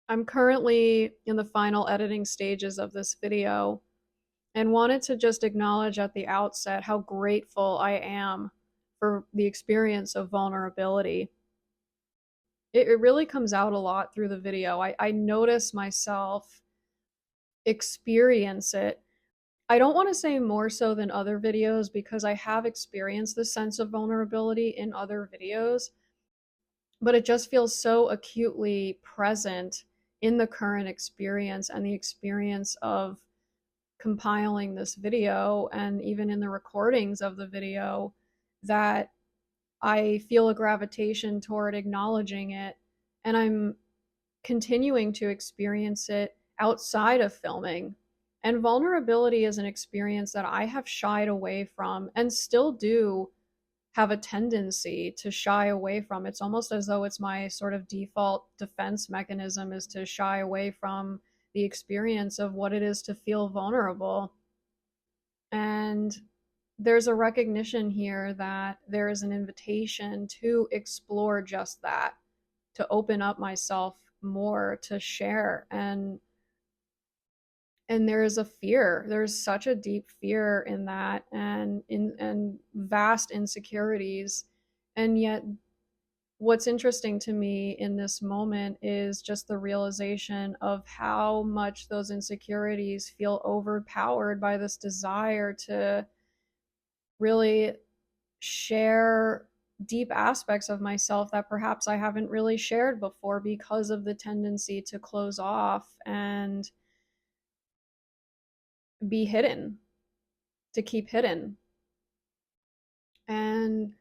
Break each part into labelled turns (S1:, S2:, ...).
S1: I'm currently in the final editing stages of this video and wanted to just acknowledge at the outset how grateful I am for the experience of vulnerability. It really comes out a lot through the video. I notice myself experience it. I don't want to say more so than other videos because I have experienced the sense of vulnerability in other videos, but it just feels so acutely present in the current experience and the experience of compiling this video and even in the recordings of the video that I feel a gravitation toward acknowledging it, and I'm continuing to experience it outside of filming. And vulnerability is an experience that I have shied away from and still do have a tendency to shy away from. It's almost as though it's my sort of default defense mechanism is to shy away from the experience of what it is to feel vulnerable. And there's a recognition here that there is an invitation to explore just that, to open up myself more, to share. And there is a fear. There's such a deep fear in that, and vast insecurities. And yet what's interesting to me in this moment is just the realization of how much those insecurities feel overpowered by this desire to really share deep aspects of myself that perhaps I haven't really shared before because of the tendency to close off and be hidden, to keep hidden. And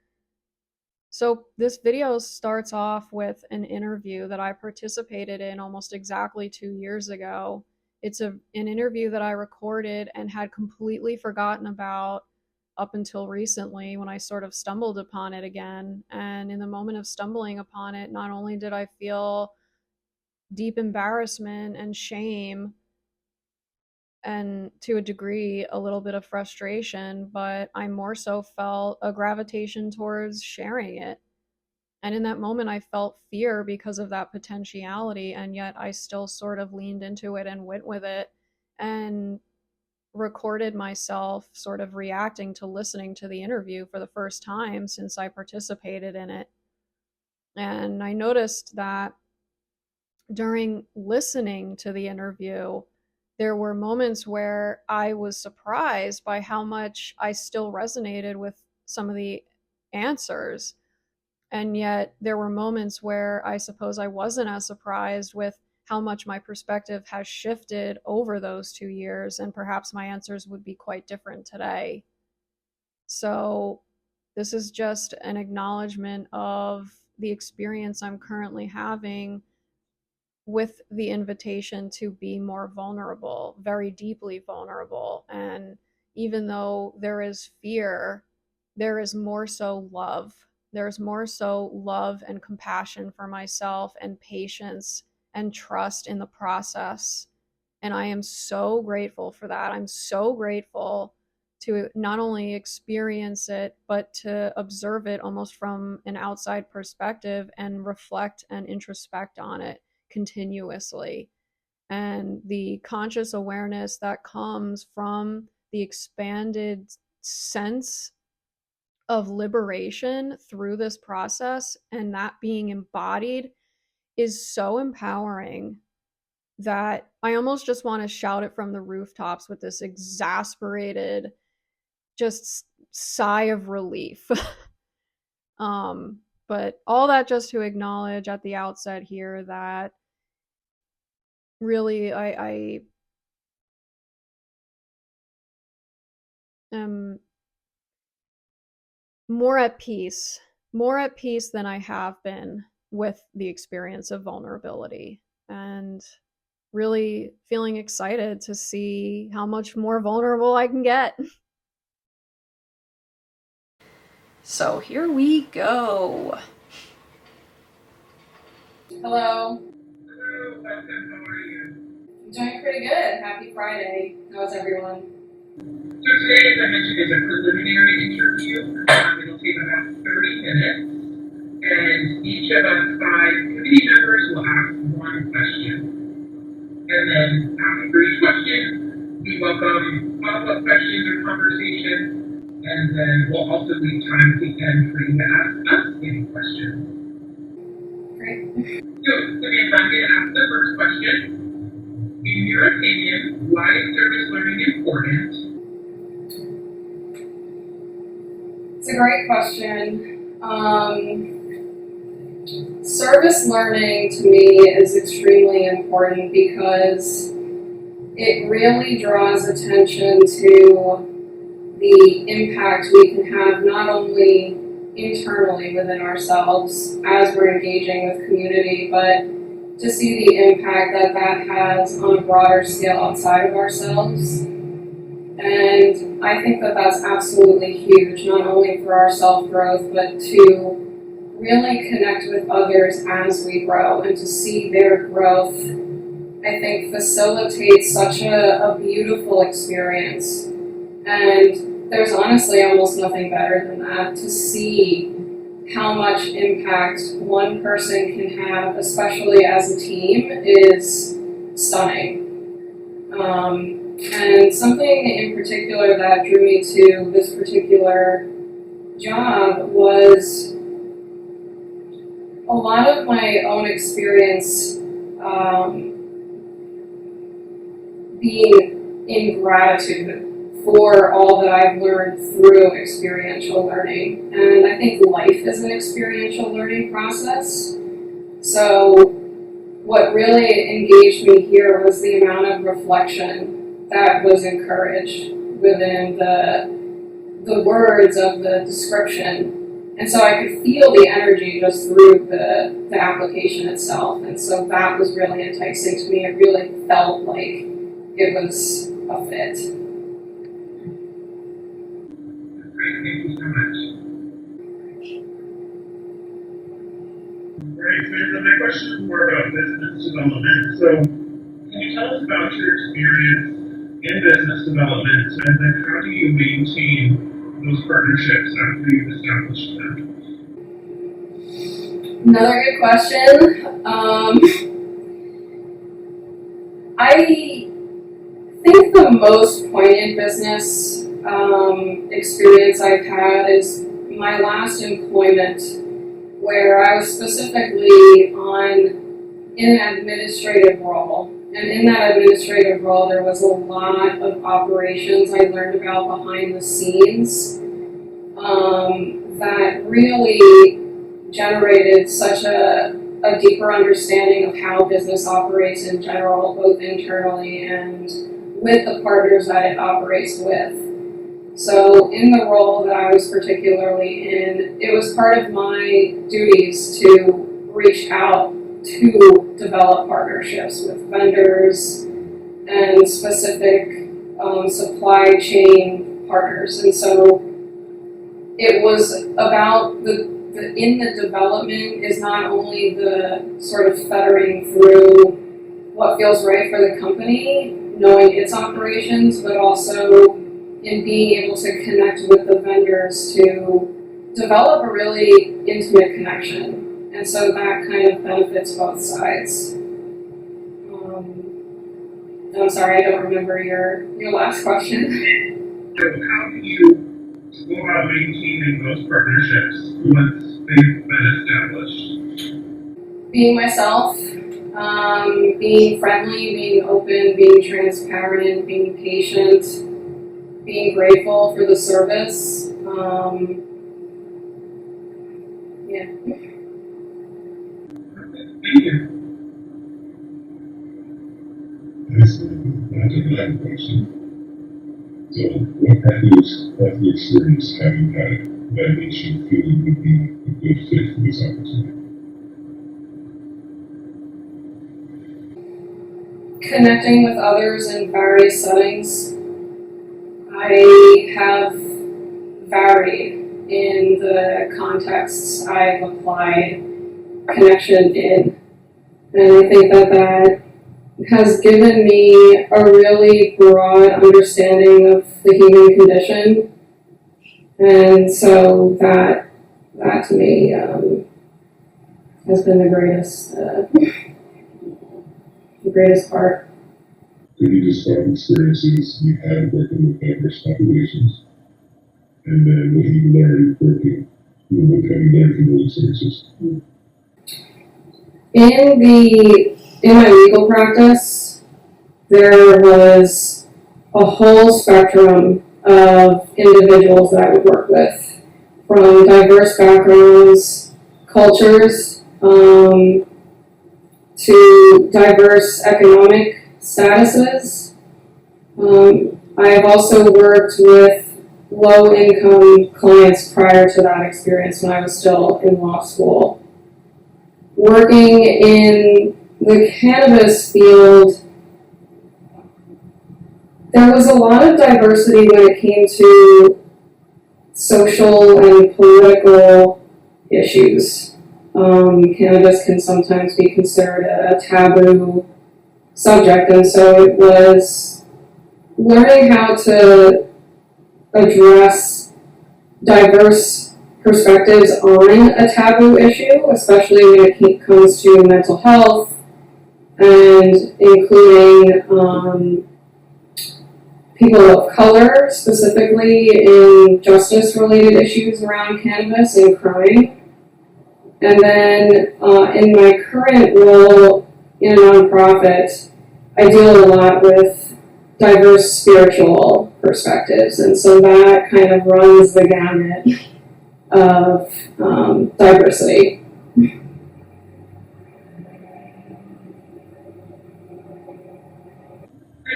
S1: so this video starts off with an interview that I participated in almost exactly 2 years ago. It's an interview that I recorded and had completely forgotten about up until recently when I sort of stumbled upon it again. And in the moment of stumbling upon it, not only did I feel deep embarrassment and shame, and to a degree, a little bit of frustration, but I more so felt a gravitation towards sharing it. And in that moment, I felt fear because of that potentiality, and yet I still sort of leaned into it and went with it and recorded myself sort of reacting to listening to the interview for the first time since I participated in it. And I noticed that during listening to the interview, there were moments where I was surprised by how much I still resonated with some of the answers. And yet there were moments where I suppose I wasn't as surprised with how much my perspective has shifted over those 2 years, and perhaps my answers would be quite different today. So this is just an acknowledgement of the experience I'm currently having with the invitation to be more vulnerable, very deeply vulnerable. And even though there is fear, there is more so love. There's more so love and compassion for myself and patience and trust in the process. And I am so grateful for that. I'm so grateful to not only experience it, but to observe it almost from an outside perspective and reflect and introspect on it continuously. And the conscious awareness that comes from the expanded sense of liberation through this process and that being embodied is so empowering that I almost just want to shout it from the rooftops with this exasperated just sigh of relief. But all that just to acknowledge at the outset here that really I am more at peace than I have been with the experience of vulnerability, and really feeling excited to see how much more vulnerable I can get. So here we go. Hello. Hello, Bethany. How are you? I'm doing pretty good. Happy Friday. How's everyone? So today, as I mentioned, is a preliminary interview. It'll take about 30 minutes. And each of us 5 committee members will ask one question.
S2: And then after each question, we welcome follow-up questions or conversation. And then we'll also leave time at the end for you to ask us any questions.
S1: Great.
S2: So, Samantha, I'm going to ask the first question. In your opinion, why is service learning important?
S1: It's a great question. Service learning to me is extremely important because it really draws attention to the impact we can have not only internally within ourselves as we're engaging with community, but to see the impact that that has on a broader scale outside of ourselves. And I think that that's absolutely huge, not only for our self-growth, but to really connect with others as we grow and to see their growth, I think facilitates such a beautiful experience. And there's honestly almost nothing better than that, to see how much impact one person can have, especially as a team, is stunning. And something in particular that drew me to this particular job was a lot of my own experience being in gratitude for all that I've learned through experiential learning. And I think life is an experiential learning process. So what really engaged me here was the amount of reflection that was encouraged within the words of the description. And so I could feel the energy just through the application itself. And so that was really enticing to me. It really felt like it was a fit.
S2: Great, thank you so much. Great, so my question is more about business development. So can you tell us about your experience in business development, and then how do you maintain those partnerships after you've established them?
S1: Another good question. I think the most poignant business experience I've had is my last employment, where I was specifically in an administrative role. And in that administrative role, there was a lot of operations I learned about behind the scenes that really generated such a deeper understanding of how business operates in general, both internally and with the partners that it operates with. So in the role that I was particularly in, it was part of my duties to reach out to develop partnerships with vendors and specific supply chain partners. And so it was about in the development is not only the sort of feathering through what feels right for the company, knowing its operations, but also in being able to connect with the vendors to develop a really intimate connection. And so that kind of benefits both sides. And I'm sorry, I don't remember your last question.
S2: So how do you go about maintaining those partnerships once they've been established?
S1: Being myself, being friendly, being open, being transparent, being patient, being grateful for the service. Yeah.
S2: Thank you.
S3: That's a question. So, what have you experienced having had that makes you feel you would be a good fit for this opportunity?
S1: Connecting with others in various settings. I have varied in the contexts I've applied connection in. And I think that has given me a really broad understanding of the human condition. And so that to me has been the greatest part.
S3: Could you describe experiences you had working with diverse populations? And then what you learned working, what have you learned from those experiences?
S4: In my legal practice, there was a whole spectrum of individuals that I would work with, from diverse backgrounds, cultures, to diverse economic statuses. I have also worked with low-income clients prior to that experience when I was still in law school. Working in the cannabis field, there was a lot of diversity when it came to social and political issues. Cannabis can sometimes be considered a taboo subject, and so it was learning how to address diverse perspectives on a taboo issue, especially when it comes to mental health, and including people of color, specifically in justice-related issues around cannabis and crime. And then in my current role in a nonprofit, I deal a lot with diverse spiritual perspectives, and so that kind of runs the gamut of diversity.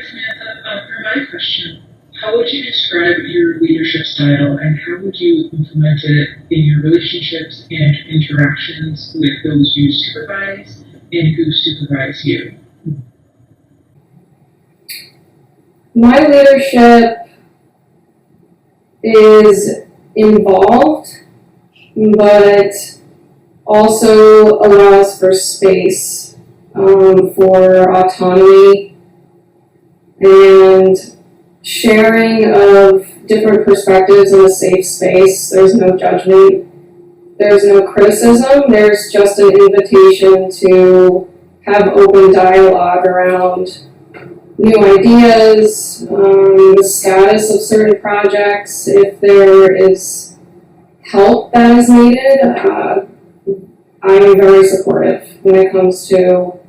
S2: Samantha, for my question, how would you describe your leadership style and how would you implement it in your relationships and interactions with those you supervise and who supervise you?
S4: My leadership is involved, but also allows for space, for autonomy and sharing of different perspectives in a safe space. There's no judgment, there's no criticism, there's just an invitation to have open dialogue around new ideas, the status of certain projects, if there is help that is needed. I'm very supportive when it comes to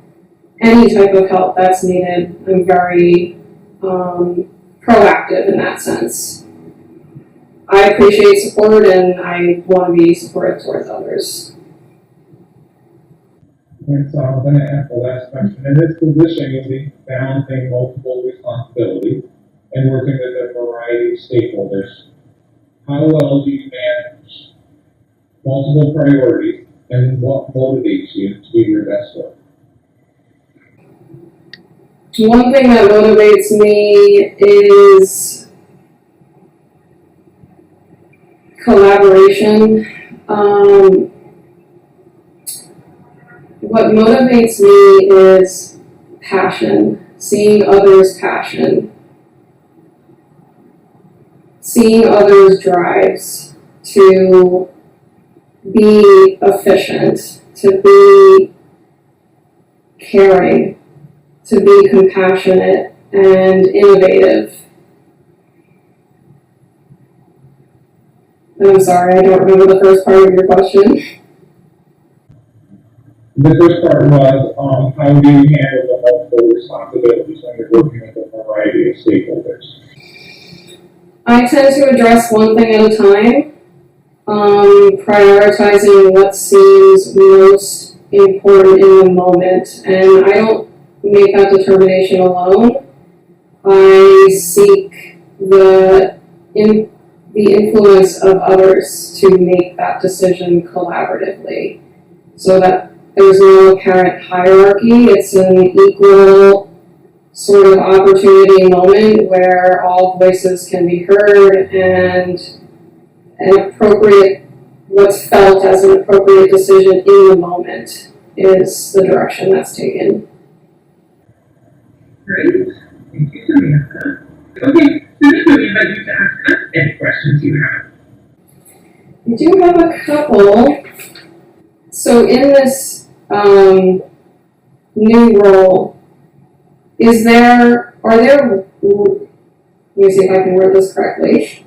S4: any type of help that's needed. I'm very proactive in that sense. I appreciate support and I want to be supportive towards others.
S2: And so I'm going to ask the last question. In this position, you'll be balancing multiple responsibilities and working with a variety of stakeholders. How well do you manage multiple priorities and what motivates you to do your best work?
S4: One thing that motivates me is collaboration. What motivates me is passion, seeing others' passion, seeing others' drives to be efficient, to be caring, to be compassionate and innovative. I'm sorry, I don't remember the first part of your question.
S2: The first part was how do you handle the multiple responsibilities when you're working with a variety of stakeholders?
S4: I tend to address one thing at a time, prioritizing what seems most important in the moment, and I don't make that determination alone. I seek the influence of others to make that decision collaboratively, so that there's no apparent hierarchy. It's an equal sort of opportunity moment where all voices can be heard and what's felt as an appropriate decision in the moment is the direction that's taken.
S2: Great. Thank you, Samantha. Okay, Samantha, we invite you to ask us any questions you have.
S4: I do have a couple. So in this new role, let me see if I can word this correctly.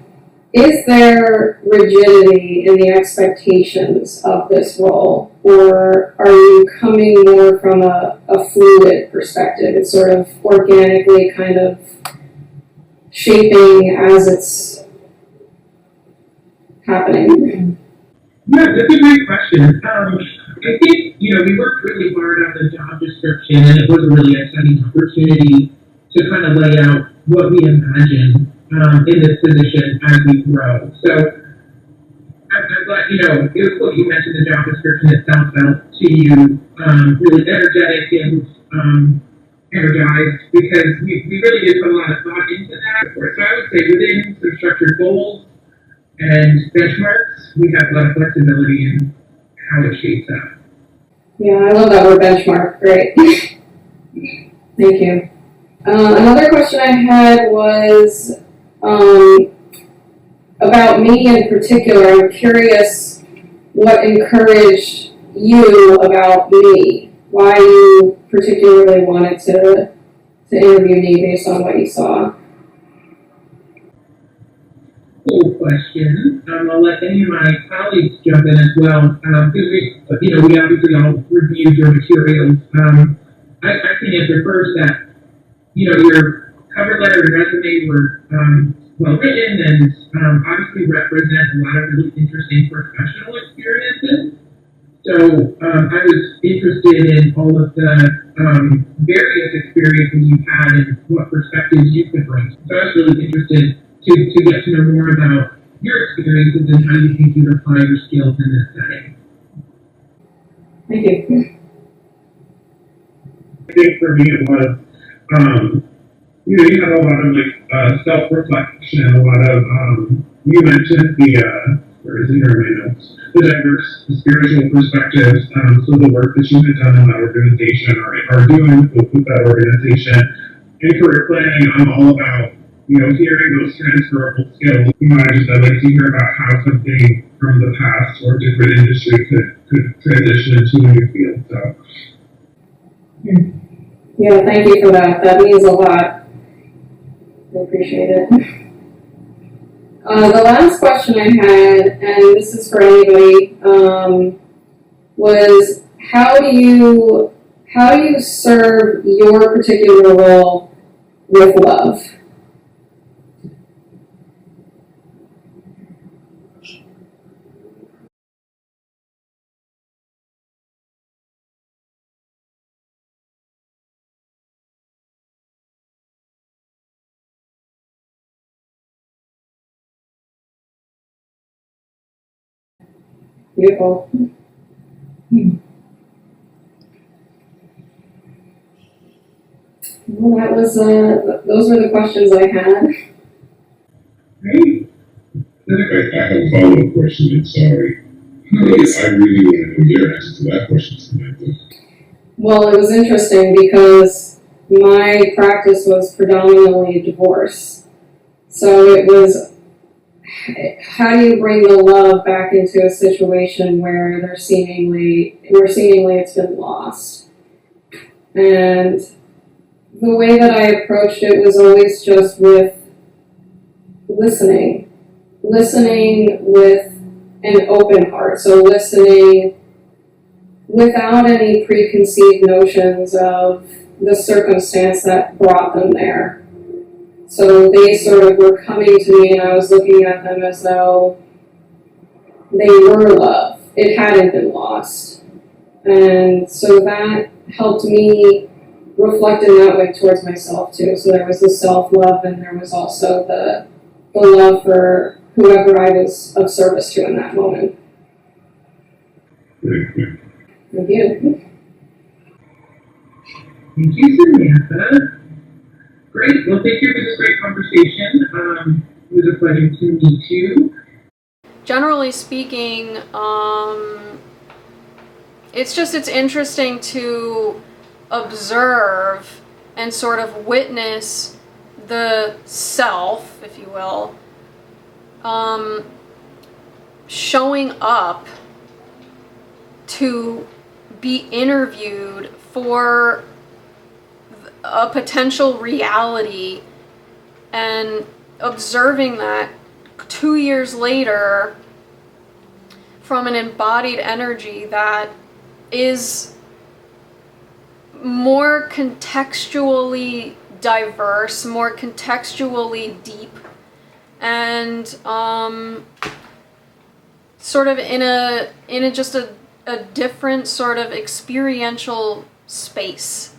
S4: Is there rigidity in the expectations of this role, or are you coming more from a fluid perspective? It's sort of organically kind of shaping as it's happening.
S2: Yeah, that's a great question. I think, we worked really hard on the job description, and it was a really exciting opportunity to kind of lay out what we imagine in this position as we grow. So I'm glad, it was cool you mentioned the job description itself felt to you really energetic and energized, because we really did put a lot of thought into that. So I would say within some structured goals and benchmarks, we have a lot of flexibility in how it shapes up.
S4: Yeah, I love that word benchmark. Great. Thank you. Another question I had was about me in particular. I'm curious what encouraged you about me, why you particularly wanted to interview me based on what you saw.
S2: Cool question. I'll let any of my colleagues jump in as well, because we obviously all reviewed your materials. I can answer first that, your cover letter and resume were well written and obviously represent a lot of really interesting professional experiences. So I was interested in all of the various experiences you've had and what perspectives you could bring. So I was really interested to get to know more about your experiences and how you think you apply your skills in this setting.
S4: Thank you.
S2: I think for me it was, you had a lot of self-reflection, a lot of, you mentioned where is it here in my notes? The spiritual perspectives, so the work that you had done in that organization or are doing with that organization. In career planning, I'm all about, hearing those transferable skills. I'd like to hear about how something from the past or different industry could transition into a new field. So.
S4: Yeah, thank you for that. That means a lot. I appreciate it. The last question I had, and this is for anybody, was how do you serve your particular role with love? Beautiful. Well, that was those were the questions I had.
S2: Great.
S3: I have a follow-up question, and sorry. I really want to know your answer to that question, Samantha.
S4: Well, it was interesting because my practice was predominantly divorce. So it was, how do you bring the love back into a situation where seemingly it's been lost? And the way that I approached it was always just with listening with an open heart. So listening without any preconceived notions of the circumstance that brought them there. So they sort of were coming to me and I was looking at them as though they were love. It hadn't been lost. And so that helped me reflect in that way towards myself too. So there was the self-love and there was also the love for whoever I was of service to in that moment.
S3: Thank you.
S4: Thank you.
S2: Thank you, Samantha. Great. Well, thank you for this great conversation. It was a pleasure to meet you.
S1: Generally speaking, it's interesting to observe and sort of witness the self, if you will, showing up to be interviewed for a potential reality, and observing that 2 years later from an embodied energy that is more contextually diverse, more contextually deep, and sort of in a just a different sort of experiential space.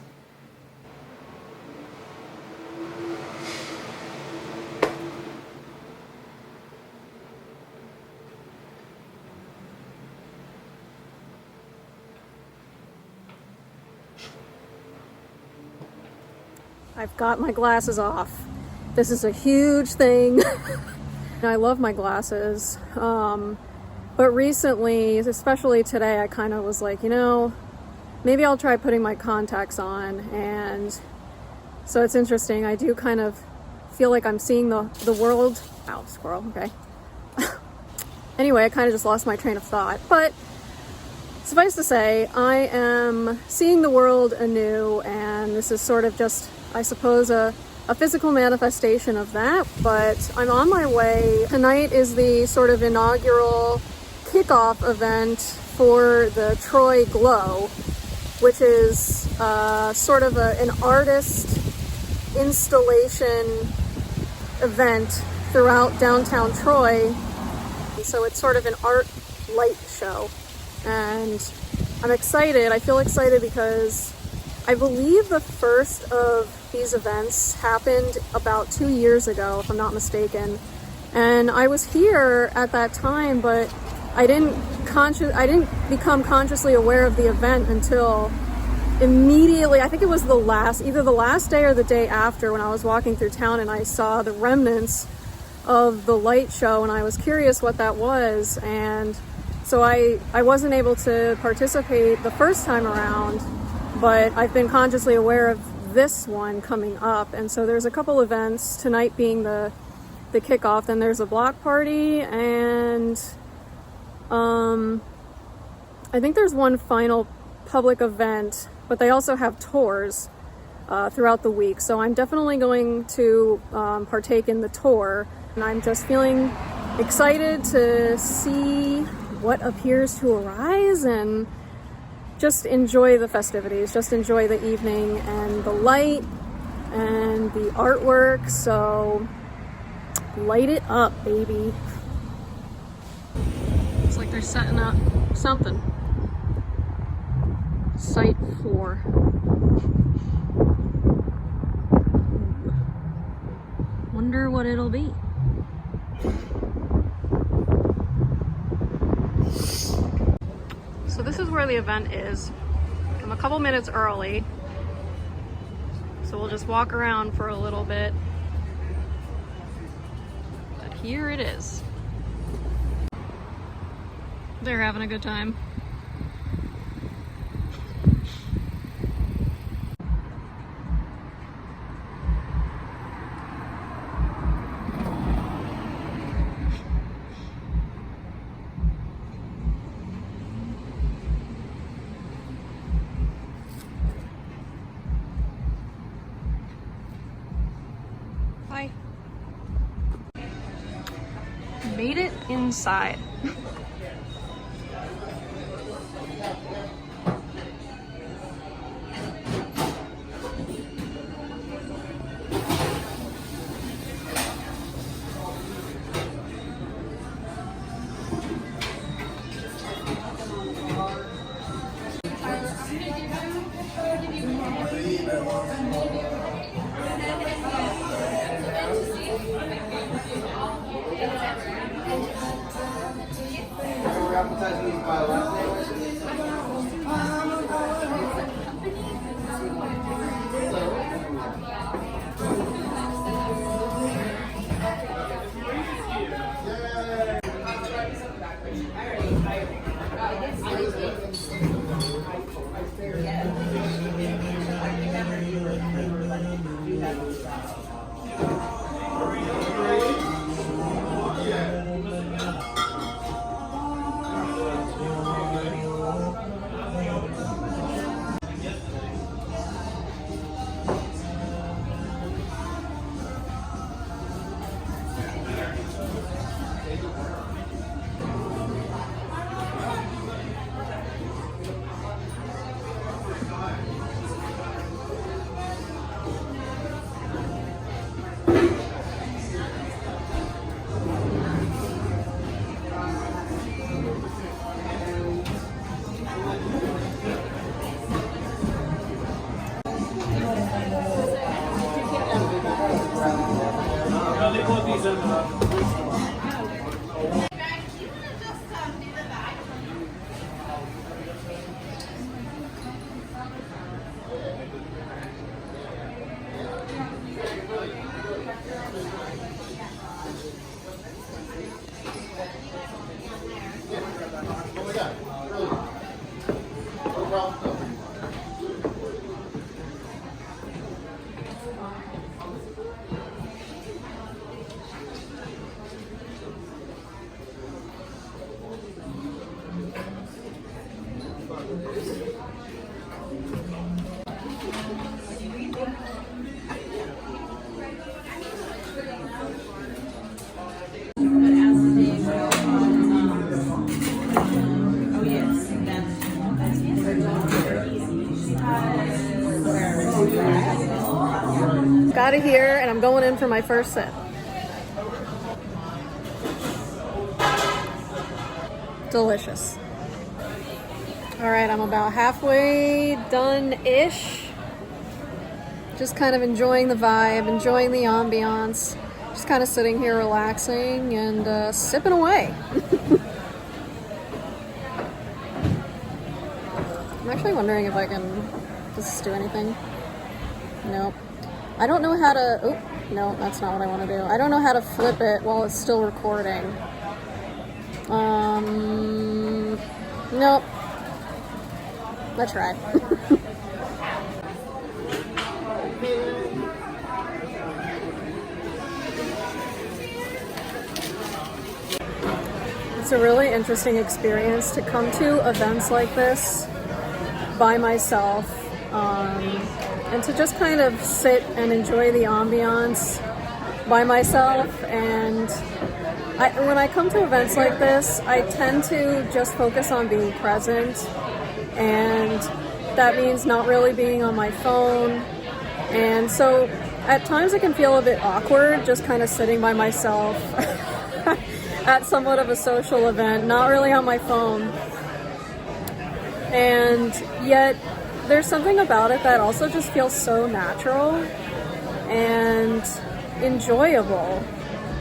S1: I've got my glasses off. This is a huge thing. I love my glasses. But recently, especially today, I kind of was like, you know, maybe I'll try putting my contacts on. And so it's interesting. I do kind of feel like I'm seeing the world. Ow, squirrel, okay. Anyway, I kind of just lost my train of thought. But suffice to say, I am seeing the world anew, and this is sort of just, I suppose, a physical manifestation of that. But I'm on my way. Tonight is the sort of inaugural kickoff event for the Troy Glow, which is sort of an artist installation event throughout downtown Troy. So it's sort of an art light show, and I'm excited. I feel excited because I believe the first of these events happened about 2 years ago, if I'm not mistaken, and I was here at that time, but I didn't become consciously aware of the event until immediately. I think it was either the last day or the day after, when I was walking through town and I saw the remnants of the light show, and I was curious what that was. And so I wasn't able to participate the first time around, but I've been consciously aware of this one coming up. And so there's a couple events, tonight being the kickoff, then there's a block party, and I think there's one final public event, but they also have tours throughout the week. So I'm definitely going to partake in the tour, and I'm just feeling excited to see what appears to arise and just enjoy the festivities, just enjoy the evening and the light and the artwork. So light it up, baby. It's like they're setting up something. Site 4. Wonder what it'll be. So this is where the event is. I'm a couple minutes early, so we'll just walk around for a little bit. But here it is. They're having a good time. Bye. Made it inside. Got it here, and I'm going in for my first sip. Delicious. All right, I'm about halfway done-ish. Just kind of enjoying the vibe, enjoying the ambiance. Just kind of sitting here relaxing and sipping away. I'm actually wondering if I can just do anything. Nope. I don't know how to, oh, no, that's not what I want to do. I don't know how to flip it while it's still recording. Nope. Let's try. It's a really interesting experience to come to events like this by myself, and to just kind of sit and enjoy the ambiance by myself. And when I come to events like this, I tend to just focus on being present, and that means not really being on my phone. And so at times it can feel a bit awkward just kind of sitting by myself at somewhat of a social event, not really on my phone. And yet there's something about it that also just feels so natural and enjoyable.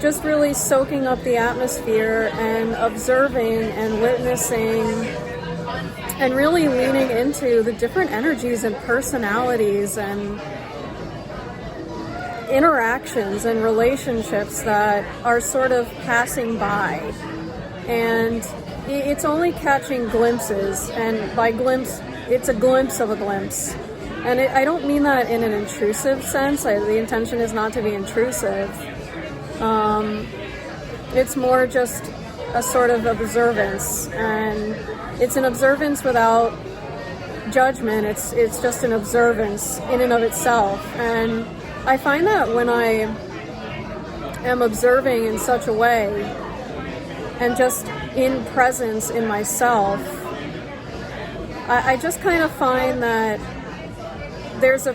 S1: Just really soaking up the atmosphere and observing and witnessing and really leaning into the different energies and personalities and interactions and relationships that are sort of passing by. And it's only catching glimpses, and by glimpse, it's a glimpse of a glimpse. And I don't mean that in an intrusive sense. The intention is not to be intrusive. It's more just a sort of observance, and it's an observance without judgment. It's just an observance in and of itself. And I find that when I am observing in such a way and just in presence in myself, I just kind of find that there's a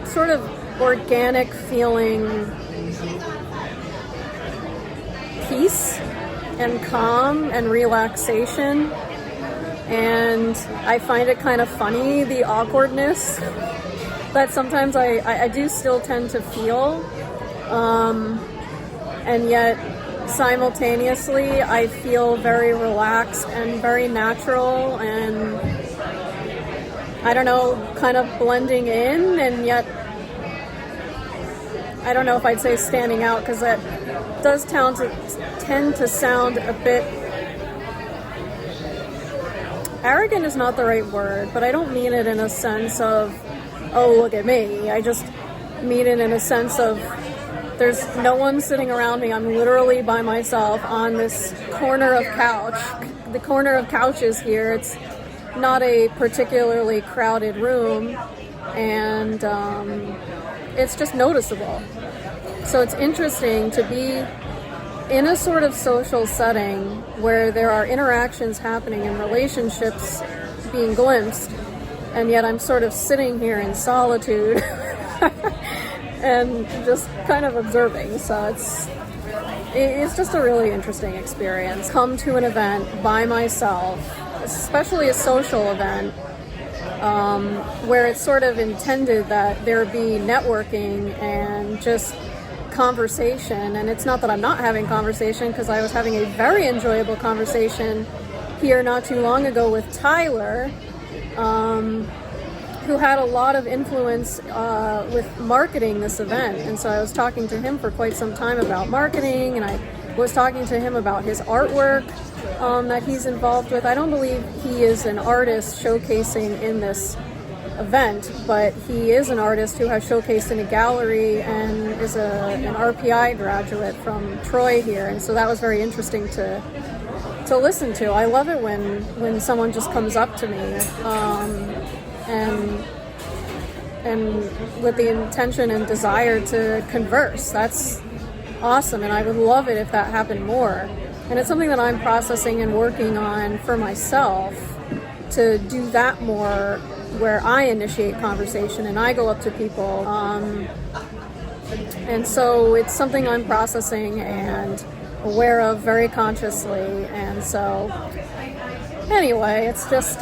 S1: sort of organic feeling peace and calm and relaxation. And I find it kind of funny, the awkwardness that sometimes I do still tend to feel, and yet simultaneously I feel very relaxed and very natural, and I don't know, kind of blending in, and yet I don't know if I'd say standing out, because that does tend to sound a bit arrogant is not the right word, but I don't mean it in a sense of, oh, look at me. I just mean it in a sense of there's no one sitting around me. I'm literally by myself on this corner of couch. The corner of couches here. It's not a particularly crowded room, and it's just noticeable. So it's interesting to be in a sort of social setting where there are interactions happening and relationships being glimpsed, and yet I'm sort of sitting here in solitude and just kind of observing. So it's just a really interesting experience. Come to an event by myself, especially a social event, where it's sort of intended that there be networking and just conversation, and it's not that I'm not having conversation, because I was having a very enjoyable conversation here not too long ago with Tyler, who had a lot of influence with marketing this event. And so I was talking to him for quite some time about marketing, and I was talking to him about his artwork that he's involved with. I don't believe he is an artist showcasing in this event, but he is an artist who has showcased in a gallery and is an RPI graduate from Troy here. And so that was very interesting to listen to. I love it when someone just comes up to me and with the intention and desire to converse. That's awesome, and I would love it if that happened more. And it's something that I'm processing and working on for myself, to do that more, where I initiate conversation and I go up to people. And so it's something I'm processing and aware of very consciously. And so anyway, it's just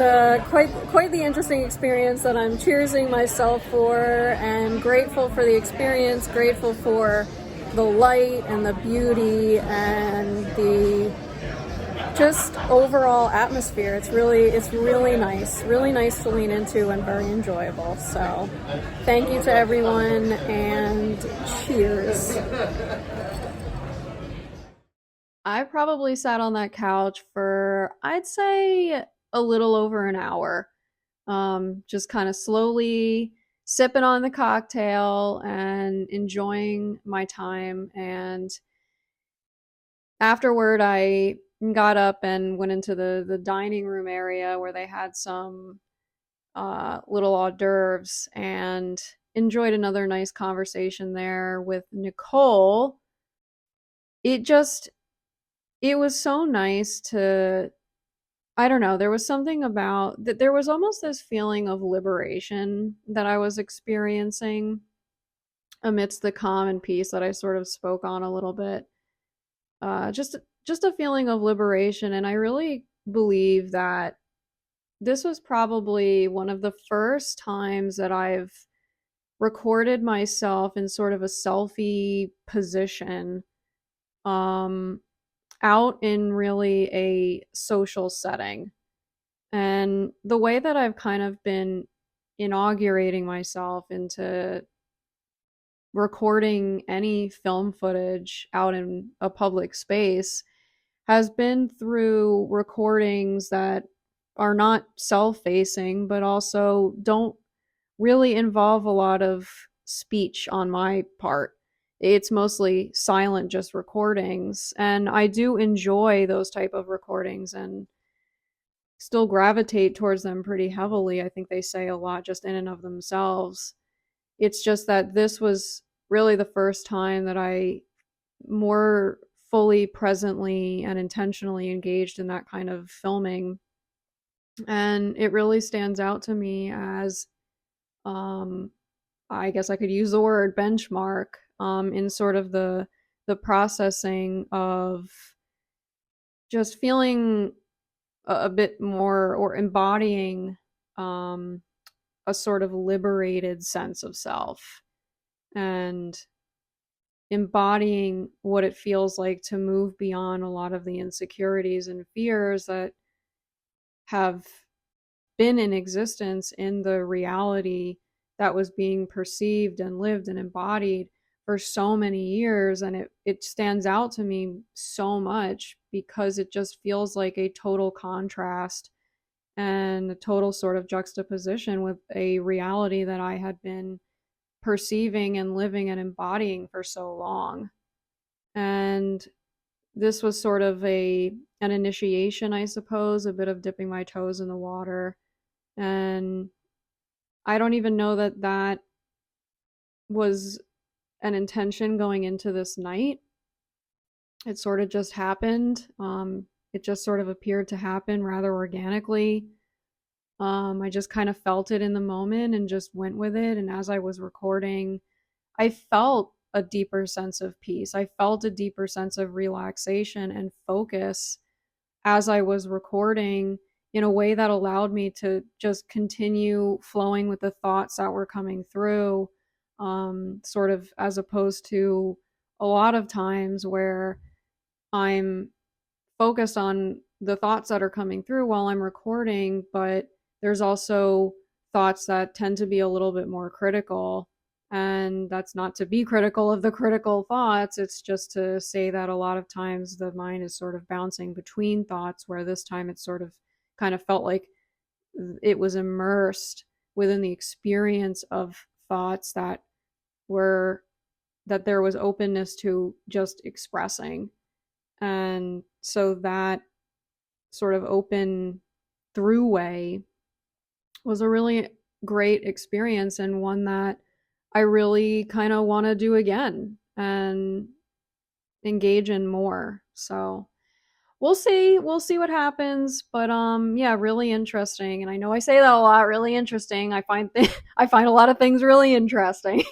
S1: quite the interesting experience that I'm cheersing myself for, and grateful for the experience, grateful for the light and the beauty and the just overall atmosphere. It's really nice to lean into, and very enjoyable. So thank you to everyone, and cheers. I probably sat on that couch for, I'd say, a little over an hour, just kind of slowly sipping on the cocktail and enjoying my time. And afterward, I got up and went into the dining room area, where they had some little hors d'oeuvres, and enjoyed another nice conversation there with Nicole. It was so nice to, I don't know, there was something about that. There was almost this feeling of liberation that I was experiencing amidst the calm and peace that I sort of spoke on a little bit. Just a feeling of liberation. And I really believe that this was probably one of the first times that I've recorded myself in sort of a selfie position, out in really a social setting. And the way that I've kind of been inaugurating myself into recording any film footage out in a public space has been through recordings that are not self-facing, but also don't really involve a lot of speech on my part. It's mostly silent, just recordings. And I do enjoy those type of recordings and still gravitate towards them pretty heavily. I think they say a lot just in and of themselves. It's just that this was really the first time that I more fully, presently, and intentionally engaged in that kind of filming. And it really stands out to me as, I guess I could use the word benchmark, in sort of the processing of just feeling a bit more, or embodying a sort of liberated sense of self, and embodying what it feels like to move beyond a lot of the insecurities and fears that have been in existence in the reality that was being perceived and lived and embodied for so many years. And it stands out to me so much because it just feels like a total contrast and a total sort of juxtaposition with a reality that I had been perceiving and living and embodying for so long. And this was sort of an initiation, I suppose, a bit of dipping my toes in the water. And I don't even know that that was an intention going into this night. It sort of just happened. It just sort of appeared to happen rather organically. I just kind of felt it in the moment and just went with it. And as I was recording, I felt a deeper sense of peace. I felt a deeper sense of relaxation and focus as I was recording, in a way that allowed me to just continue flowing with the thoughts that were coming through, sort of as opposed to a lot of times where I'm focused on the thoughts that are coming through while I'm recording, but there's also thoughts that tend to be a little bit more critical. And that's not to be critical of the critical thoughts. It's just to say that a lot of times the mind is sort of bouncing between thoughts, where this time it sort of kind of felt like it was immersed within the experience of thoughts that there was openness to just expressing. And so that sort of open throughway was a really great experience, and one that I really kind of want to do again and engage in more. So we'll see what happens, but yeah, really interesting. And I know I say that a lot, really interesting. I find I find a lot of things really interesting.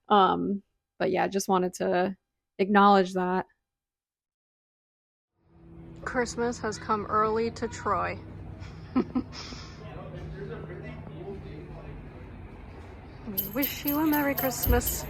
S1: But yeah, just wanted to acknowledge that. Christmas has come early to Troy. Wish you a Merry Christmas.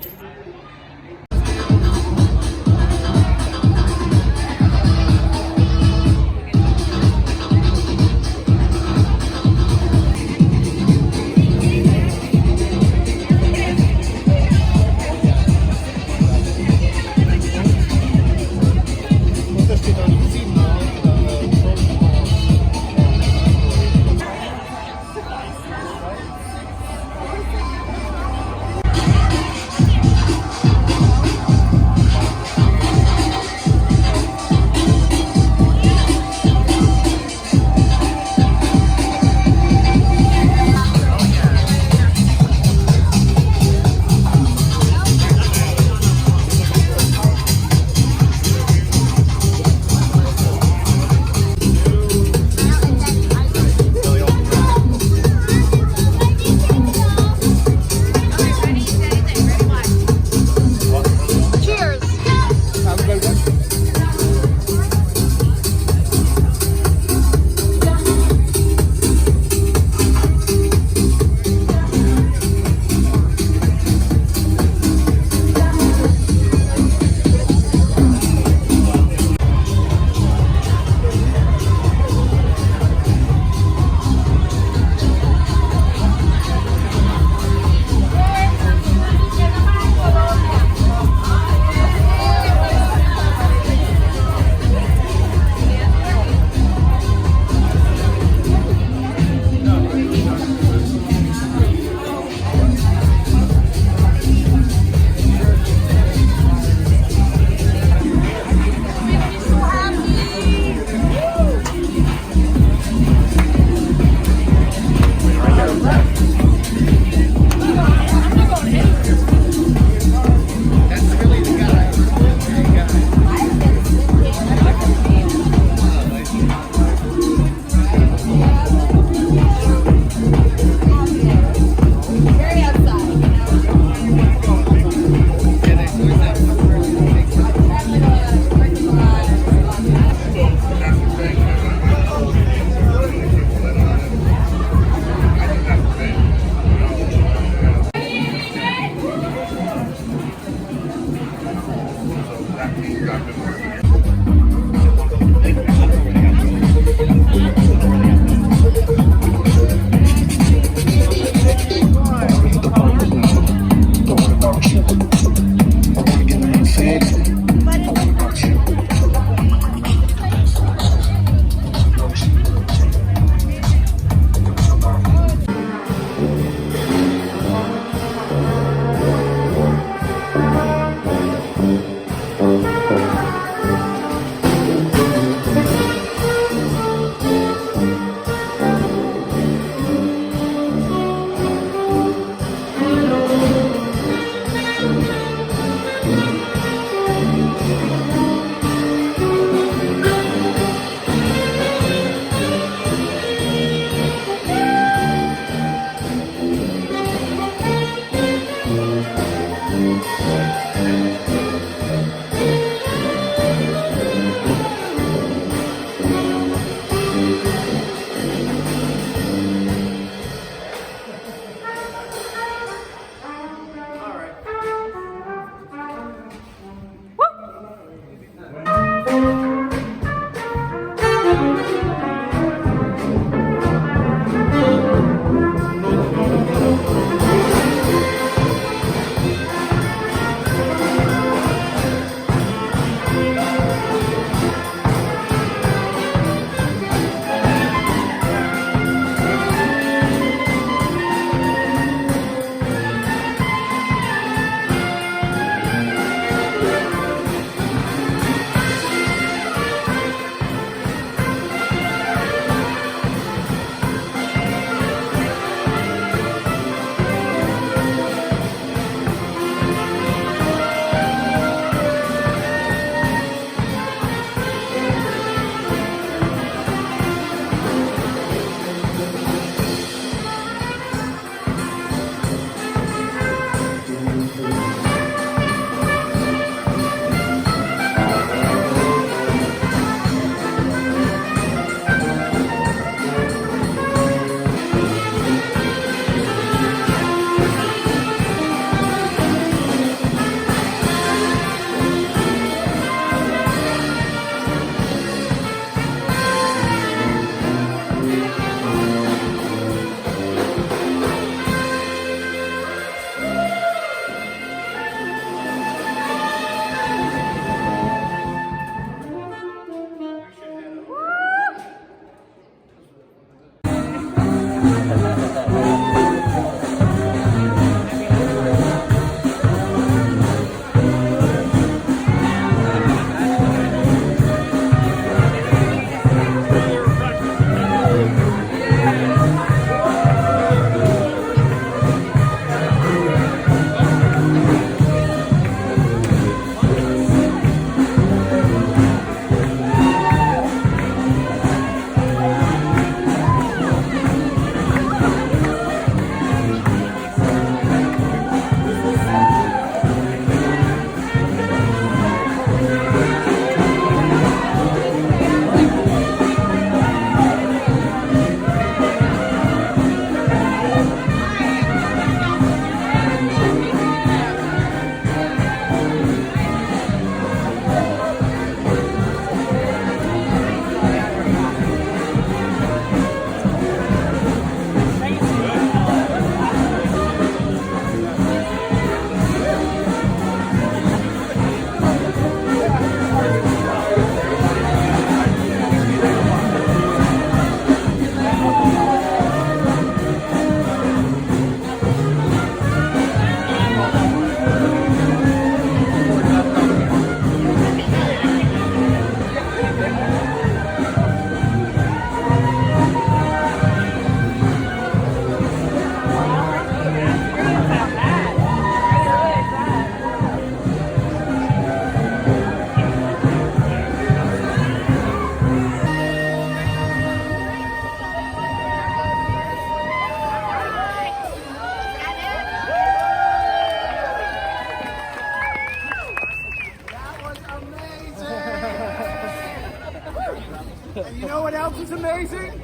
S5: And you know what else is amazing?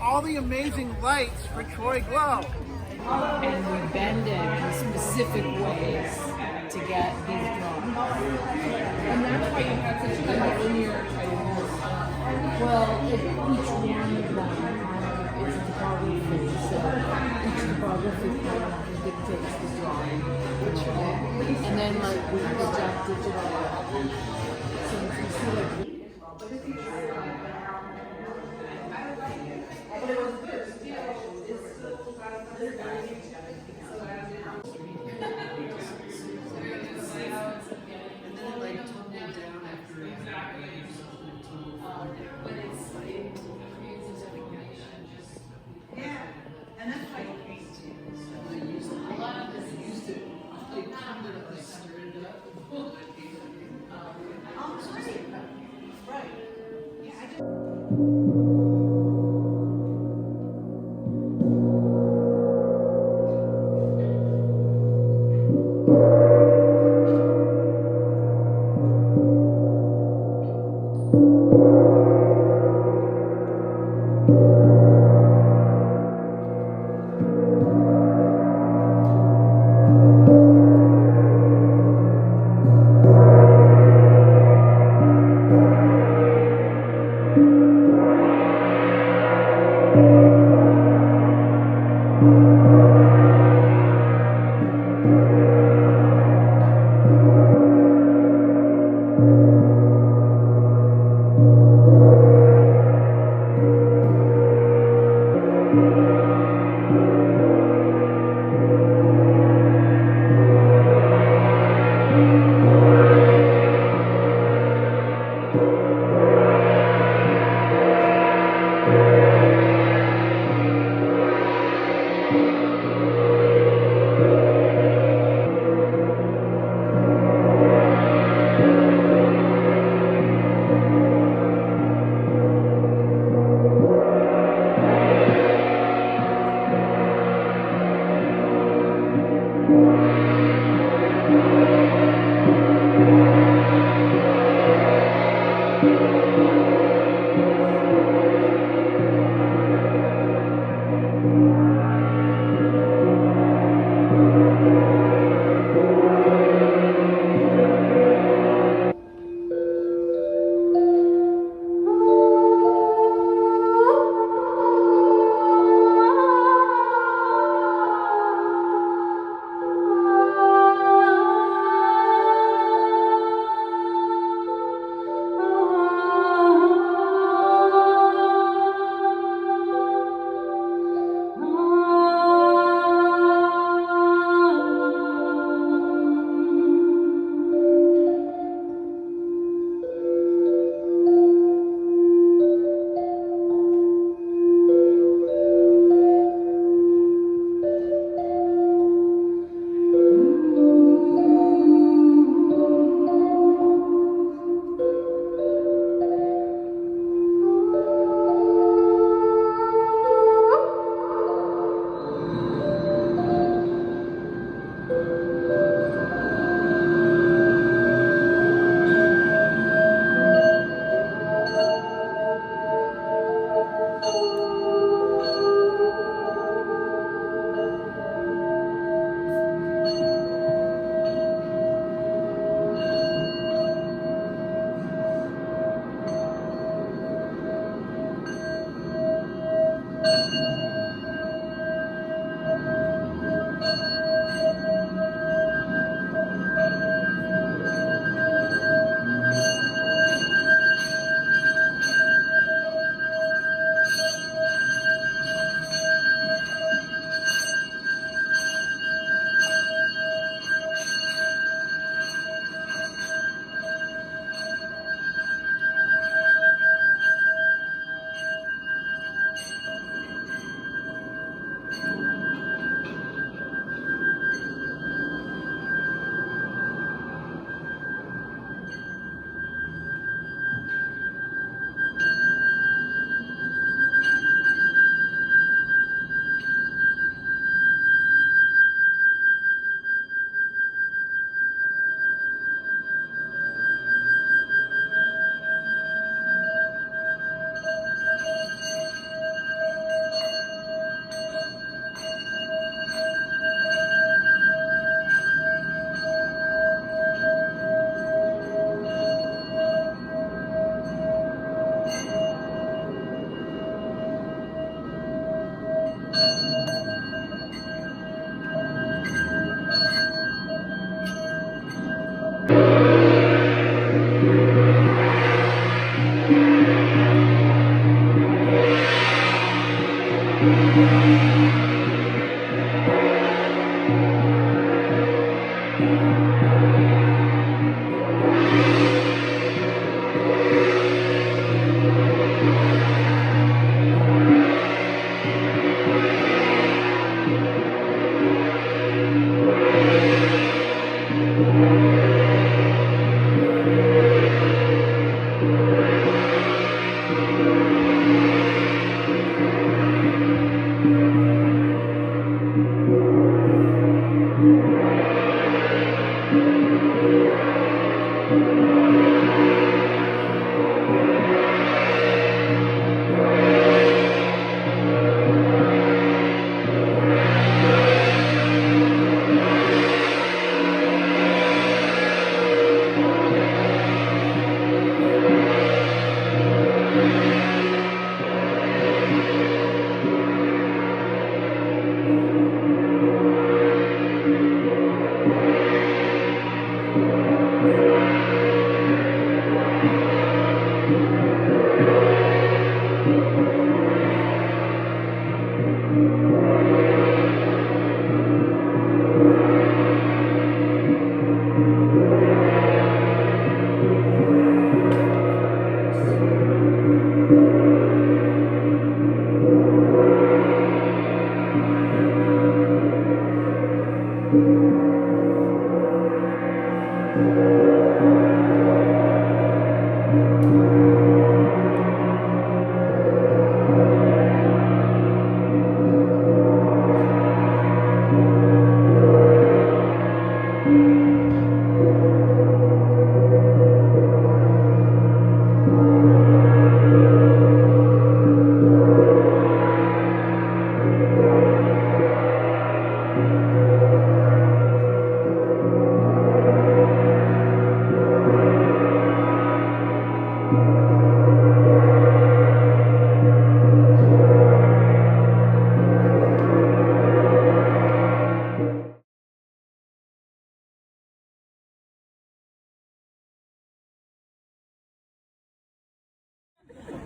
S5: All the amazing lights for Troy Glow.
S6: And we bend it in specific ways to get these drawings. And that's why you have such a linear well, each one of them is a topography, so each topography plan dictates the drawing. And then like we project digital. So if you see like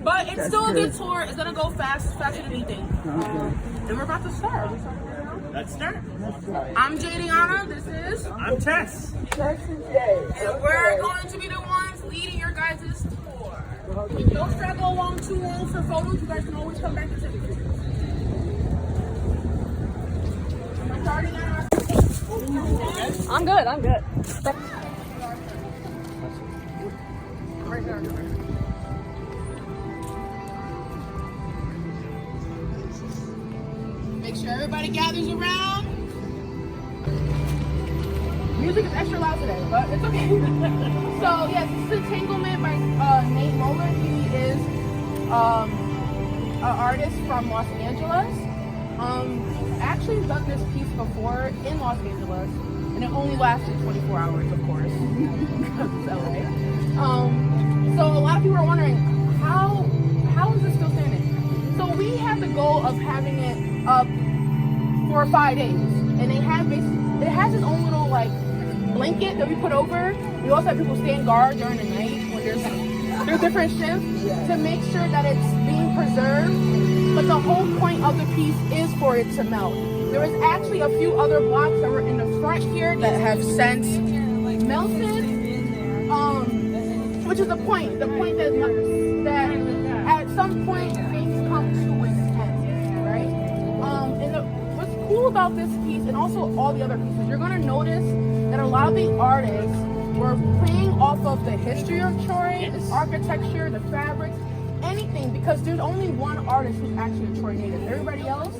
S7: But it's still a good tour. It's gonna go faster than anything. And we're about to start.
S5: Let's start.
S7: I'm Jadiana. This is.
S5: I'm Tess.
S7: And we're going to be the ones leading your guys' tour. Don't try to go along too long for photos. You guys can always come back and take pictures.
S1: I'm good.
S7: Make sure everybody gathers around. Music is extra loud today, but it's okay. So yes, this is Entanglement by Nate Moeller. He is an artist from Los Angeles. He's actually done this piece before in Los Angeles, and it only lasted 24 hours, of course, because it's LA. So a lot of people are wondering how is it still standing? So we have the goal of having it up for 5 days, and it has its own little like blanket that we put over. We also have people stand guard during the night when there's different shifts to make sure that it's being preserved. But the whole point of the piece is for it to melt. There is actually a few other blocks that were in the front here that have since melted, which is the point. The point that at some point things come to an end, right? And what's cool about this piece and also all the other pieces, you're gonna notice that a lot of the artists were playing off of the history of Troy, the architecture, the fabrics, anything, because there's only one artist who's actually a Troy native. Everybody else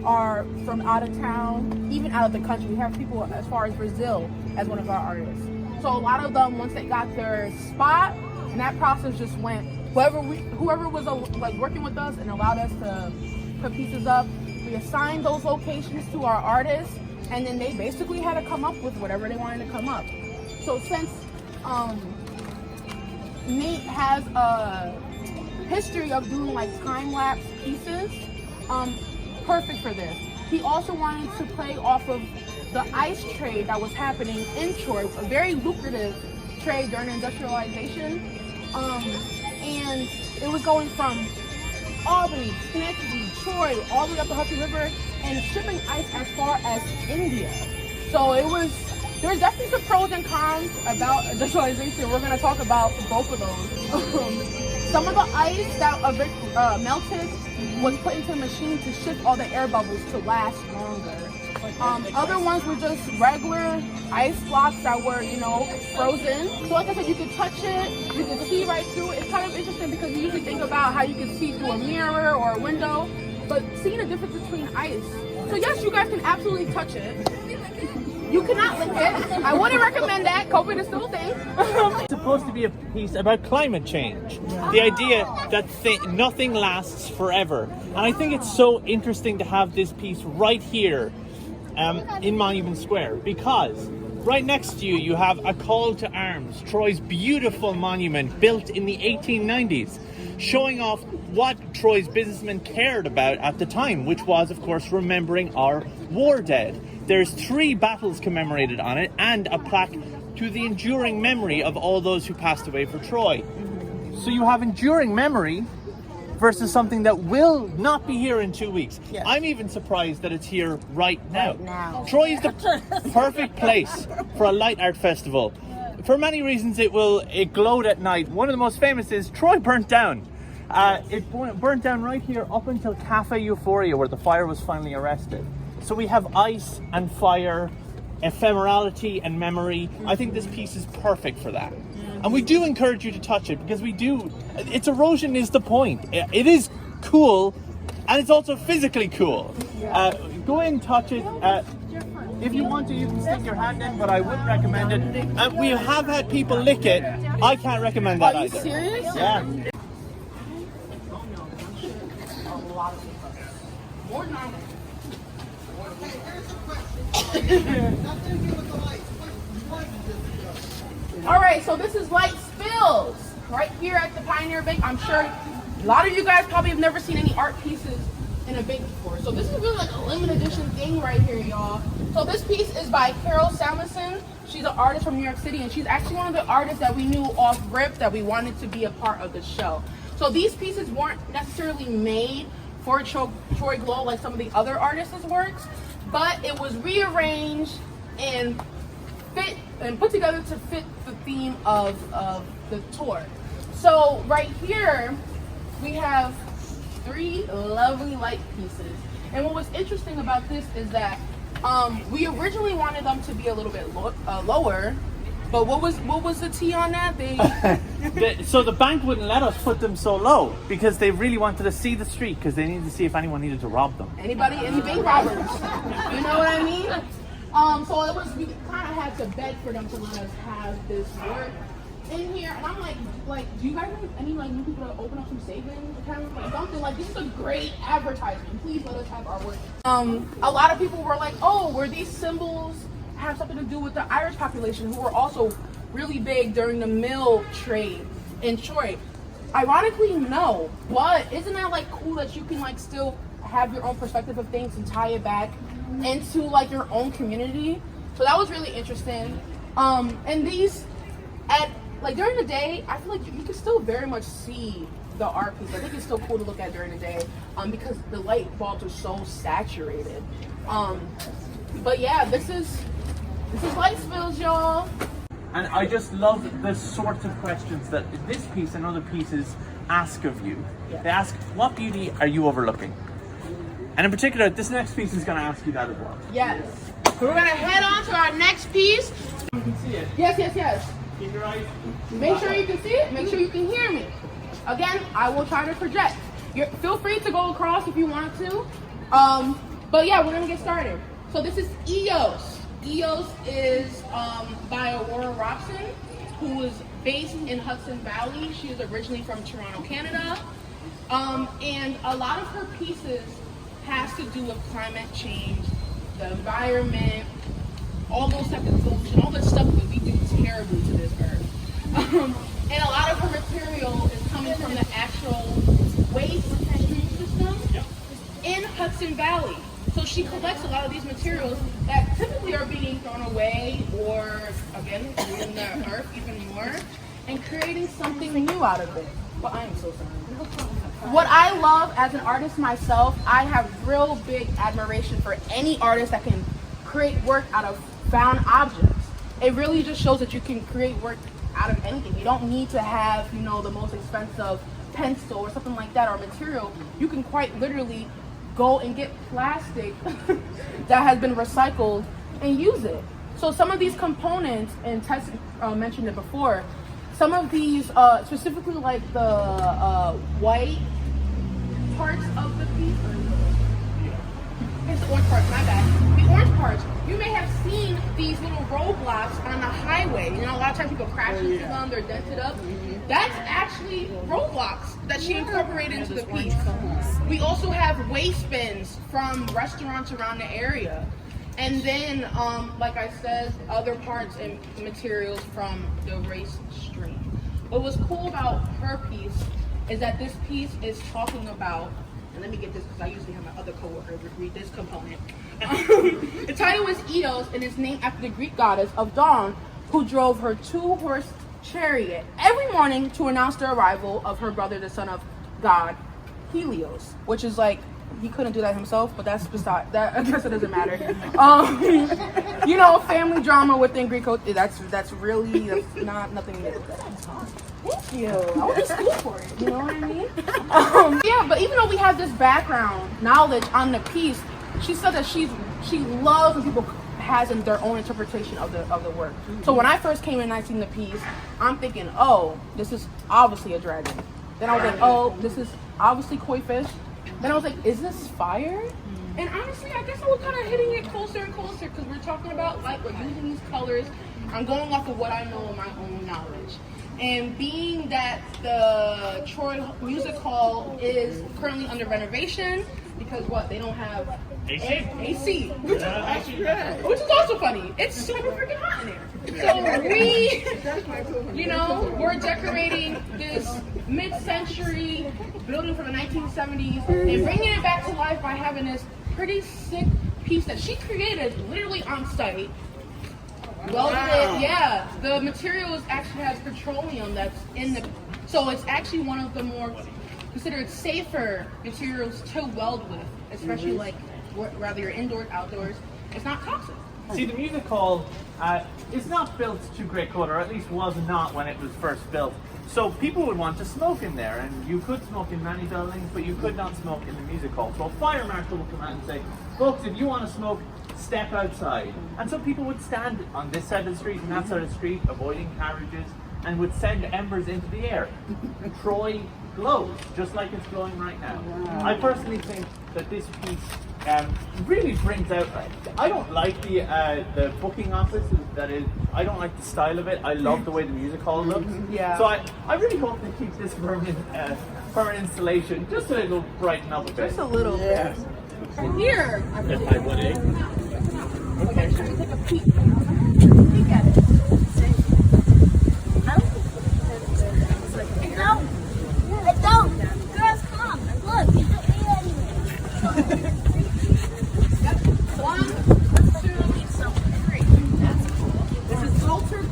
S7: are from out of town, even out of the country. We have people as far as Brazil as one of our artists. So a lot of them, once they got their spot, and that process just went, whoever was like working with us and allowed us to put pieces up, we assigned those locations to our artists, and then they basically had to come up with whatever they wanted to come up. So since Nate has a history of doing like time-lapse pieces, perfect for this. He also wanted to play off of the ice trade that was happening in Troy, a very lucrative trade during industrialization, and it was going from Albany, Schenectady, Troy, all the way up the Hudson River, and shipping ice as far as India. So there's definitely some pros and cons about industrialization. We're going to talk about both of those. Some of the ice that melted was put into a machine to shift all the air bubbles to last longer. Other ones were just regular ice blocks that were, frozen. So like I said, you could touch it, you could see right through it. It's kind of interesting because you usually think about how you can see through a mirror or a window, but seeing the difference between ice. So yes, you guys can absolutely touch it. You cannot lick it. I wouldn't recommend that. COVID is still a thing.
S5: It's supposed to be a piece about climate change. The idea that nothing lasts forever. And I think it's so interesting to have this piece right here in Monument Square, because right next to you have a call to arms, Troy's beautiful monument built in the 1890s, showing off what Troy's businessmen cared about at the time, which was, of course, remembering our war dead. There's 3 battles commemorated on it and a plaque to the enduring memory of all those who passed away for Troy. So you have enduring memory versus something that will not be here in 2 weeks. Yes. I'm even surprised that it's here right now. Troy is the perfect place for a light art festival. For many reasons, it glowed at night. One of the most famous is Troy burnt down. It burnt down right here up until Cafe Euphoria, where the fire was finally arrested. So we have ice and fire, ephemerality and memory. I think this piece is perfect for that. And we do encourage you to touch it, because its erosion is the point. It is cool, and it's also physically cool. Go and touch it. If you want to, you can stick your hand in, but I wouldn't recommend it. And we have had people lick it. I can't recommend that either.
S7: Are you serious?
S5: Yeah.
S7: All right, so this is light spills right here at the Pioneer Bank. I'm sure a lot of you guys probably have never seen any art pieces in a bank before. So this is really like a limited edition thing right here, y'all. So this piece is by Carol Samuelson. She's an artist from New York City, and she's actually one of the artists that we knew off rip that we wanted to be a part of the show. So these pieces weren't necessarily made for Troy Glow like some of the other artists' works, but it was rearranged and put together to fit the theme of the tour. So right here we have 3 lovely light pieces. And what was interesting about this is that we originally wanted them to be a little bit lower, but what was the tea on that?
S5: So the bank wouldn't let us put them so low because they really wanted to see the street because they needed to see if anyone needed to rob them.
S7: Any bank robbers? You know what I mean? So it was, we kind of had to beg for them to let us have this work in here. And I'm like, do you guys have any new people to open up some savings accounts or something? Like, this is a great advertisement. Please let us have our work. A lot of people were like, oh, were these symbols have something to do with the Irish population who were also really big during the mill trade in Troy? Ironically, no. But isn't that cool that you can still have your own perspective of things and tie it back into your own community? So that was really interesting. And these during the day, I feel like you can still very much see the art piece. I think it's still cool to look at during the day because the light bulbs are so saturated. But yeah, this is light spills, y'all.
S5: And I just love the sort of questions that this piece and other pieces ask of you.
S7: Yeah.
S5: They ask, what beauty are you overlooking? And in particular, this next piece is going to ask you that as well.
S7: Yes. So we're going to head on to our next piece.
S5: You can see it.
S7: Yes.
S5: Keep your eyes.
S7: Make sure you can see it. Make sure you can hear me. Again, I will try to project. Feel free to go across if you want to. But yeah, we're going to get started. So this is EOS. EOS is by Aurora Robson, who was based in Hudson Valley. She is originally from Toronto, Canada. And a lot of her pieces has to do with climate change, the environment, all those types of pollution, all the stuff that we do terribly to this earth. And a lot of her material is coming from the actual waste stream system in Hudson Valley. So she collects a lot of these materials that typically are being thrown away or, again, polluting the earth even more and creating something new out of it. But I am so sorry. What I love as an artist myself, I have real big admiration for any artist that can create work out of found objects. It really just shows that you can create work out of anything. You don't need to have, the most expensive pencil or something like that or material. You can quite literally go and get plastic that has been recycled and use it. So some of these components, and Tess mentioned it before, some of these, specifically the white parts of the piece, it's the orange parts, my bad. The orange parts, you may have seen these little roadblocks on the highway. A lot of times people crash into them, they're dented up. That's actually roadblocks that she incorporated into the piece. We also have waste bins from restaurants around the area. And then, like I said, other parts and materials from the waste stream. What was cool about her piece is that this piece is talking about, and let me get this because I usually have my other coworkers read this component. The title is Eos, and it's named after the Greek goddess of dawn, who drove her 2-horse chariot every morning to announce the arrival of her brother, the son of God, Helios, which is he couldn't do that himself, but that's beside that. I guess it doesn't matter. Family drama within Greek culture. That's not nothing new. Thank you. I went to school for it. You know what I mean? Yeah, but even though we have this background knowledge on the piece, she said that she loves when people has their own interpretation of the work. So when I first came in and I seen the piece, I'm thinking, oh, this is obviously a dragon. Then I was like, oh, this is obviously koi fish. Then I was like, is this fire? And honestly, I guess I was kind of hitting it closer and closer because we're talking about we're using these colors. I'm going off of what I know in my own knowledge. And being that the Troy Music Hall is currently under renovation because they don't have AC. Which is also funny. It's super freaking hot in there. So we're decorating this mid-century building from the 1970s and bringing it back to life by having this pretty sick piece that she created literally on site. Welded it, yeah. The materials actually has petroleum that's in the So it's actually one of the more considered safer materials to weld with, especially like whether you're indoors, outdoors. It's not toxic.
S5: See, the music hall is not built to great code, or at least was not when it was first built. So people would want to smoke in there, and you could smoke in many buildings, but you could not smoke in the music hall. So a fire marshal would come out and say, folks, if you want to smoke, step outside. And so people would stand on this side of the street and that side of the street, avoiding carriages, and would send embers into the air. Troy glows, just like it's glowing right now. Wow. I personally think that this piece really brings out. I don't like the booking office. I don't like the style of it. I love the way the music hall looks.
S7: Yeah.
S5: So I really hope they keep this permanent installation, just so it'll brighten up a bit.
S7: Just a little bit. And here.
S5: If I would, eh?
S7: Okay. Should we take a peek at it?
S8: Don't. Girls, come. Look.
S7: One, two, three. This is Culture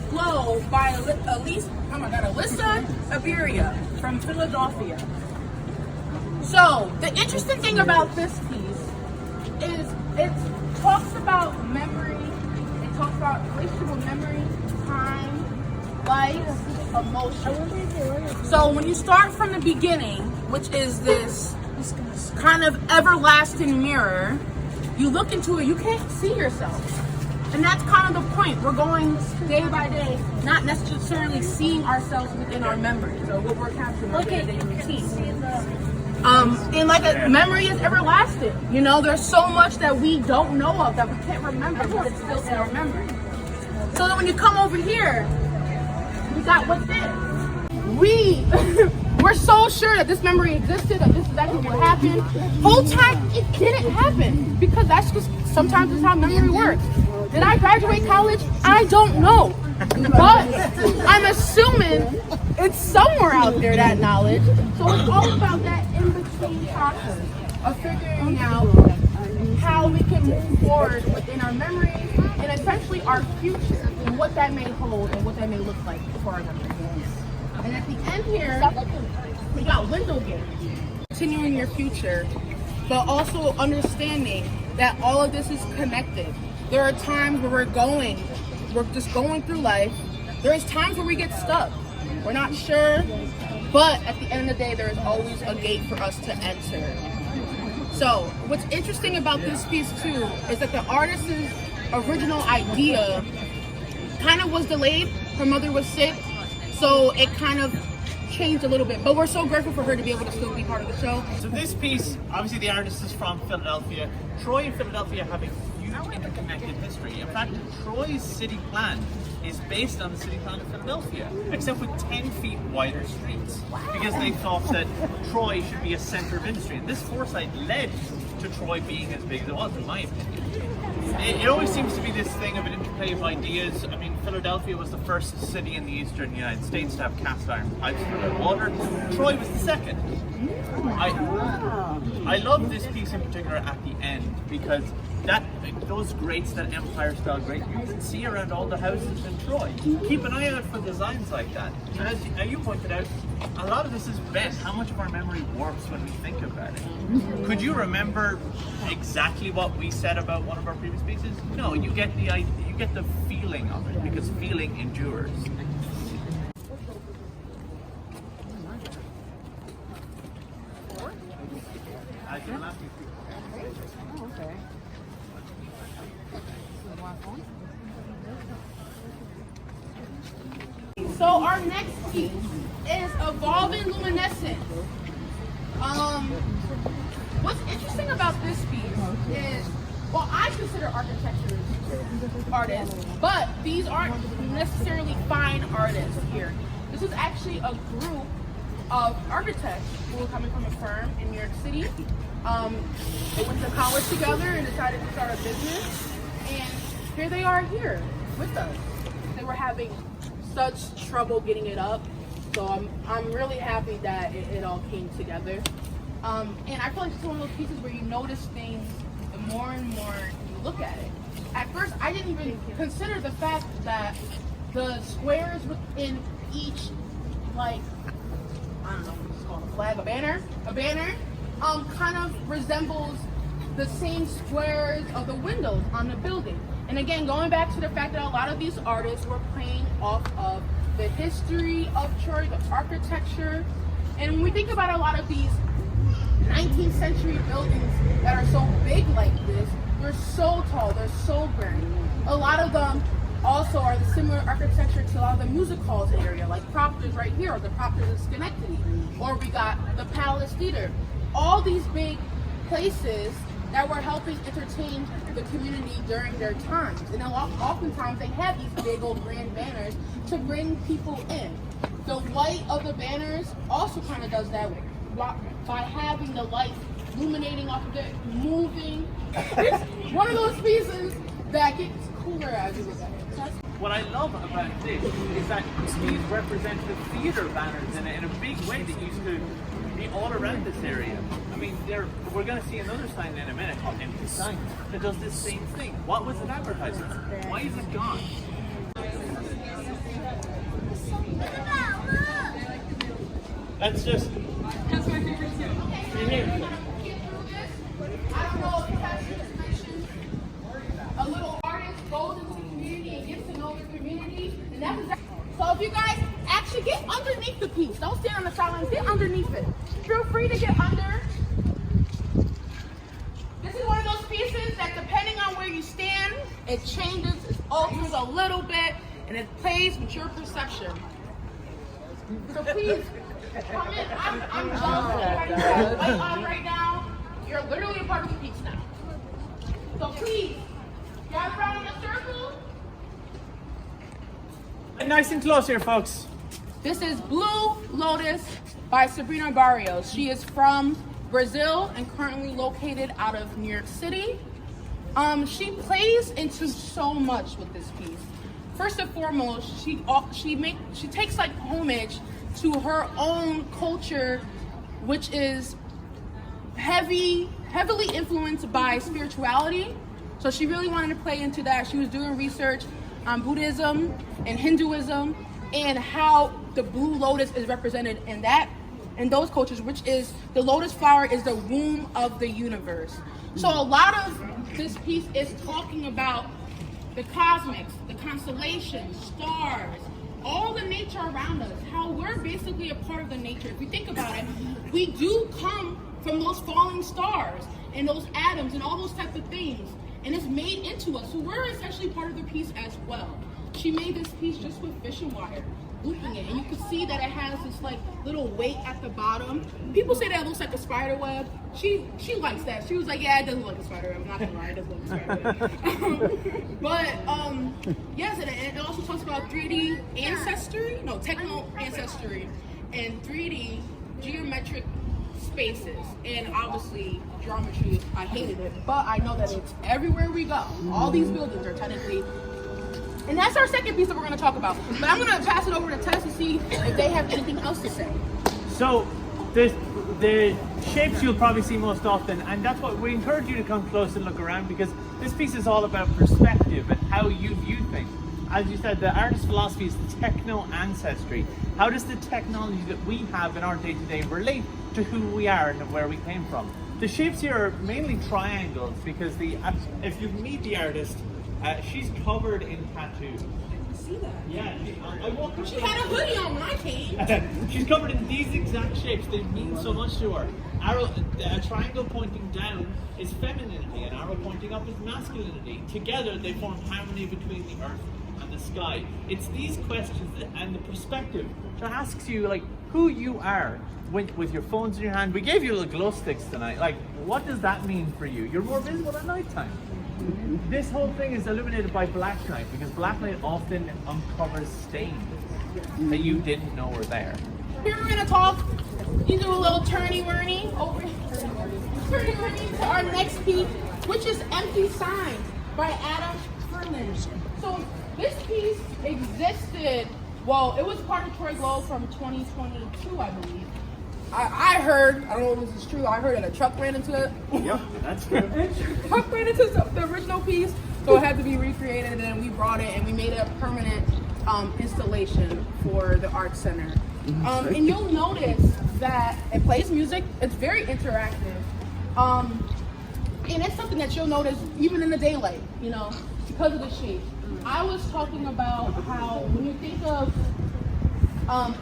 S7: Glow by Alyssa Iberia from Philadelphia. So the interesting thing about this piece is it talks about memory. It talks about relationship with memory, time, life, emotion. So when you start from the beginning, which is this kind of everlasting mirror, you look into it, you can't see yourself. And that's kind of the point. We're going day by day, not necessarily seeing ourselves within our memories or what we're capturing our day-to-day routine. And like a memory is everlasting. You know, there's so much that we don't know of that we can't remember, but it's still in our memory. So that when you come over here, we got what's this. We're so sure that this memory existed, that this is actually what happened. Whole time it didn't happen, because that's just sometimes is how memory works. Did I graduate college? I don't know, but I'm assuming it's somewhere out there, that knowledge. So it's all about that in-between process of figuring out how we can move forward within our memories and essentially our future and what that may hold and what that may look like for our memories. And at the end here, we got window games. Continuing your future, but also understanding that all of this is connected. There are times where we're just going through life. There's times where we get stuck. We're not sure, but at the end of the day, there is always a gate for us to enter. So what's interesting about this piece too is that the artist's original idea kind of was delayed. Her mother was sick, so it kind of changed a little bit, but we're so grateful for her to be able to still be part of the show.
S5: So this piece, obviously the artist is from Philadelphia. Troy and Philadelphia have a huge interconnected history. In fact, Troy's city plan is based on the city plan of Philadelphia, except with 10 feet wider streets, because they thought that Troy should be a center of industry. And this foresight led to Troy being as big as it was, in my opinion. It always seems to be this thing of an interplay of ideas. I mean, Philadelphia was the first city in the eastern United States to have cast iron pipes for their water. Troy was the second. I love this piece in particular at the end, because those grates, that Empire style grate, you can see around all the houses in Troy. Keep an eye out for designs like that. And as you pointed out, a lot of this is bent. How much of our memory warps when we think about it? Could you remember exactly what we said about one of our previous pieces? No, you get the idea, you get the feeling of it, because feeling endures.
S7: So our next piece is Evolving Luminescence. What's interesting about this piece is, well, I consider architecture artists, but these aren't necessarily fine artists here. This is actually a group of architects who are coming from a firm in New York City. They went to college together and decided to start a business, and here they are here with us. They were having such trouble getting it up, so I'm really happy that it all came together. And I feel like it's one of those pieces where you notice things the more and more you look at it. At first, I didn't even consider the fact that the squares within each like, I don't know what it's called, a flag, a banner, kind of resembles the same squares of the windows on the building. And again, going back to the fact that a lot of these artists were playing off of the history of Troy, the architecture. And when we think about a lot of these 19th century buildings that are so big like this, they're so tall, they're so grand. A lot of them also are the similar architecture to a lot of the music halls area, like Proctor's right here, or the Proctor's in Schenectady, or we got the Palace Theater. All these big places that were helping entertain the community during their times. And oftentimes they have these big old grand banners to bring people in. The white of the banners also kind of does that by having the light illuminating off of it, moving. It's one of those pieces that gets cooler as you look at it.
S5: What I love about this is that these represent the theatre banners in a big way that used to be all around this area. I mean, we're going to see another sign in a minute called Empty Signs that does this same thing. What was it advertising? Why is it gone? That's just...
S7: That's my favorite too. I don't know if you guys just mentioned a little artist goes into the community and gets to know the community, and that's exactly. So if you guys actually get underneath the piece, don't stand on the sideline, get underneath it. Feel free to get under. This is one of those pieces that depending on where you stand, it changes, it alters a little bit, and it plays with your perception. So please, come in. I'm jealous of everybody who has white on right now. You're literally a part of the piece now. So please, gather around in a circle.
S5: Nice and close here, folks.
S7: This is Blue Lotus by Sabrina Barrios. She is from Brazil and currently located out of New York City. She plays into so much with this piece. First and foremost, she takes like homage to her own culture, which is heavily influenced by spirituality. So she really wanted to play into that. She was doing research on Buddhism and Hinduism and how the blue lotus is represented in those cultures, which is the lotus flower is the womb of the universe. So a lot of this piece is talking about the cosmics, the constellations, stars, all the nature around us, how we're basically a part of the nature. If you think about it, we do come from those falling stars and those atoms and all those types of things, and it's made into us. So we're essentially part of the piece as well. She made this piece just with fishing wire, looping it, and you can see that it has this like little weight at the bottom. People say that it looks like a spider web. She likes that. She was like, yeah, it doesn't look like a spider web. I'm not gonna lie, it doesn't look like a spider web. But yes, and it also talks about 3D ancestry, no, techno ancestry, and 3D geometric spaces, and obviously geometry. I hated it, but I know that it's everywhere we go. All these buildings are technically. And that's our second piece that we're going to talk about. But I'm going to pass it over to Tess to see if they have anything else to say.
S5: So, the shapes you'll probably see most often, and that's what we encourage you to come close and look around, because this piece is all about perspective and how you view things. As you said, the artist's philosophy is techno-ancestry. How does the technology that we have in our day-to-day relate to who we are and where we came from? The shapes here are mainly triangles, because if you meet the artist, she's covered in tattoos.
S7: I see that.
S5: Yeah, I walked.
S7: She had a hoodie on when I came.
S5: She's covered in these exact shapes. They mean so much to her. A triangle pointing down is femininity, an arrow pointing up is masculinity. Together, they form harmony between the earth and the sky. It's these questions and the perspective that asks you, like, who you are with your phones in your hand. We gave you little glow sticks tonight. Like, what does that mean for you? You're more visible at nighttime. This whole thing is illuminated by black light, because black light often uncovers stains that you didn't know were there.
S7: Here we're going to talk, you do a little turny-whirny over to our next piece, which is Empty Signs by Adam Ferland. So this piece existed, well, it was part of Troy Globe from 2022, I believe. I heard, I don't know if this is true, I heard that a truck ran into it.
S5: Yep, that's true.
S7: Truck ran into the original piece, so it had to be recreated, and then we brought it and we made it a permanent installation for the Art Center. And you'll notice that it plays music. It's very interactive. And it's something that you'll notice even in the daylight, you know, because of the shade. I was talking about how when you think of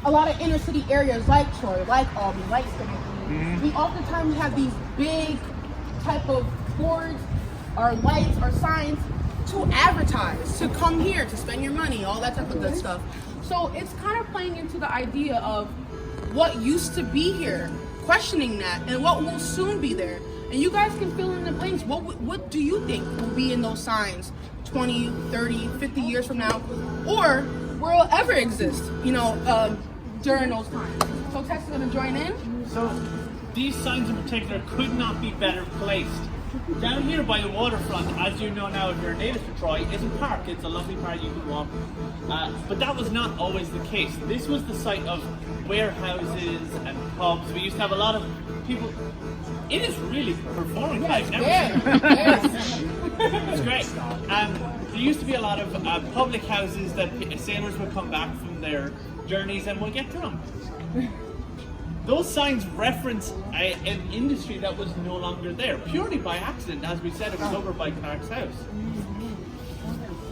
S7: a lot of inner city areas like Troy, like Albany, like Schenectady, we oftentimes have these big type of boards or lights or signs to advertise, to come here, to spend your money, all that type of good stuff. So it's kind of playing into the idea of what used to be here, questioning that, and what will soon be there. And you guys can fill in the blanks. What do you think will be in those signs 20, 30, 50 years from now? Or will it ever exist, you know, during those times? So Tess is going to join in.
S5: So these signs in particular could not be better placed. Down here by the waterfront, as you know now if you're a native to Troy, is a park. It's a lovely park you can walk. But that was not always the case. This was the site of warehouses and pubs. We used to have a lot of people. It is really performing. I've never seen it. It's great. There used to be a lot of public houses that sailors would come back from their journeys and would get drunk. Those signs reference an industry that was no longer there, purely by accident. As we said, it was over by Clark's house.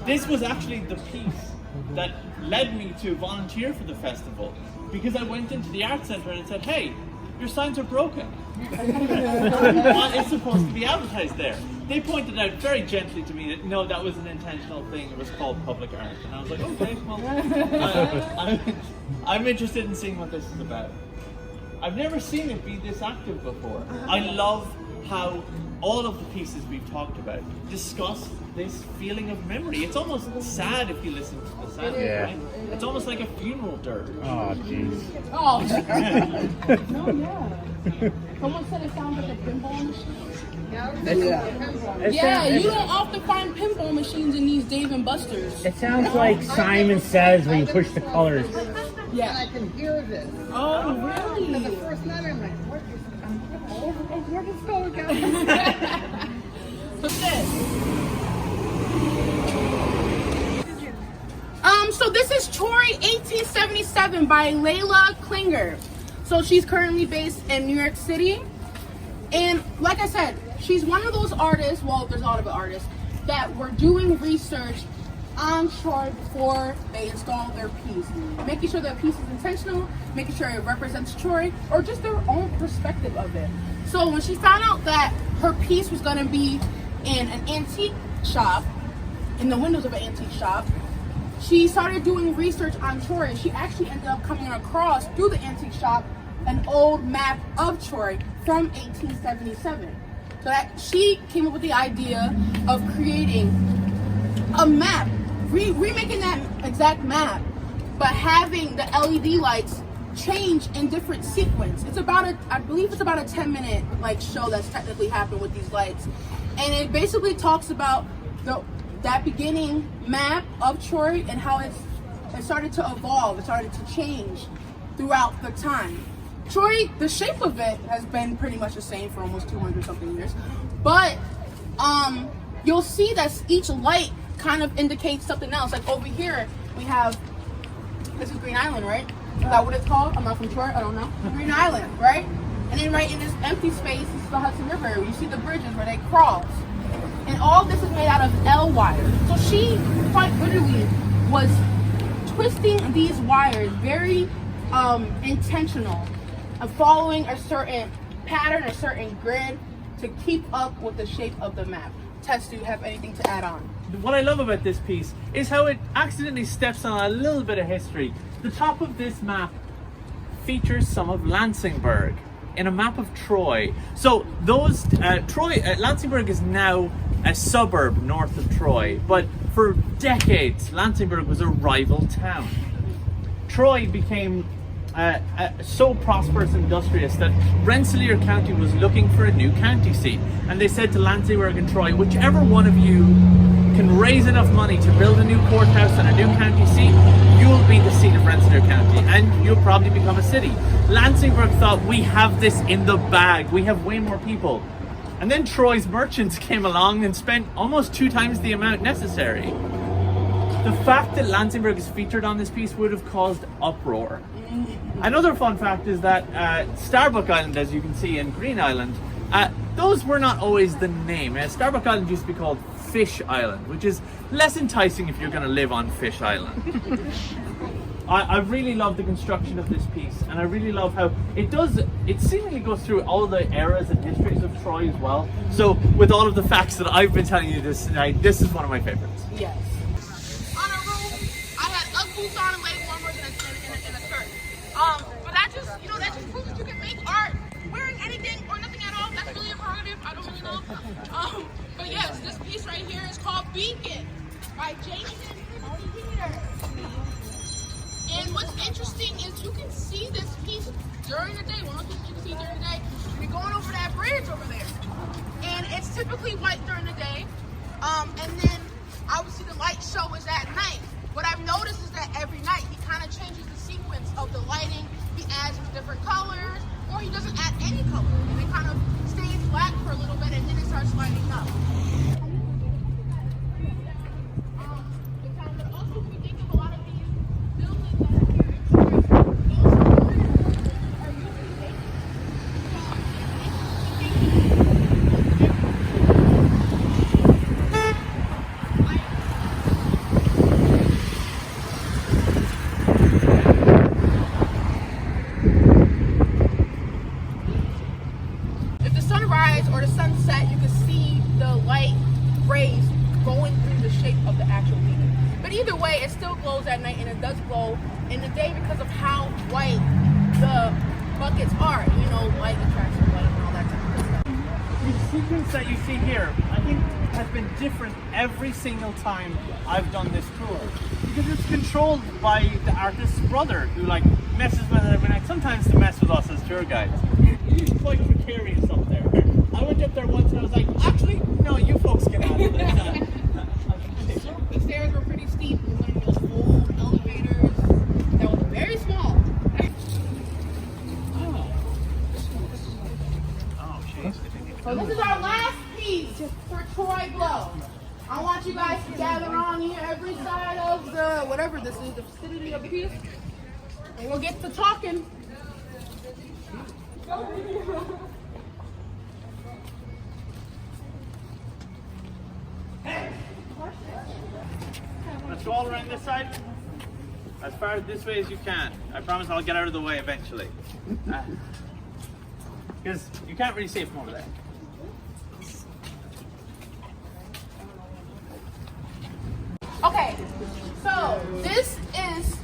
S5: This was actually the piece that led me to volunteer for the festival, because I went into the art centre and said, hey, your signs are broken. It's supposed to be advertised there. They pointed out very gently to me that no, that was an intentional thing. It was called public art. And I was like, okay, well, I'm interested in seeing what this is about. I've never seen it be this active before. I love how all of the pieces we've talked about discuss this feeling of memory. It's almost sad if you listen to the sound, right? It's almost like a funeral dirge.
S9: Oh, jeez.
S7: Oh, no, yeah. Someone said it sounds like a pinball machine. Yeah, you don't often find pinball machines in these Dave and Buster's.
S9: It sounds like Simon Says when you push the colors.
S7: Yeah.
S10: And I can hear this.
S7: Oh, really?
S10: And the first night I'm like, where does this go again?
S7: So this is Troy 1877 by Layla Klinger. So she's currently based in New York City. And like I said, she's one of those artists, well, there's a lot of artists, that were doing research on Troy before they install their piece. Making sure their piece is intentional, making sure it represents Troy, or just their own perspective of it. So when she found out that her piece was going to be in an antique shop, in the windows of an antique shop, she started doing research on Troy. She actually ended up coming across, through the antique shop, an old map of Troy from 1877. So that she came up with the idea of creating a map, remaking that exact map, but having the LED lights change in different sequence. It's about I believe it's about a 10-minute like show that's technically happened with these lights, and it basically talks about that beginning map of Troy and how it started to evolve, it started to change throughout the time. Troy, the shape of it has been pretty much the same for almost 200 something years, but you'll see that each light kind of indicates something else. Like over here, we have, this is Green Island, right? Is that what it's called? I'm not from Troy, I don't know. Green Island, right? And then right in this empty space is the Hudson River. You see the bridges where they cross. And all this is made out of L wire. So she quite literally was twisting these wires very intentional, of following a certain pattern, a certain grid to keep up with the shape of the map. Tess, do you have anything to add on?
S5: What I love about this piece is how it accidentally steps on a little bit of history. The top of this map features some of Lansingburg in a map of Troy. So those Lansingburg is now a suburb north of Troy, but for decades Lansingburg was a rival town. Troy became so prosperous and industrious that Rensselaer County was looking for a new county seat, and they said to Lansingburg and Troy, whichever one of you can raise enough money to build a new courthouse and a new county seat, you'll be the seat of Rensselaer County and you'll probably become a city. Lansingburg thought, we have this in the bag, we have way more people. And then Troy's merchants came along and spent almost 2 times the amount necessary. The fact that Lansingburgh is featured on this piece would have caused uproar. Another fun fact is that Starbuck Island, as you can see in Green Island, those were not always the name. Starbuck Island used to be called Fish Island, which is less enticing if you're going to live on Fish Island. I really love the construction of this piece, and I really love how it seemingly goes through all the eras and histories of Troy as well. So with all of the facts that I've been telling you this night, this is one of my favorites.
S7: Yes. On a room, I had Ugg boots on and leg warmers and a skirt. But that just proves that you can make art wearing anything or nothing at all. That's really a prerogative. I don't really know. But yes, this piece right here is called Beacon by Jason Peter. And what's interesting is you can see this piece during the day. One of the things you can see during the day, you're going over that bridge over there. And it's typically white during the day. And then obviously the light show is at night. What I've noticed is that every night he kind of changes the sequence of the lighting. He adds different colors, or he doesn't add any color. And it kind of stays black for a little bit and then it starts lighting up. But also when we think of a lot of these buildings that are here in Troy, those are usually vacant. If the sunrise or the sunset, you can see the light rays going through the shape of the actual beacon. But either way, it still glows at night, and it does glow in the day because of how white the buckets are. You know, light attracts light and all that type of stuff.
S5: The sequence that you see here, I think, has been different every single time I've done this tour, because it's controlled by the artist's brother, who messes with it every night, sometimes to mess with us as tour guides. He's quite precarious up there. I went up there once and I was like, actually, no, you folks get out of this.
S7: The stairs were pretty steep. We went in those old elevators that was very small.
S5: Oh, jeez.
S7: So this is our last piece for Troy Glow. I want you guys to gather on here every side of the, whatever this is, the vicinity of the piece. And we'll get to talking.
S5: Let's go all around this side. As far this way as you can. I promise I'll get out of the way eventually. Because you can't really see it from over there.
S7: Okay, so this is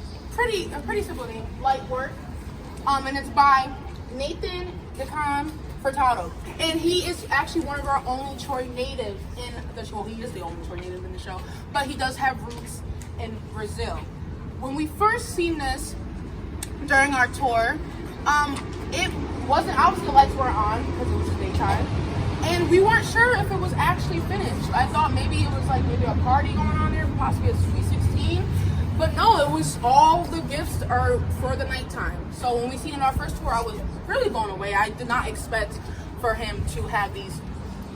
S7: a pretty simple name, Light Work. And it's by Nathan DeCon Furtado. And he is actually one of our only Troy natives in the show. Well, he is the only Troy native in the show, but he does have roots in Brazil. When we first seen this during our tour, it wasn't, obviously the lights weren't on because it was daytime. And we weren't sure if it was actually finished. I thought maybe it was maybe a party going on there, possibly a Sweet 16. But no, it was all the gifts are for the nighttime. So when we seen it in our first tour, I was really blown away. I did not expect for him to have these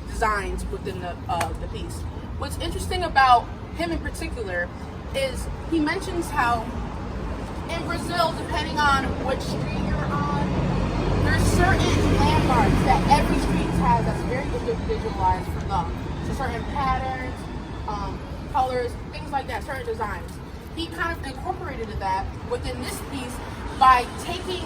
S7: designs within the piece. What's interesting about him in particular is he mentions how in Brazil, depending on which street you're on, there's certain landmarks that every street has that's very individualized for them. So certain patterns, colors, things like that, certain designs. He kind of incorporated that within this piece by taking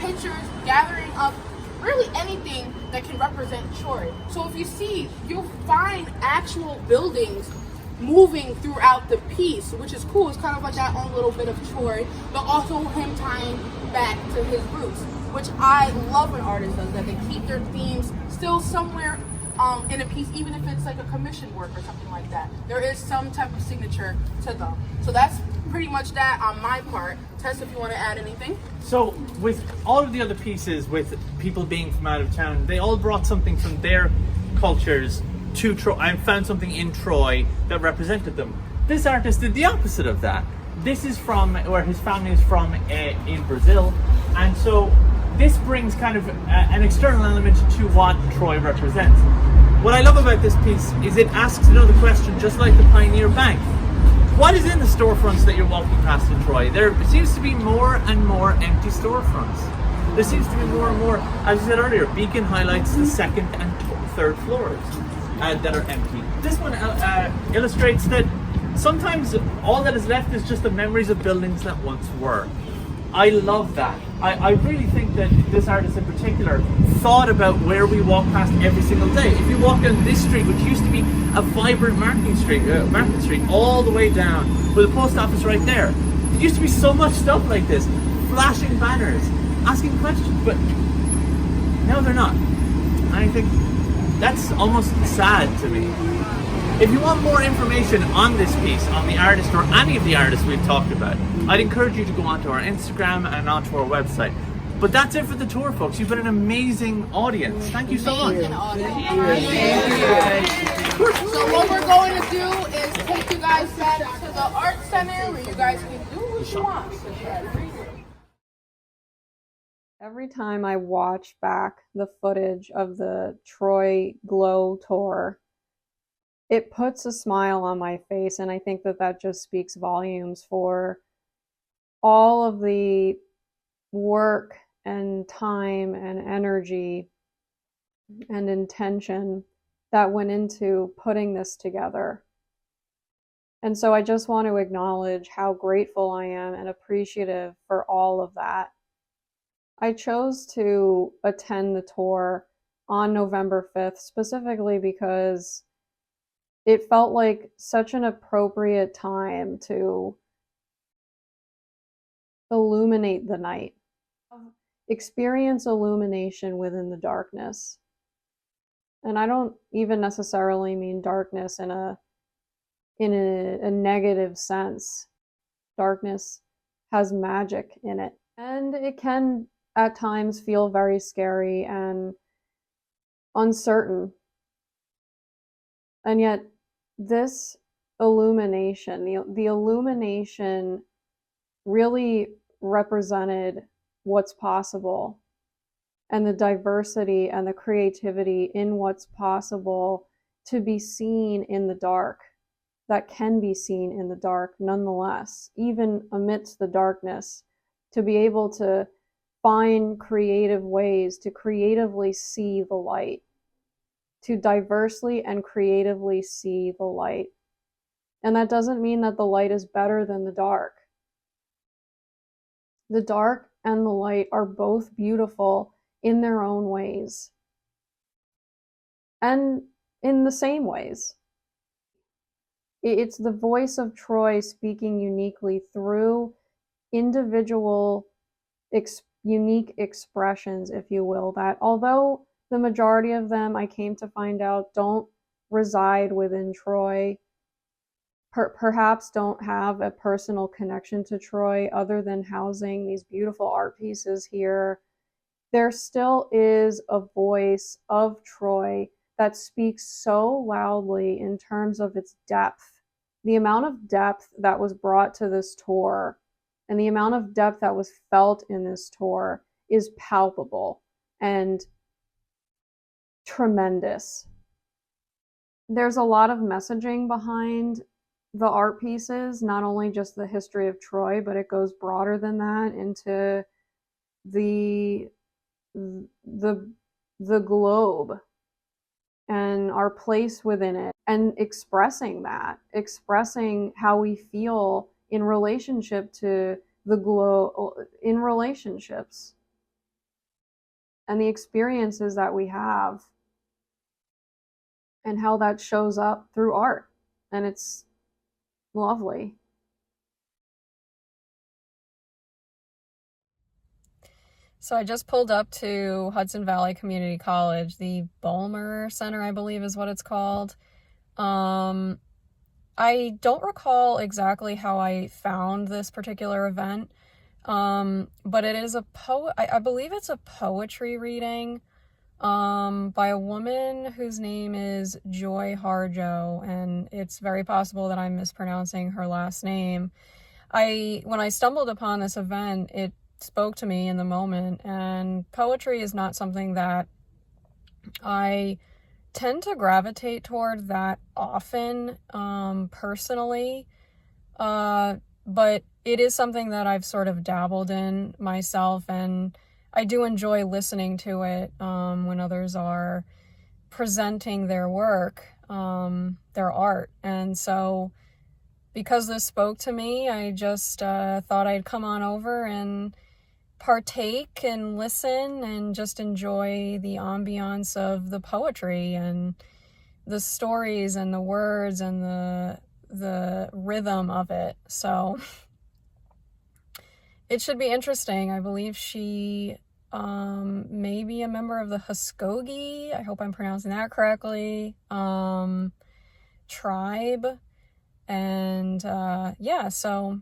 S7: pictures, gathering up really anything that can represent Troy. So if you see, you'll find actual buildings moving throughout the piece, which is cool. It's kind of like that own little bit of Troy, but also him tying back to his roots, which I love when artists does that. They keep their themes still somewhere in a piece, even if it's like a commission work or something like that. There is some type of signature to them. So that's pretty much that on my part. Tess, if you want to add anything.
S5: So with all of the other pieces, with people being from out of town, they all brought something from their cultures to Troy and found something in Troy that represented them. This artist did the opposite of that. This is from where his family is from in Brazil, and so this brings kind of an external element to what Troy represents. What I love about this piece is it asks another question, just like the Pioneer Bank. What is in the storefronts that you're walking past in Troy? There seems to be more and more empty storefronts. There seems to be more and more, as I said earlier, Beacon highlights the second and third floors that are empty. This one illustrates that sometimes all that is left is just the memories of buildings that once were. I love that. I really think that this artist in particular thought about where we walk past every single day. If you walk down this street, which used to be a vibrant market street all the way down with a post office right there, there used to be so much stuff like this, flashing banners, asking questions, but now they're not. And I think that's almost sad to me. If you want more information on this piece, on the artist or any of the artists we've talked about, I'd encourage you to go onto our Instagram and onto our website. But that's it for the tour, folks. You've been an amazing audience. Thank you so much.
S7: So what we're going to do is take you guys back to the art center where you guys can do what you want.
S1: Every time I watch back the footage of the Troy Glow tour, it puts a smile on my face, and I think that that just speaks volumes for all of the work and time and energy and intention that went into putting this together. And so I just want to acknowledge how grateful I am and appreciative for all of that. I chose to attend the tour on November 5th specifically because it felt like such an appropriate time to illuminate the night. Experience illumination within the darkness. And I don't even necessarily mean darkness in a negative sense. Darkness has magic in it. And it can at times feel very scary and uncertain. And yet this illumination, the illumination really represented what's possible and the diversity and the creativity in what's possible to be seen in the dark, that can be seen in the dark nonetheless, even amidst the darkness, to be able to find creative ways to creatively see the light, to diversely and creatively see the light. And that doesn't mean that the light is better than the dark. The dark and the light are both beautiful in their own ways, and in the same ways. It's the voice of Troy speaking uniquely through individual, unique expressions, if you will, that although the majority of them, I came to find out, don't reside within Troy, perhaps don't have a personal connection to Troy other than housing these beautiful art pieces here, there still is a voice of Troy that speaks so loudly in terms of its depth. The amount of depth that was brought to this tour and the amount of depth that was felt in this tour is palpable and tremendous. There's a lot of messaging behind the art pieces, not only just the history of Troy, but it goes broader than that into the globe and our place within it, and expressing that, expressing how we feel in relationship to the globe, in relationships, and the experiences that we have, and how that shows up through art. And it's lovely. So I just pulled up to Hudson Valley Community College, the Bulmer Center, I believe is what it's called. I don't recall exactly how I found this particular event, but it is I believe it's a poetry reading by a woman whose name is Joy Harjo, and it's very possible that I'm mispronouncing her last name. When I stumbled upon this event, it spoke to me in the moment, and poetry is not something that I tend to gravitate toward that often, personally. But it is something that I've sort of dabbled in myself, and I do enjoy listening to it when others are presenting their work, their art. And so because this spoke to me, I just thought I'd come on over and partake and listen and just enjoy the ambiance of the poetry and the stories and the words and the rhythm of it. So it should be interesting. I believe she may be a member of the Muskogee, I hope I'm pronouncing that correctly, tribe. And yeah, so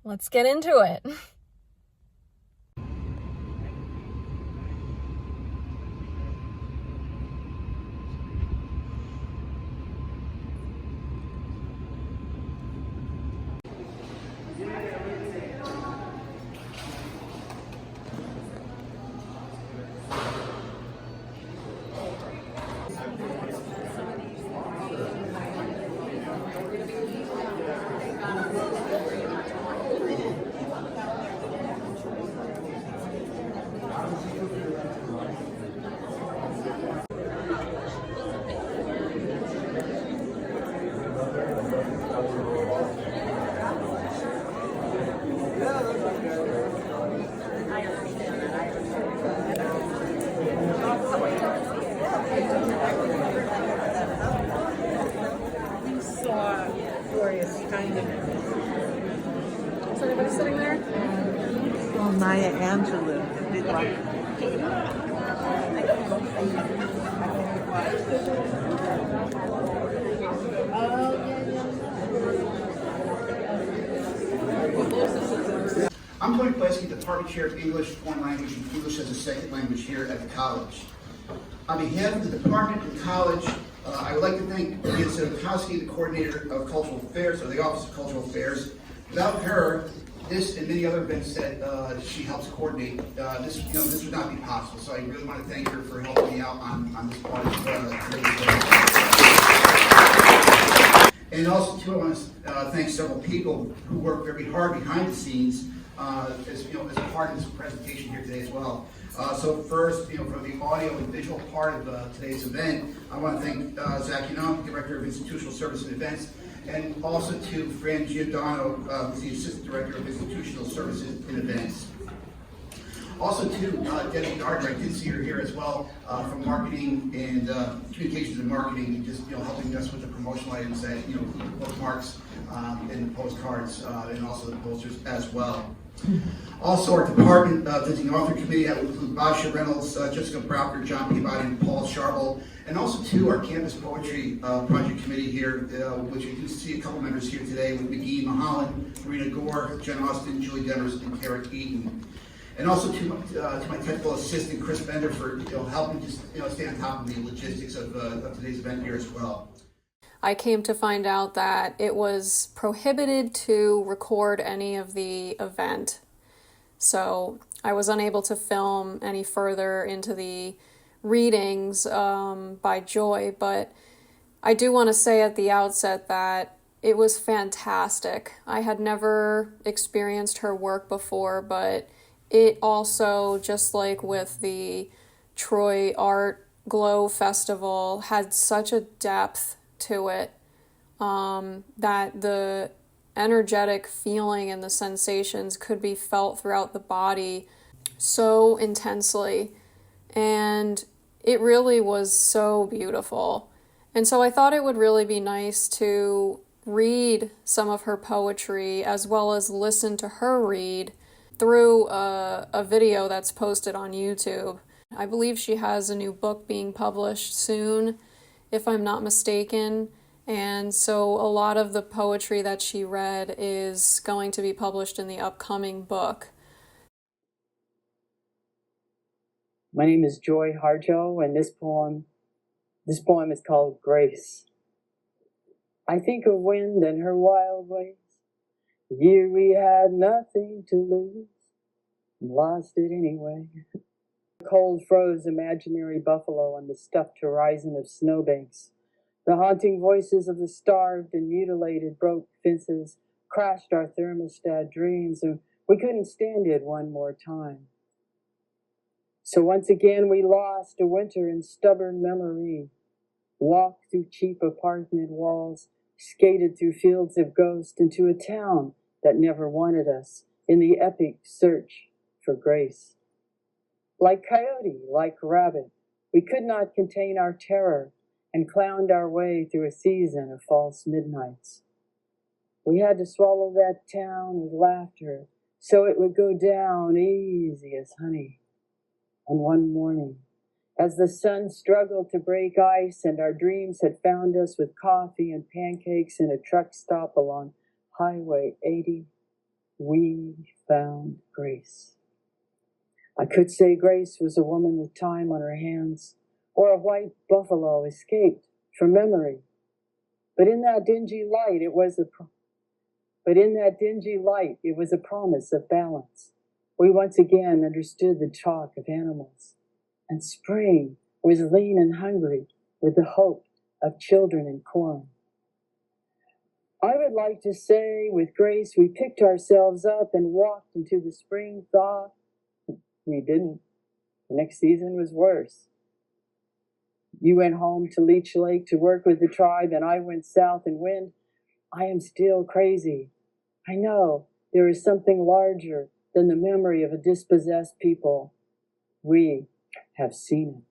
S1: let's get into it. Is anybody sitting there?
S11: Well, Maya Angelou did like.
S12: I'm Tony Plesky, Department Chair of English, Foreign Language, and English as a Second Language here at the college. On behalf of the department and college, I would like to thank Ms. Zukowski, the Coordinator of Cultural Affairs, or the Office of Cultural Affairs. Without her, this and many other events that she helps coordinate, this would not be possible. So I really want to thank her for helping me out on this part of today's event. And also, too, I want to thank several people who work very hard behind the scenes as part of this presentation here today as well. So first, for the audio and visual part of today's event, I want to thank Zach Young, Director of Institutional Service and Events, and also to Fran Giordano, who's the Assistant Director of Institutional Services and Events. Also to Debbie Gardner, I did see her here as well, from marketing and communications and marketing, just helping us with the promotional items that bookmarks and postcards, and also the posters as well. Also, our department visiting author committee that would include Basha Reynolds, Jessica Proctor, John Peabody, and Paul Sharble, and also to our campus poetry project committee here, which you do see a couple members here today with McGee Mahalan, Marina Gore, Jen Austin, Julie Demers, and Kara Eaton. And also to my technical assistant, Chris Bender, for helping just stay on top of the logistics of today's event here as well.
S1: I came to find out that it was prohibited to record any of the event. So I was unable to film any further into the readings by Joy, but I do want to say at the outset that it was fantastic. I had never experienced her work before, but it also, just like with the Troy Art Glow Festival, had such a depth to it that the energetic feeling and the sensations could be felt throughout the body so intensely, and it really was so beautiful. And so I thought it would really be nice to read some of her poetry as well as listen to her read through a video that's posted on YouTube. I believe she has a new book being published soon, if I'm not mistaken. And so a lot of the poetry that she read is going to be published in the upcoming book.
S13: My name is Joy Harjo, and this poem is called Grace. I think of wind and her wild ways, the year we had nothing to lose, and lost it anyway. Cold froze imaginary buffalo on the stuffed horizon of snowbanks. The haunting voices of the starved and mutilated broke fences, crashed our thermostat dreams, and we couldn't stand it one more time. So once again we lost a winter in stubborn memory, walked through cheap apartment walls, skated through fields of ghosts into a town that never wanted us in the epic search for grace. Like coyote, like rabbit, we could not contain our terror and clowned our way through a season of false midnights. We had to swallow that town with laughter so it would go down easy as honey. And one morning, as the sun struggled to break ice and our dreams had found us with coffee and pancakes in a truck stop along Highway 80, we found Grace. I could say Grace was a woman with time on her hands, or a white buffalo escaped from memory. But in that dingy light, it was a promise of balance. We once again understood the talk of animals, and spring was lean and hungry with the hope of children and corn. I would like to say with Grace we picked ourselves up and walked into the spring thaw. We didn't. The next season was worse. You went home to Leech Lake to work with the tribe, and I went south and wind. I am still crazy. I know there is something larger than the memory of a dispossessed people. We have seen it.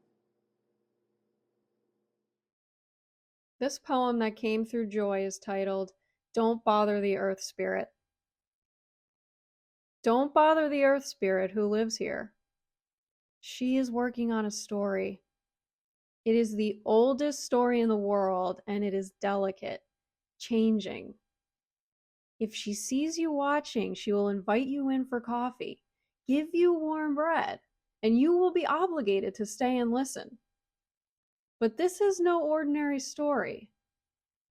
S1: This poem that came through Joy is titled, Don't Bother the Earth Spirit. Don't bother the Earth Spirit who lives here. She is working on a story. It is the oldest story in the world, and it is delicate, changing. If she sees you watching, she will invite you in for coffee, give you warm bread, and you will be obligated to stay and listen. But this is no ordinary story.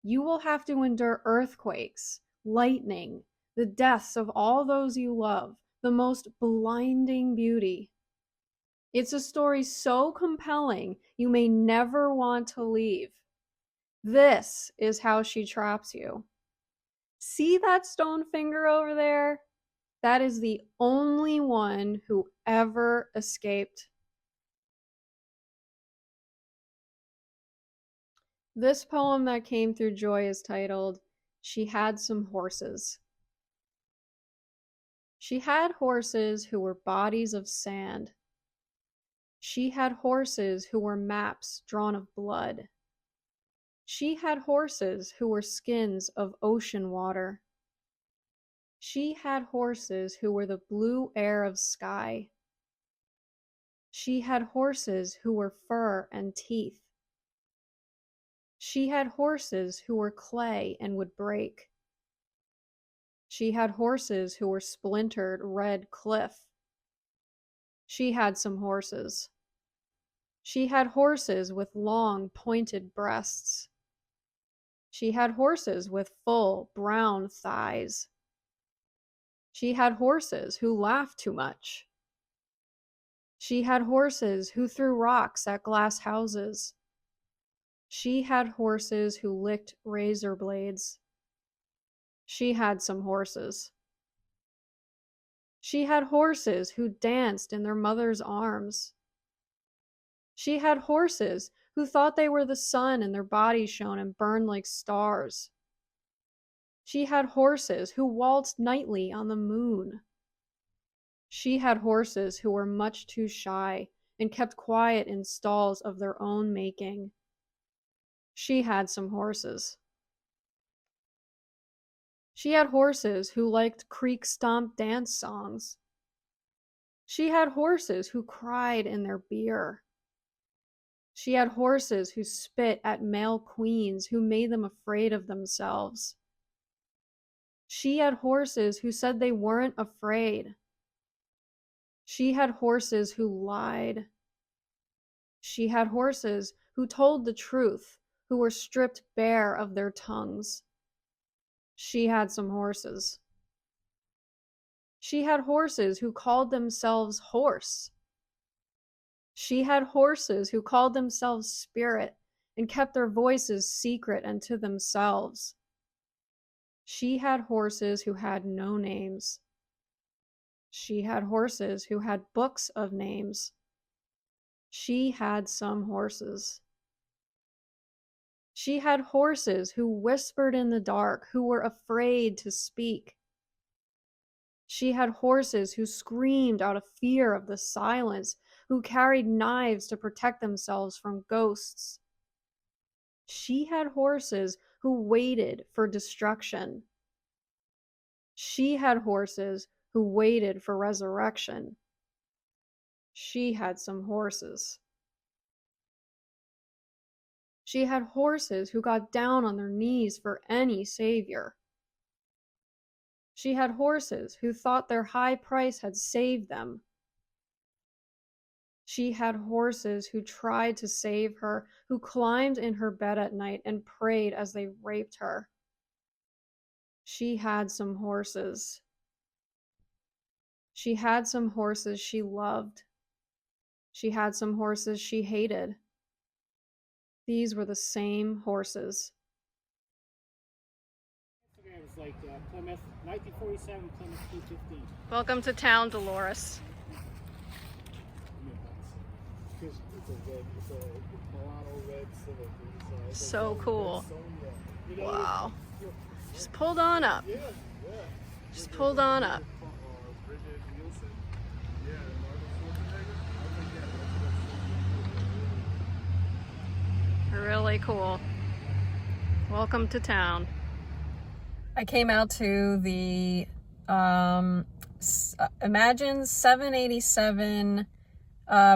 S1: You will have to endure earthquakes, lightning, the deaths of all those you love, the most blinding beauty. It's a story so compelling, you may never want to leave. This is how she traps you. See that stone finger over there? That is the only one who ever escaped. This poem that came through Joy is titled, She Had Some Horses. She had horses who were bodies of sand. She had horses who were maps drawn of blood. She had horses who were skins of ocean water. She had horses who were the blue air of sky. She had horses who were fur and teeth. She had horses who were clay and would break. She had horses who were splintered red cliff. She had some horses. She had horses with long pointed breasts. She had horses with full brown thighs. She had horses who laughed too much. She had horses who threw rocks at glass houses. She had horses who licked razor blades. She had some horses. She had horses who danced in their mother's arms. She had horses who thought they were the sun and their bodies shone and burned like stars. She had horses who waltzed nightly on the moon. She had horses who were much too shy and kept quiet in stalls of their own making. She had some horses. She had horses who liked creek stomp dance songs. She had horses who cried in their beer. She had horses who spit at male queens who made them afraid of themselves. She had horses who said they weren't afraid. She had horses who lied. She had horses who told the truth, who were stripped bare of their tongues. She had some horses. She had horses who called themselves horse. She had horses who called themselves spirit and kept their voices secret and to themselves. She had horses who had no names. She had horses who had books of names. She had some horses. She had horses who whispered in the dark, who were afraid to speak. She had horses who screamed out of fear of the silence, who carried knives to protect themselves from ghosts. She had horses who waited for destruction. She had horses who waited for resurrection. She had some horses. She had horses who got down on their knees for any savior. She had horses who thought their high price had saved them. She had horses who tried to save her, who climbed in her bed at night and prayed as they raped her. She had some horses. She had some horses she loved. She had some horses she hated. These were the same horses.
S9: It's like Plymouth, 1947 Plymouth 215.
S1: Welcome to town, Dolores.
S9: It's a Milano red Civic.
S1: So cool. Wow. Just pulled on up. Just pulled on up. Really cool. Welcome to town. I came out to the Imagine 787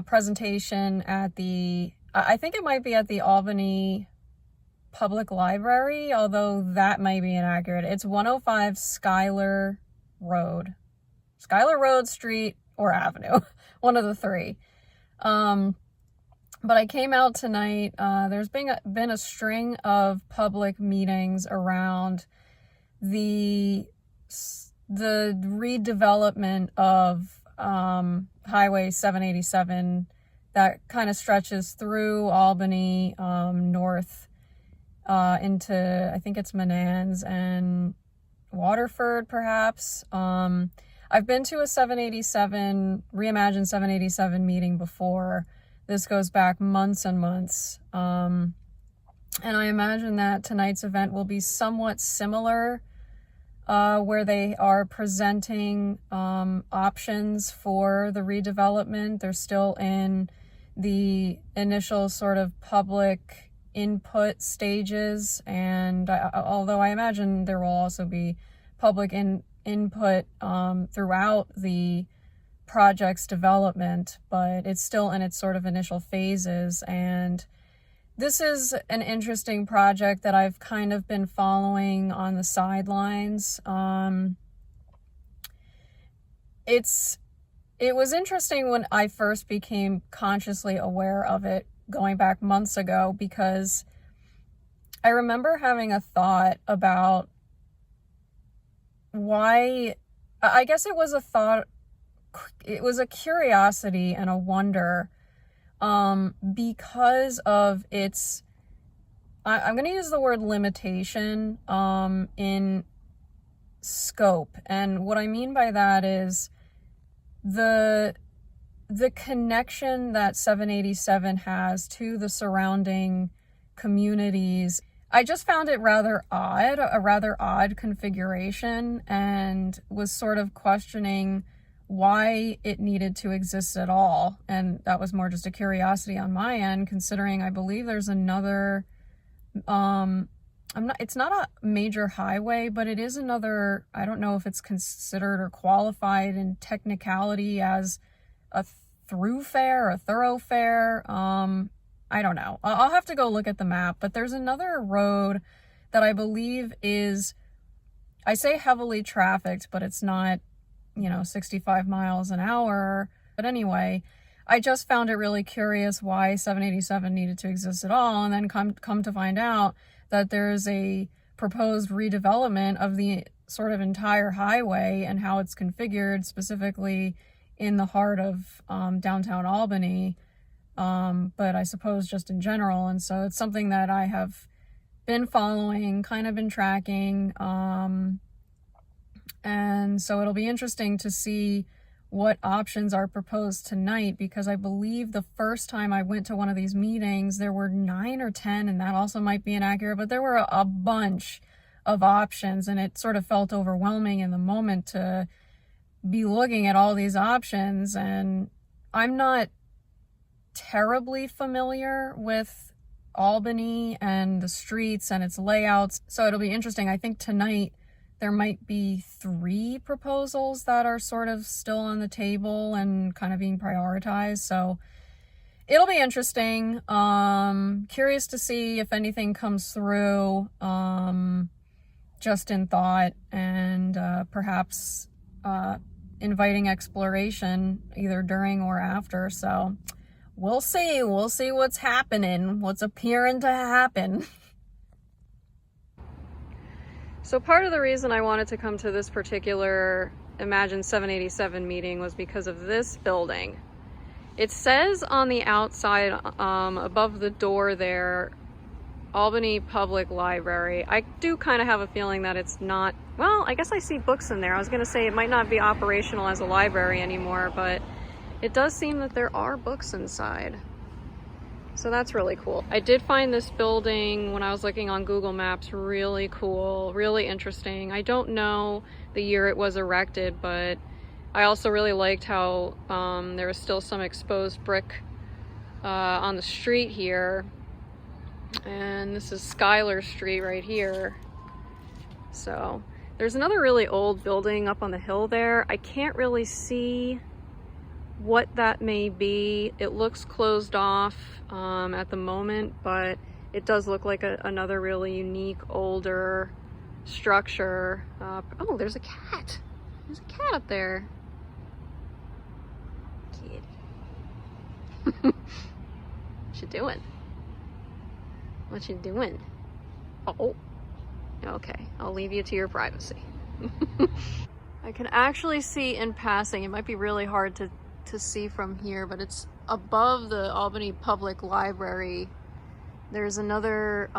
S1: presentation at the, I think it might be at the Albany Public Library, although that might be inaccurate. It's 105 Schuyler Road, Street, or Avenue, one of the three. But I came out tonight. There's been a string of public meetings around the redevelopment of Highway 787 that kind of stretches through Albany, north into, I think it's Menands and Waterford, perhaps. I've been to a Reimagine 787 meeting before. This goes back months and months. And I imagine that tonight's event will be somewhat similar, where they are presenting options for the redevelopment. They're still in the initial sort of public input stages, and although I imagine there will also be public input throughout the project's development, but it's still in its sort of initial phases. And this is an interesting project that I've kind of been following on the sidelines. It was interesting when I first became consciously aware of it going back months ago, because I remember having a thought about why, I guess it was a thought, it was a curiosity and a wonder, because of its, I'm going to use the word limitation, in scope. And what I mean by that is the connection that 787 has to the surrounding communities. I just found it rather odd, a rather odd configuration, and was sort of questioning why it needed to exist at all. And that was more just a curiosity on my end, considering I believe there's another, it's not a major highway, but it is another, I don't know if it's considered or qualified in technicality as a thoroughfare. I don't know. I'll have to go look at the map, but there's another road that I believe is, I say heavily trafficked, but it's not, 65 miles an hour. But anyway, I just found it really curious why 787 needed to exist at all, and then come to find out that there's a proposed redevelopment of the sort of entire highway and how it's configured specifically in the heart of downtown Albany, but I suppose just in general. And so it's something that I have been following, kind of been tracking, and so it'll be interesting to see what options are proposed tonight, because I believe the first time I went to one of these meetings, there were 9 or 10, and that also might be inaccurate, but there were a bunch of options, and it sort of felt overwhelming in the moment to be looking at all these options. And I'm not terribly familiar with Albany and the streets and its layouts, so it'll be interesting. I think tonight there might be 3 proposals that are sort of still on the table and kind of being prioritized, so it'll be interesting. Curious to see if anything comes through, just in thought, and perhaps inviting exploration either during or after. So we'll see what's happening, what's appearing to happen. So part of the reason I wanted to come to this particular Imagine 787 meeting was because of this building. It says on the outside, above the door there, Albany Public Library. I do kind of have a feeling that it's not, well, I guess I see books in there. I was going to say it might not be operational as a library anymore, but it does seem that there are books inside. So that's really cool. I did find this building when I was looking on Google Maps really cool, really interesting. I don't know the year it was erected, but I also really liked how there was still some exposed brick on the street here. And this is Schuyler Street right here. So there's another really old building up on the hill there. I can't really see what that may be. It looks closed off at the moment, but it does look like another really unique older structure. Oh, there's a cat. There's a cat up there. Kid. What you doing? What you doing? Oh, okay. I'll leave you to your privacy. I can actually see in passing, it might be really hard to see from here, but it's above the Albany Public Library. There's another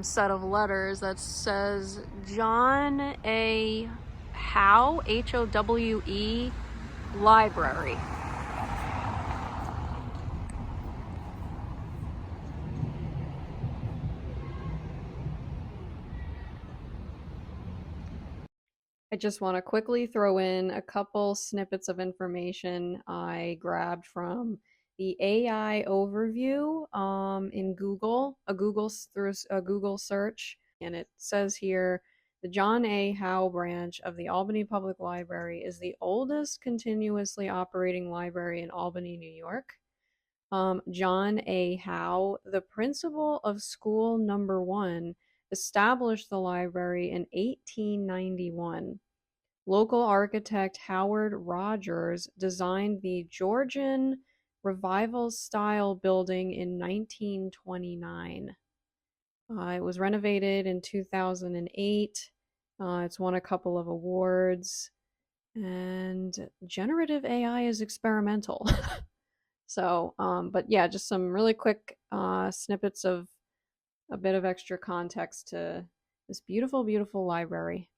S1: set of letters that says John A. Howe, Howe, Library. I just want to quickly throw in a couple snippets of information I grabbed from the AI overview in Google, through a Google search, and it says here, the John A. Howe branch of the Albany Public Library is the oldest continuously operating library in Albany, New York. John A. Howe, the principal of School Number 1, established the library in 1891. Local architect Howard Rogers designed the Georgian Revival style building in 1929. It was renovated in 2008. It's won a couple of awards, and generative AI is experimental. So, but yeah, just some really quick snippets of a bit of extra context to this beautiful, beautiful library.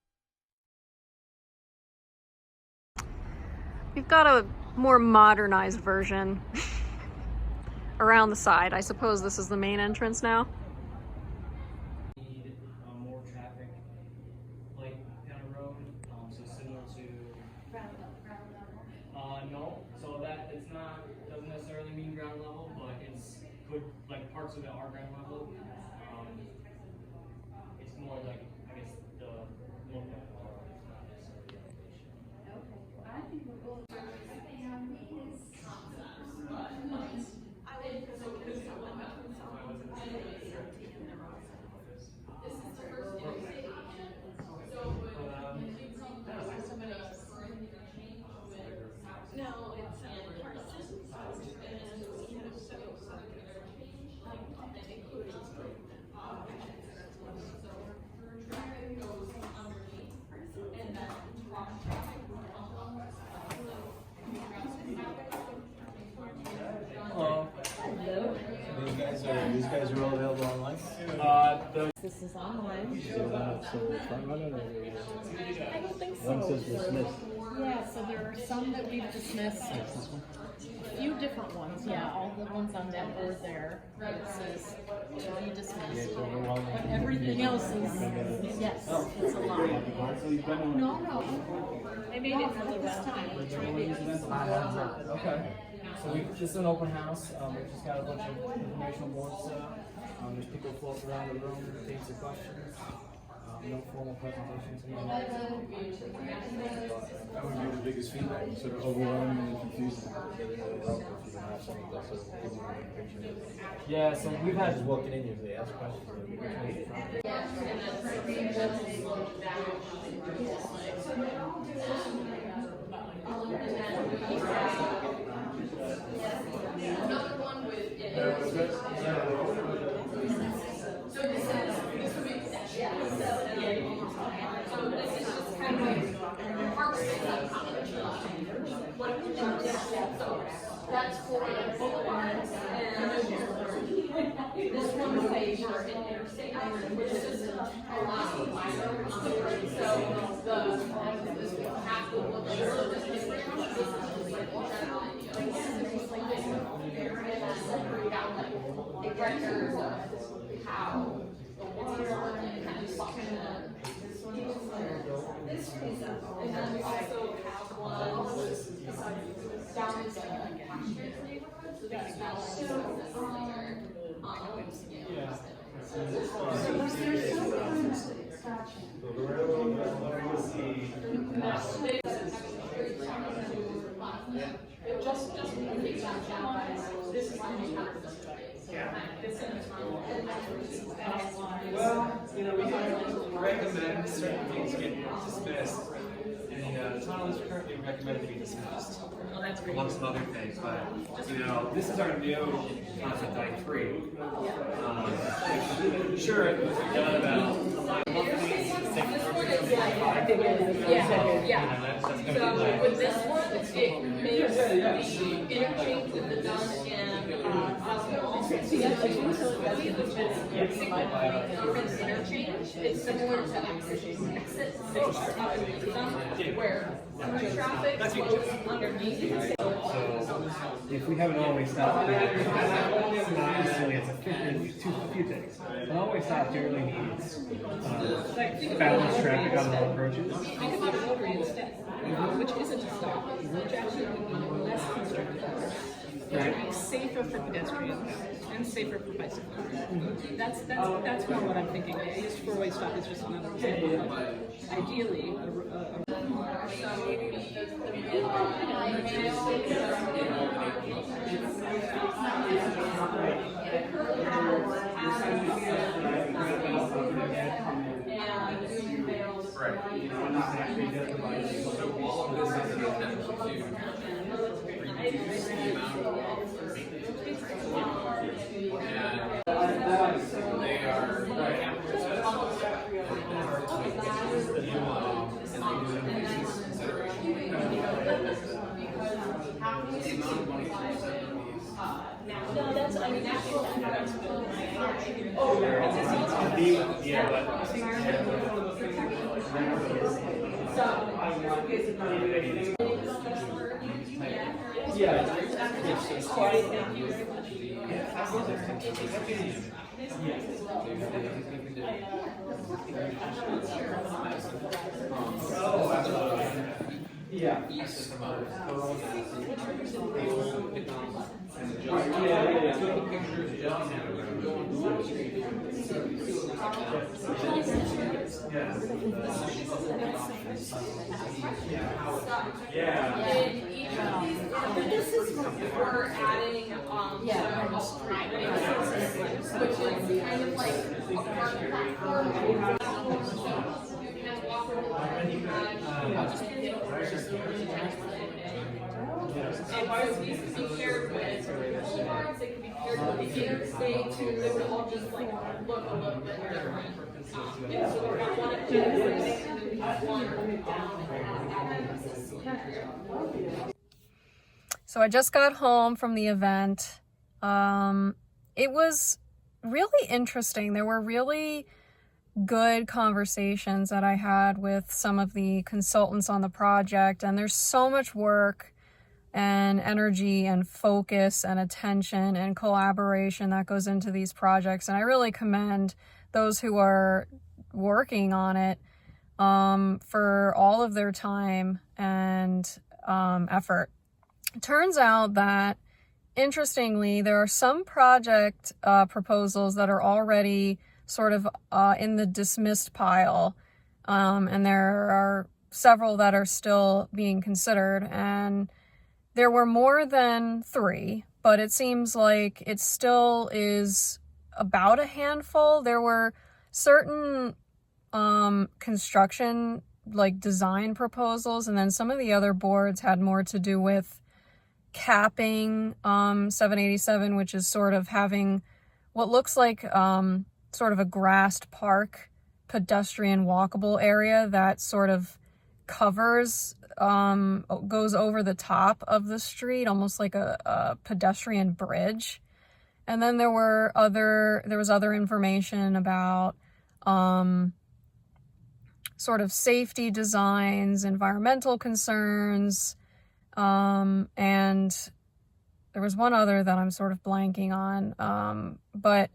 S1: We've got a more modernized version around the side. I suppose this is the main entrance now.
S14: Need more traffic, like down the road, so similar to ground level. No, so that it's not doesn't necessarily mean ground level, but it's good. Like parts of it are ground level. It's more like I guess the look of it, it's not necessarily the elevation. Okay, I think we're both.
S15: These guys are all available online?
S14: The
S6: This is online.
S9: So front runner or
S6: I don't think so.
S9: one says dismissed.
S6: Yeah, so there are some that we've dismissed. A few different ones, yeah. All the ones on that board there, it says to be dismissed. But everything else is, yes, it's a lie. No. I made it for this time. We're trying to keep some going.
S14: Okay. So this is an open house. We've just got a bunch of informational boards set up. There's people floating around the room to answer questions. No formal presentation tonight.
S9: That would be the biggest feedback, sort of overwhelming and confusing. If you can have something that sort of gives you a picture.
S14: Yeah, so we've had just walking in usually ask questions.
S7: That's for this one is for an interstate, which is a lot of minor. So the half of the service is records of how the water and kind of function. This is and then we also have ones down in the pasture neighborhood, so they smell just to take that down, this is
S15: well, we can recommend certain things get dismissed, and the tunnel is currently recommended to be dismissed, amongst other things. But this is our new concept I3. Sure, it was done about
S7: So with this one, it makes the interchange with the done and hospital. Interchange. It's similar to exit 6 where traffic flows underneath.
S15: So if we have an all-way stop there, obviously it's a few things. An all-way stop generally needs balanced traffic on all approaches.
S6: Think about a rotary instead, which isn't a stop, which actually would be less constricted. It would be safer for pedestrians and safer for bicyclists. That's more what I'm thinking. A used four-way stop is just another example. Ideally,
S7: This is we're adding which is kind of like a park platform. You can walk around and these can be paired with boulevards, they can be paired with the interstate too, they would all just like look a little bit different. So we're not one at everything, one down.
S1: So I just got home from the event. It was really interesting. There were really good conversations that I had with some of the consultants on the project, and there's so much work and energy and focus and attention and collaboration that goes into these projects, and I really commend those who are working on it for all of their time and effort. It turns out that, interestingly, there are some project proposals that are already sort of in the dismissed pile, and there are several that are still being considered, and there were more than 3, but it seems like it still is about a handful. There were certain construction, like design proposals, and then some of the other boards had more to do with capping 787, which is sort of having what looks like sort of a grassed park, pedestrian walkable area that sort of covers, goes over the top of the street, almost like a pedestrian bridge. And then there was other information about sort of safety designs, environmental concerns, and there was one other that I'm sort of blanking on. But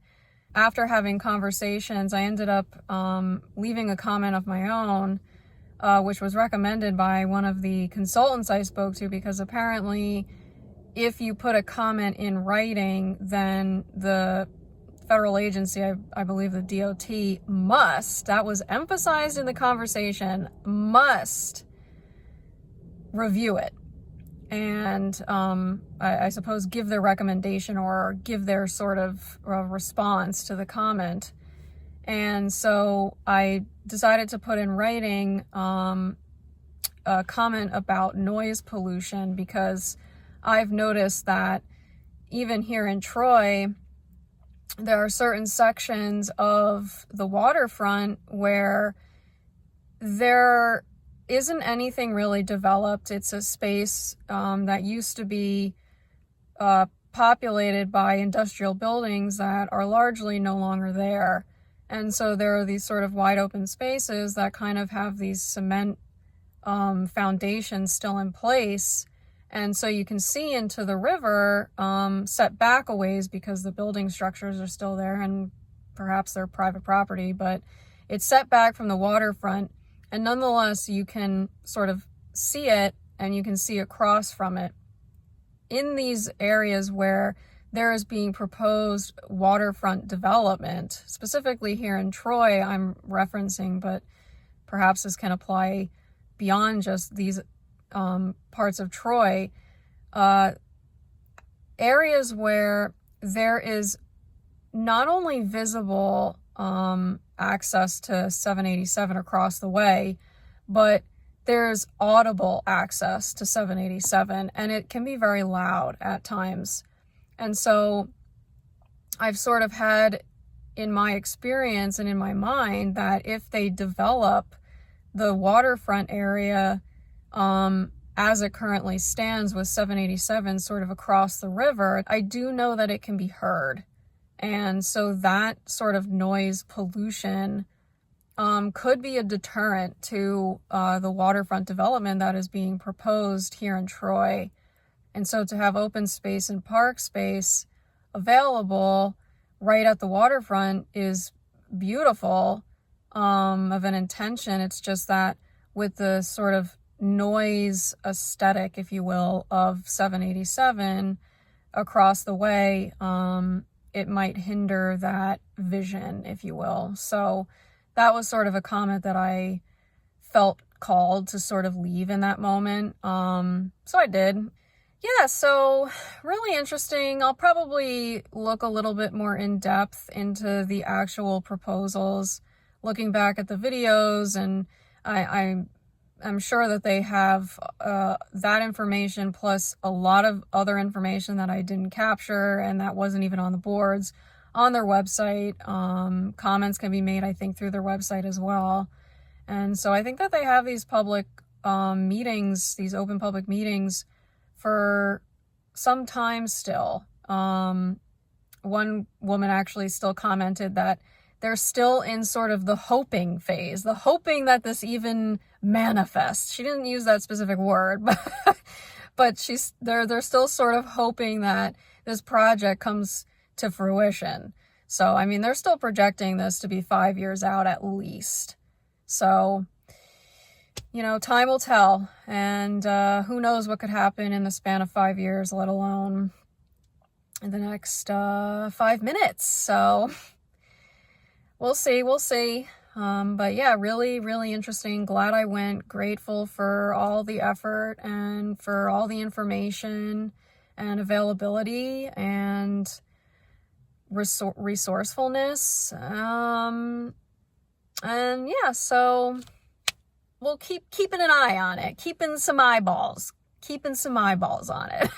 S1: after having conversations, I ended up leaving a comment of my own, which was recommended by one of the consultants I spoke to, because apparently if you put a comment in writing, then the federal agency, I believe the DOT, must, that was emphasized in the conversation, must review it. And I suppose give their recommendation or give their sort of response to the comment. And so I decided to put in writing a comment about noise pollution, because I've noticed that even here in Troy, there are certain sections of the waterfront where there isn't anything really developed. It's a space that used to be populated by industrial buildings that are largely no longer there. And so there are these sort of wide open spaces that kind of have these cement foundations still in place. And so you can see into the river set back a ways, because the building structures are still there and perhaps they're private property, but it's set back from the waterfront. And nonetheless, you can sort of see it, and you can see across from it. In these areas where there is being proposed waterfront development, specifically here in Troy, I'm referencing, but perhaps this can apply beyond just these parts of Troy, areas where there is not only visible access to 787 across the way, but there's audible access to 787, and it can be very loud at times. And so I've sort of had in my experience and in my mind that if they develop the waterfront area as it currently stands with 787 sort of across the river, I do know that it can be heard. And so that sort of noise pollution could be a deterrent to the waterfront development that is being proposed here in Troy. And so to have open space and park space available right at the waterfront is beautiful of an intention. It's just that with the sort of noise aesthetic, if you will, of 787 across the way, it might hinder that vision, if you will. So that was sort of a comment that I felt called to sort of leave in that moment. So I did. Yeah, so really interesting. I'll probably look a little bit more in depth into the actual proposals, looking back at the videos, and I'm sure that they have that information plus a lot of other information that I didn't capture and that wasn't even on the boards on their website. Comments can be made, I think, through their website as well. And so I think that they have these public meetings, these open public meetings for some time still. One woman actually still commented that they're still in sort of the hoping phase, the hoping that this even manifests. She didn't use that specific word, but they're still sort of hoping that this project comes to fruition. So, I mean, they're still projecting this to be 5 years out at least. So, you know, time will tell, and who knows what could happen in the span of 5 years, let alone in the next 5 minutes. So we'll see. But yeah, really, really interesting. Glad I went. Grateful for all the effort and for all the information and availability and resourcefulness. And yeah, so we'll keeping an eye on it, keeping some eyeballs on it.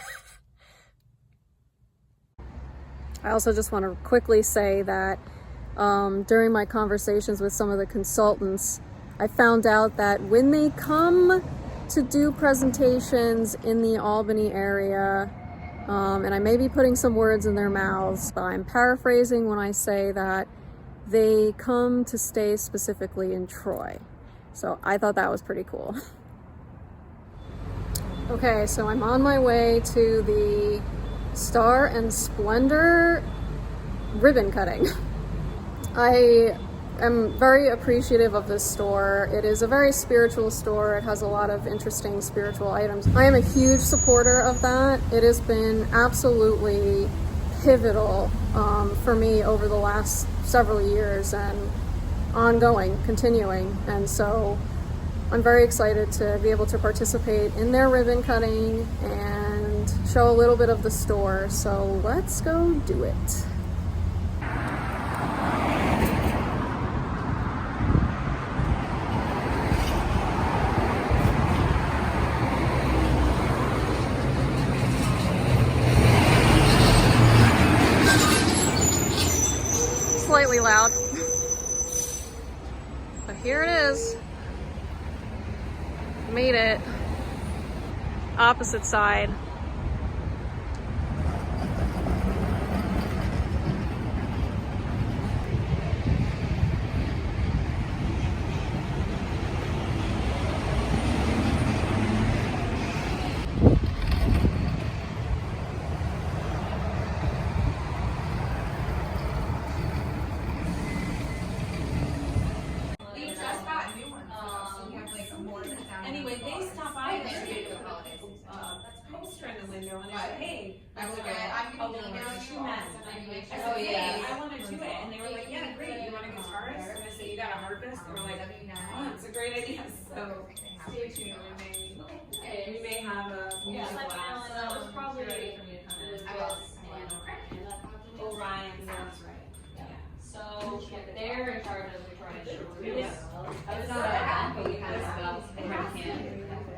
S1: I also just want to quickly say that during my conversations with some of the consultants, I found out that when they come to do presentations in the Albany area, and I may be putting some words in their mouths, but I'm paraphrasing when I say that they come to stay specifically in Troy. So I thought that was pretty cool. Okay, so I'm on my way to the Star and Splendor ribbon cutting. I am very appreciative of this store. It is a very spiritual store. It has a lot of interesting spiritual items. I am a huge supporter of that. It has been absolutely pivotal for me over the last several years and ongoing, continuing. And so I'm very excited to be able to participate in their ribbon cutting and show a little bit of the store. So let's go do it. Slightly loud, but here it is. Made it. Opposite side.
S16: Anyway, they stopped by and they poster in the window and they said, hey, I was like, I'm going to email you. I said, hey, I want to do it. And they were like, yeah, great. You want a guitarist? And I said, you got a harpist? And they were like, oh, it's a great idea. So stay tuned. We may have a music class. That was probably ready for me to come in. Orion, that's right. So they're in charge of the trying to I was not at but we kind of felt they have him.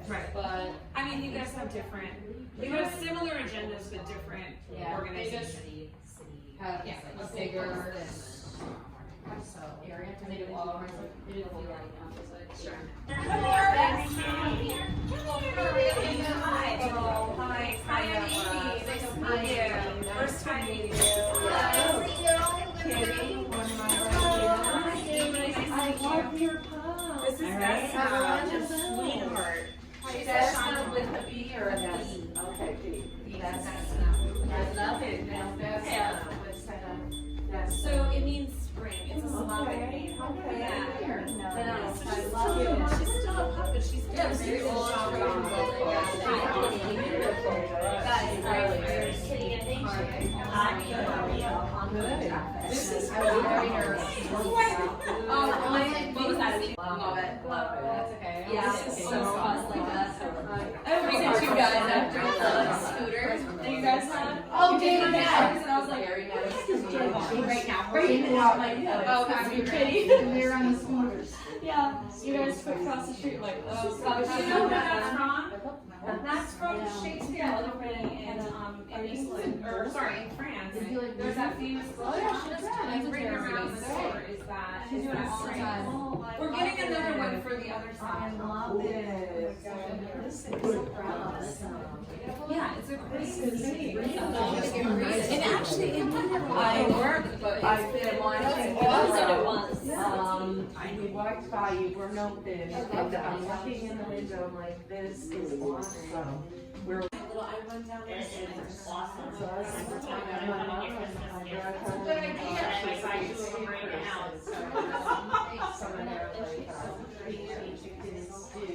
S16: Right. But I mean, you guys have different, you have similar agendas but different organizations. Have a bigger so area because they do all they do the whole like sure. Hi. First time meeting you. I love your pose. This is Dessa, sweetheart. Dessa with a B or a S? Okay, B. That's I love it. So it means spring. It's a Slavic name. Okay. Yeah. I love it. She's still a puppet. She's still very old. This is very nervous. What was that? Love it. That's okay. Yeah, this is so fun. Like that. I sent you guys after the scooter that you guys had. Oh, David, yeah. And I was like, very nice. Right now. Right now. Oh, happy kitty. We were on the scooters. Yeah. You guys put across the street like, oh, you know where that's from? That's from Shakespeare Company in England, or sorry, in France. There's that famous book. Oh yeah, she's and written around the door is that she's doing it all the time. We're getting another one for the other side. I love it. This is so proud. Yeah, it's a great city. And actually, I work
S17: but
S18: I've been watching
S17: it was.
S18: we walked by, you weren't open, and I'm looking in the window, I'm like, this is awesome. We're
S17: I run down there and it's awesome.
S18: So I was telling my mom, I brought home,
S17: Good idea.
S18: she's super excited. Some of their chickens do.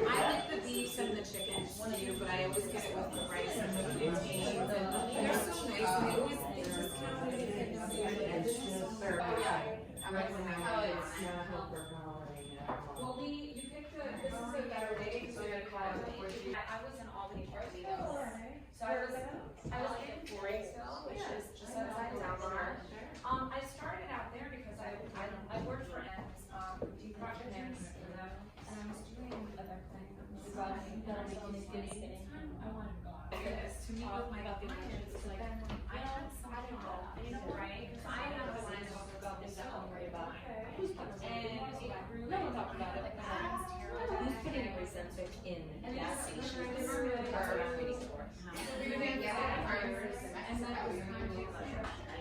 S16: I like the beef and the chicken too, but I always get it with the rice and the beans. And they're so nice. They always just kind of well, you picked this is a better day, so you're gonna call it before you. I was in Albany, so I was in Floresville, which is just outside Dallas. I started out there because I worked for project management for them, and I was doing other things. I wanted to go out. To meet with my clients, like I don't know, right? So I have a line about this that I'm worried about. And it grew. No one talked about it. Like that.
S17: Who's putting a percentage in gas stations or reading store? You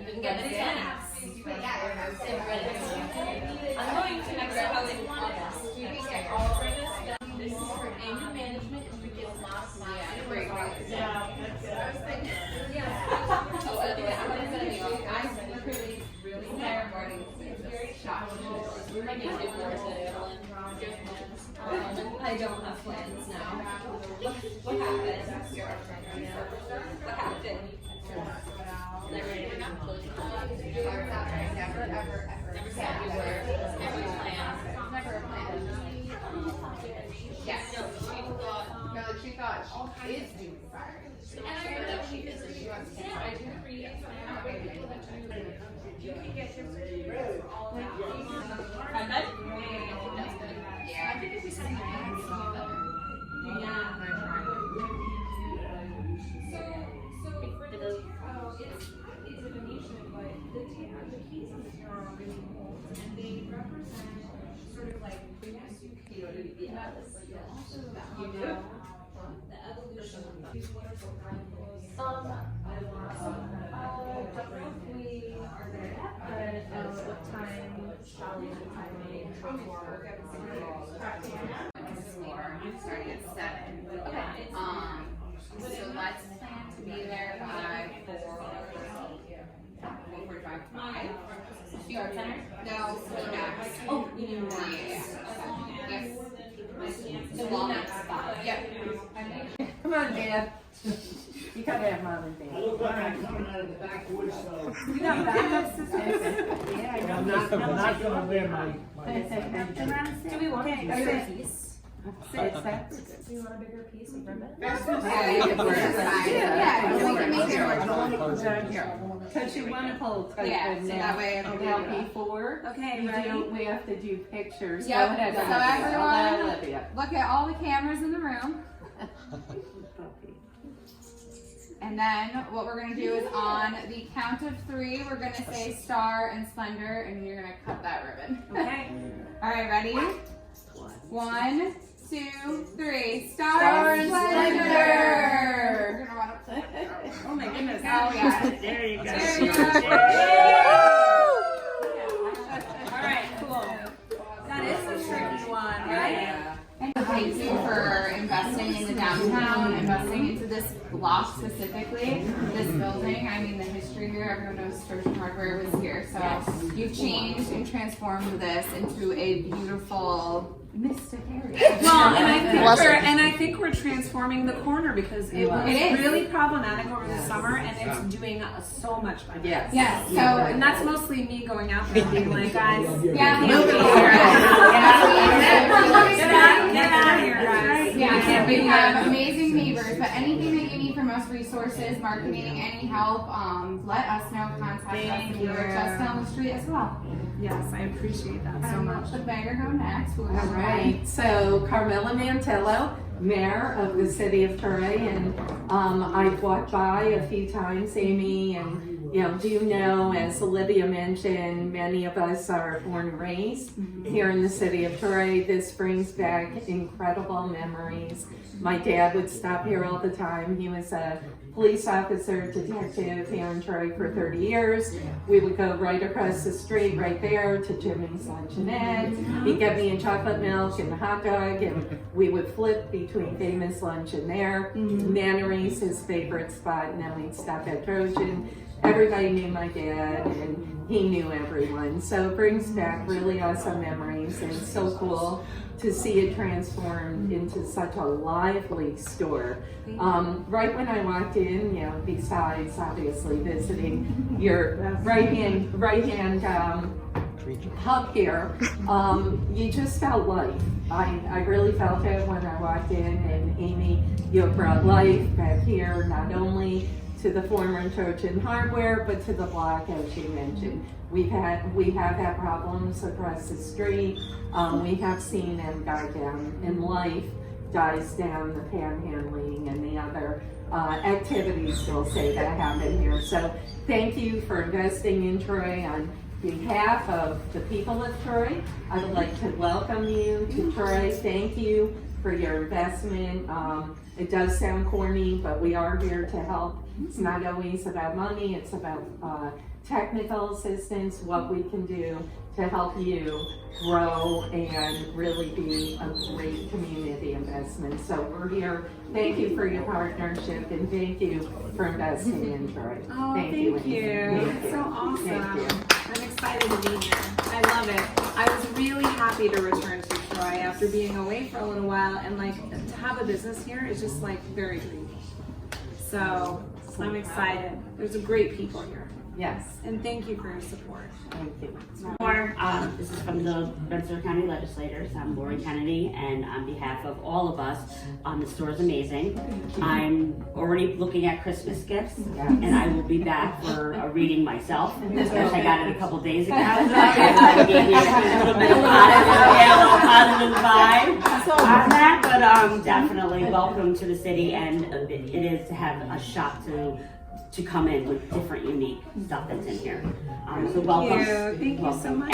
S17: can get the 10s. I'm going to Mexico in August. You can get all of this. Anger management is we get lots of great. Yeah. Oh, by the way, I'm going to send you. I'm really tired morning. It's very shocking. We're going to get I don't have plans now. What happened? What happened? Never a plan. Yeah, no, she thought she is doing fire. And I heard that she is. She wants to. I do create you can get your for all of that. Yeah, I think if we send you yeah. So for the tarot, it's a Venetian, but the keys on the tarot are really old, and they represent sort of like yes, you can, but also the evolution of these wonderful rifles. Don't know if we are there yet, but what time shall we make for I'm starting at 7. Okay. So let's plan to be there by 4. Before drive 5. Start center? No, so next. Oh, yeah. Yes. The next spot. Yep.
S18: Come on, Dad. You gotta have mom and dad.
S19: I look like I'm coming out of the backwoods, so.
S18: You got backup sisters? Yeah, I know.
S19: I'm not gonna wear my.
S18: Do we want a bigger piece? Do you want a bigger piece of ribbon? Yeah, you can wear it. Yeah, we can make it down here. Because you want to hold tight.
S16: Yeah, so that way it'll
S18: be before.
S16: Okay, ready?
S18: We have to do pictures.
S16: Yep. So everyone, look at all the cameras in the room. And then what we're going to do is on the count of 3, we're going to say Star and Splendor, and you're going to cut that ribbon. Okay. All right, ready? 1, 2, 3. Star and Splendor. You're going to want to play.
S18: Oh my goodness.
S16: Oh, yeah.
S19: There you go.
S16: There you go.
S18: All right, cool.
S16: That is a tricky one, right? And thank you for investing in the downtown, investing into this block specifically, this building. I mean, the history here, everyone knows Church and Hardware was here. So you've changed and transformed this into a beautiful, mystic area.
S20: Well, and I think we're transforming the corner because it was really problematic over the summer, and it's doing so much better.
S18: Yes.
S16: Yes. So,
S20: and that's mostly me going out there and being like, guys,
S16: yeah,
S20: get out of here, guys.
S16: Yeah, we have amazing neighbors, but anything that you need from us, resources, marketing, any help, let us know, contact us. We're just down the street as well.
S20: Yes, I appreciate that so much.
S16: The mayor go next.
S18: All right, so Carmela Mantello, Mayor of the City of Torrey, and I've walked by a few times, Amy and
S11: do you know, as Olivia mentioned, many of us are born and raised here in the city of Troy. This brings back incredible memories. My dad would stop here all the time. He was a police officer, detective here in Troy for 30 years. We would go right across the street right there to Jimmy's Luncheonette. He'd get me a chocolate milk and a hot dog, and we would flip between Famous Lunch and there. Mannery's his favorite spot, and then we'd stop at Trojan. Everybody knew my dad, and he knew everyone. So it brings back really awesome memories, and it's so cool to see it transformed into such a lively store. Right when I walked in, besides obviously visiting your right-hand hub here, you just felt life. I really felt it when I walked in, and Amy, you brought life back here, not only to the former Trojan Hardware, but to the block, as you mentioned. We have had problems across the street. We have seen them die down, and life dies down, the panhandling and the other activities, we'll say, that happen here. So thank you for investing in Troy. On behalf of the people of Troy, I would like to welcome you to Troy. Thank you for your investment. It does sound corny, but we are here to help. It's not always about money, it's about technical assistance, what we can do to help you grow and really be a great community investment. So we're here. Thank you for your partnership, and thank you for investing in Troy.
S20: Oh, thank
S11: you.
S20: That's so awesome.
S11: Thank you.
S20: I'm excited to be here. I love it. I was really happy to return to Troy after being away for a little while, and to have a business here is just very dreamy. So I'm excited. There's great people here.
S11: Yes.
S20: And thank you for your support.
S11: Thank you.
S21: This is from the Rensselaer County Legislators. I'm Lori Kennedy, and on behalf of all of us, the store is amazing. I'm already looking at Christmas gifts, and I will be back for a reading myself. Especially I got it a couple days ago. I gave you a little bit of positive vibe on that, but definitely welcome to the city, and it is to have a shop to come in with different unique stuff that's in here. So welcome.
S20: Thank you so much.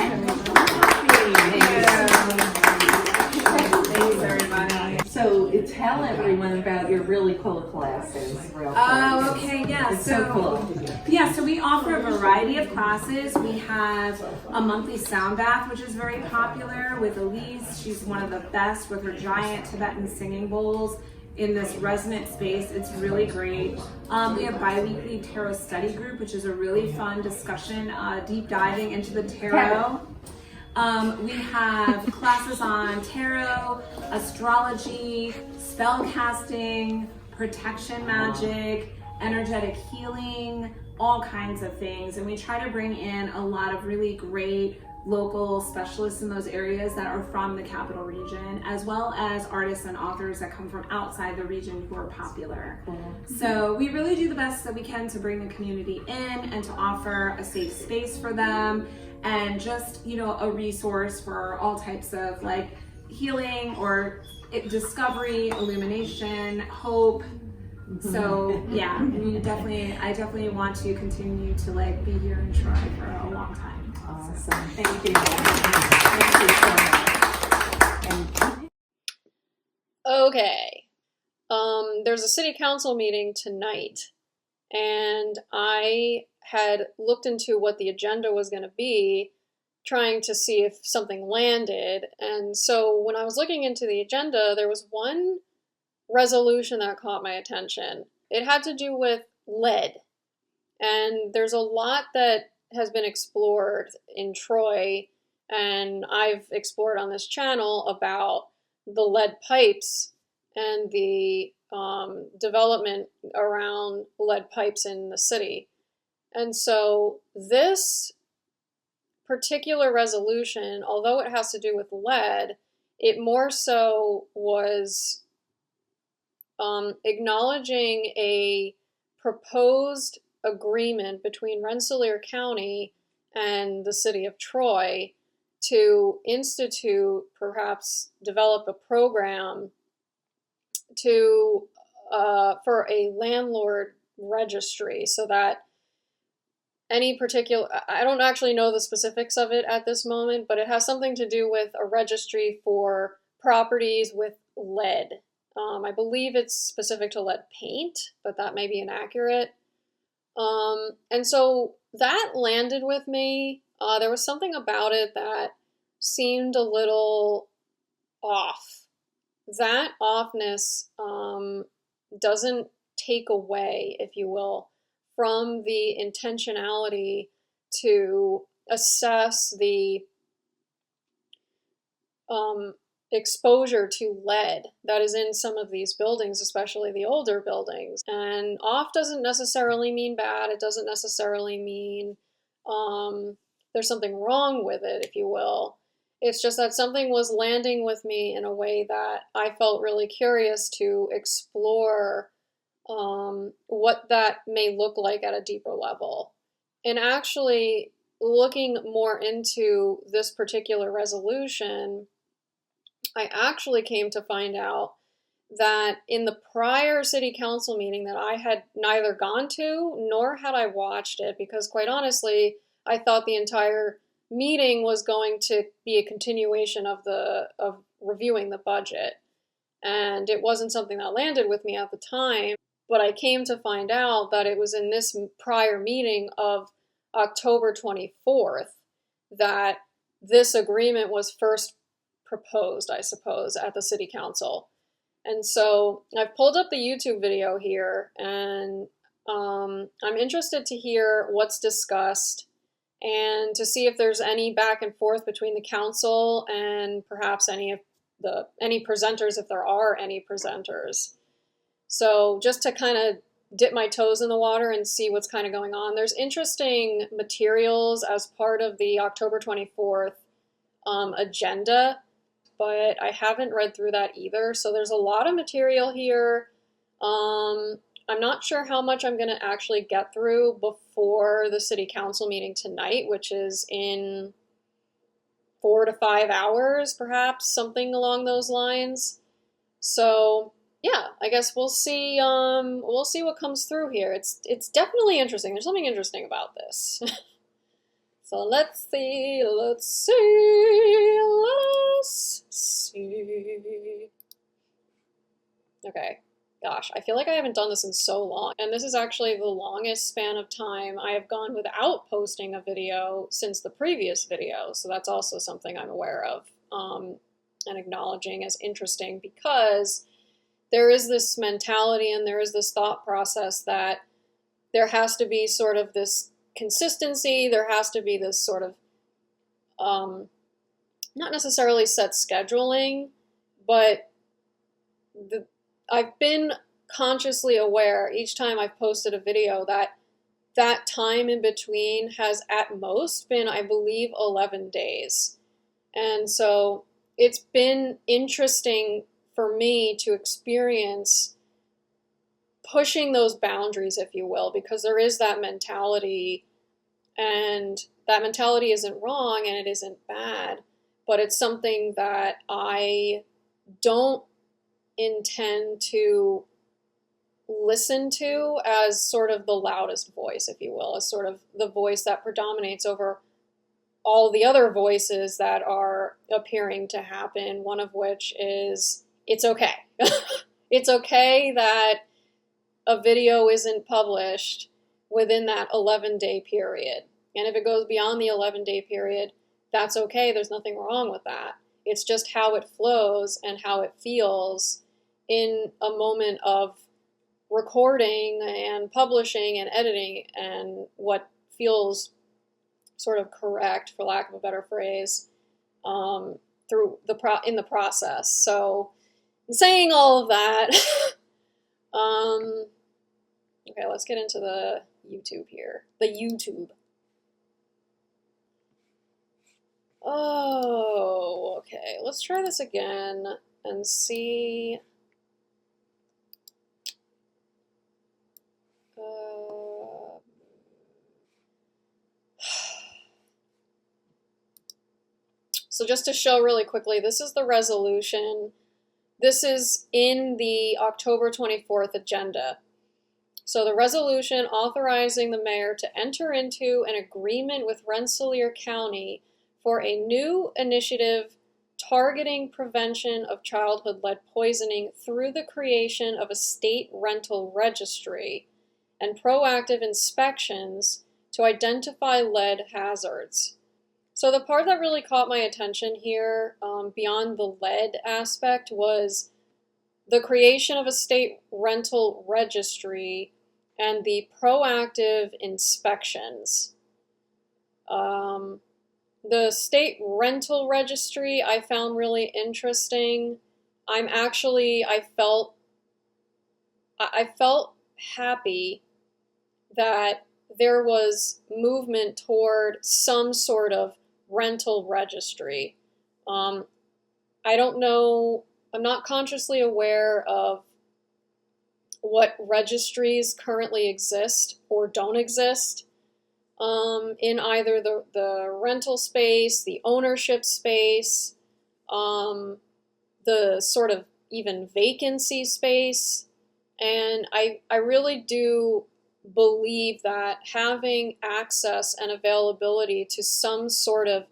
S11: Thanks, everybody. So tell everyone about your really cool classes.
S20: Oh, okay, yeah.
S11: It's so cool.
S20: Yeah, so we offer a variety of classes. We have a monthly sound bath, which is very popular with Elise. She's one of the best with her giant Tibetan singing bowls in this resonant space. It's really great. We have bi-weekly tarot study group, which is a really fun discussion, deep diving into the tarot. We have classes on tarot, astrology, spell casting, protection magic, energetic healing, all kinds of things. And we try to bring in a lot of really great local specialists in those areas that are from the capital region, as well as artists and authors that come from outside the region who are popular. So we really do the best that we can to bring the community in and to offer a safe space for them, and just, a resource for all types of healing or discovery, illumination, hope. So yeah, I definitely want to continue to be here in Troy for a long time.
S11: Awesome. Thank you. Thank you so much.
S1: Okay. There's a city council meeting tonight, and I had looked into what the agenda was going to be, trying to see if something landed. And so when I was looking into the agenda, there was one resolution that caught my attention. It had to do with lead. And there's a lot that has been explored in Troy, and I've explored on this channel about the lead pipes and the development around lead pipes in the city. And so this particular resolution, although it has to do with lead, it more so was acknowledging a proposed agreement between Rensselaer County and the city of Troy to institute, perhaps develop a program to for a landlord registry, so that any particular, I don't actually know the specifics of it at this moment, but it has something to do with a registry for properties with lead. I believe it's specific to lead paint, but that may be inaccurate. And so that landed with me. There was something about it that seemed a little off. That offness doesn't take away, if you will, from the intentionality to assess the exposure to lead that is in some of these buildings, especially the older buildings. And off doesn't necessarily mean bad. It doesn't necessarily mean there's something wrong with it, if you will. It's just that something was landing with me in a way that I felt really curious to explore what that may look like at a deeper level. And actually looking more into this particular resolution, I actually came to find out that in the prior city council meeting that I had neither gone to nor had I watched it, because quite honestly, I thought the entire meeting was going to be a continuation of reviewing the budget. And it wasn't something that landed with me at the time, but I came to find out that it was in this prior meeting of October 24th that this agreement was first proposed, I suppose, at the city council. And so I've pulled up the YouTube video here, and I'm interested to hear what's discussed and to see if there's any back and forth between the council and perhaps any presenters, if there are any presenters. So just to kind of dip my toes in the water and see what's kind of going on. There's interesting materials as part of the October 24th agenda, but I haven't read through that either. So there's a lot of material here. I'm not sure how much I'm going to actually get through before the city council meeting tonight, which is in 4 to 5 hours, perhaps, something along those lines. So yeah, I guess we'll see what comes through here. It's definitely interesting. There's something interesting about this. So let's see. Okay. Gosh, I feel like I haven't done this in so long. And this is actually the longest span of time I have gone without posting a video since the previous video. So that's also something I'm aware of and acknowledging as interesting, because there is this mentality and there is this thought process that there has to be sort of this consistency, there has to be this sort of, not necessarily set scheduling, but I've been consciously aware each time I've posted a video that that time in between has at most been, I believe, 11 days. And so it's been interesting for me to experience pushing those boundaries, if you will, because there is that mentality, and that mentality isn't wrong and it isn't bad, but it's something that I don't intend to listen to as sort of the loudest voice, if you will, as sort of the voice that predominates over all the other voices that are appearing to happen, one of which is it's okay. It's okay that a video isn't published within that 11-day period. And if it goes beyond the 11-day period, that's okay. There's nothing wrong with that. It's just how it flows and how it feels in a moment of recording and publishing and editing and what feels sort of correct, for lack of a better phrase, in the process. So, saying all of that, okay, let's get into the YouTube here. The YouTube. Oh, okay. Let's try this again and see. So just to show really quickly, this is the resolution. This is in the October 24th agenda. So the resolution authorizing the mayor to enter into an agreement with Rensselaer County for a new initiative targeting prevention of childhood lead poisoning through the creation of a state rental registry and proactive inspections to identify lead hazards. So the part that really caught my attention here, beyond the lead aspect, was the creation of a state rental registry and the proactive inspections. The state rental registry I found really interesting. I felt happy that there was movement toward some sort of rental registry. I don't know, I'm not consciously aware of what registries currently exist or don't exist in either the rental space, the ownership space, the sort of even vacancy space. And I really do believe that having access and availability to some sort of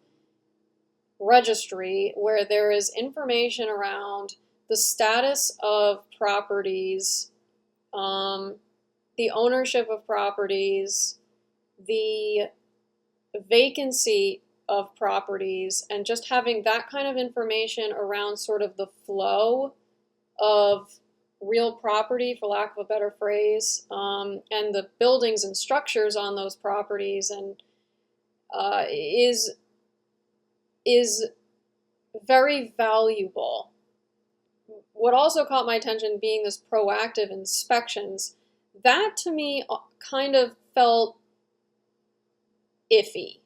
S1: registry where there is information around the status of properties, the ownership of properties, the vacancy of properties, and just having that kind of information around sort of the flow of real property, for lack of a better phrase, and the buildings and structures on those properties, and is very valuable. What also caught my attention being this proactive inspections, that to me kind of felt iffy.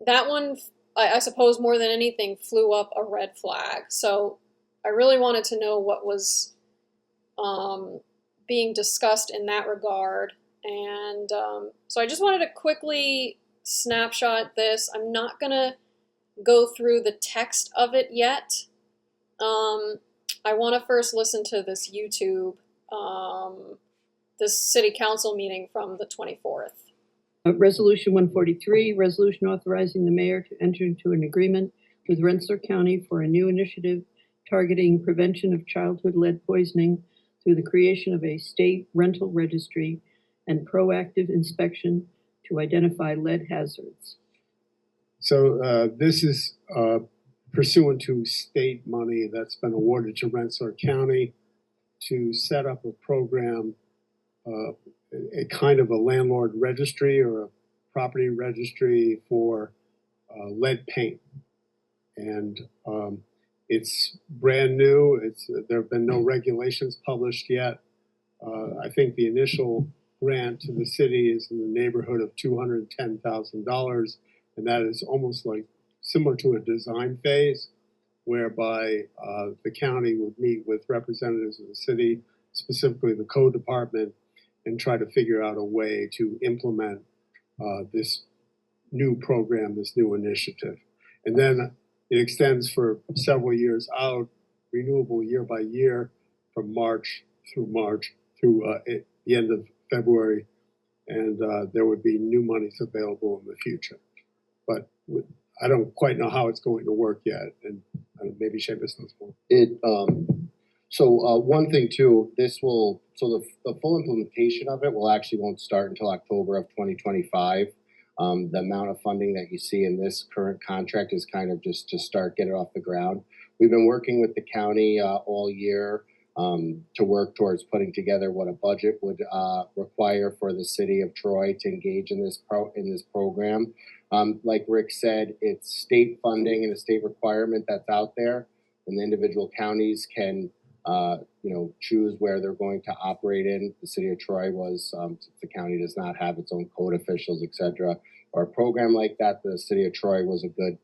S1: That one, I suppose more than anything, flew up a red flag. So I really wanted to know what was being discussed in that regard. And so I just wanted to quickly snapshot this. I'm not going to go through the text of it yet. I want to first listen to this YouTube, this city council meeting from the 24th.
S3: Resolution 143, resolution authorizing the mayor to enter into an agreement with Rensselaer County for a new initiative targeting prevention of childhood lead poisoning through the creation of a state rental registry and proactive inspection to identify lead hazards.
S22: So this is pursuant to state money that's been awarded to Rensselaer County to set up a program, a kind of a landlord registry or a property registry for lead paint. And it's brand new. There have been no regulations published yet. I think the initial grant to the city is in the neighborhood of $210,000, and that is almost like similar to a design phase, whereby the county would meet with representatives of the city, specifically the code department, and try to figure out a way to implement this new program, this new initiative. And then it extends for several years out, renewable year by year, from March through the end of February, and there would be new monies available in the future. But I don't quite know how it's going to work yet, and maybe Seamus knows more.
S23: So one thing too, the full implementation of it won't start until October of 2025. The amount of funding that you see in this current contract is kind of just to start, get it off the ground. We've been working with the county all year to work towards putting together what a budget would require for the city of Troy to engage in this program. Like Rick said, it's state funding and a state requirement that's out there, and the individual counties can choose where they're going to operate in. The city of Troy the county does not have its own code officials, etc. Or a program like that, the city of Troy was a good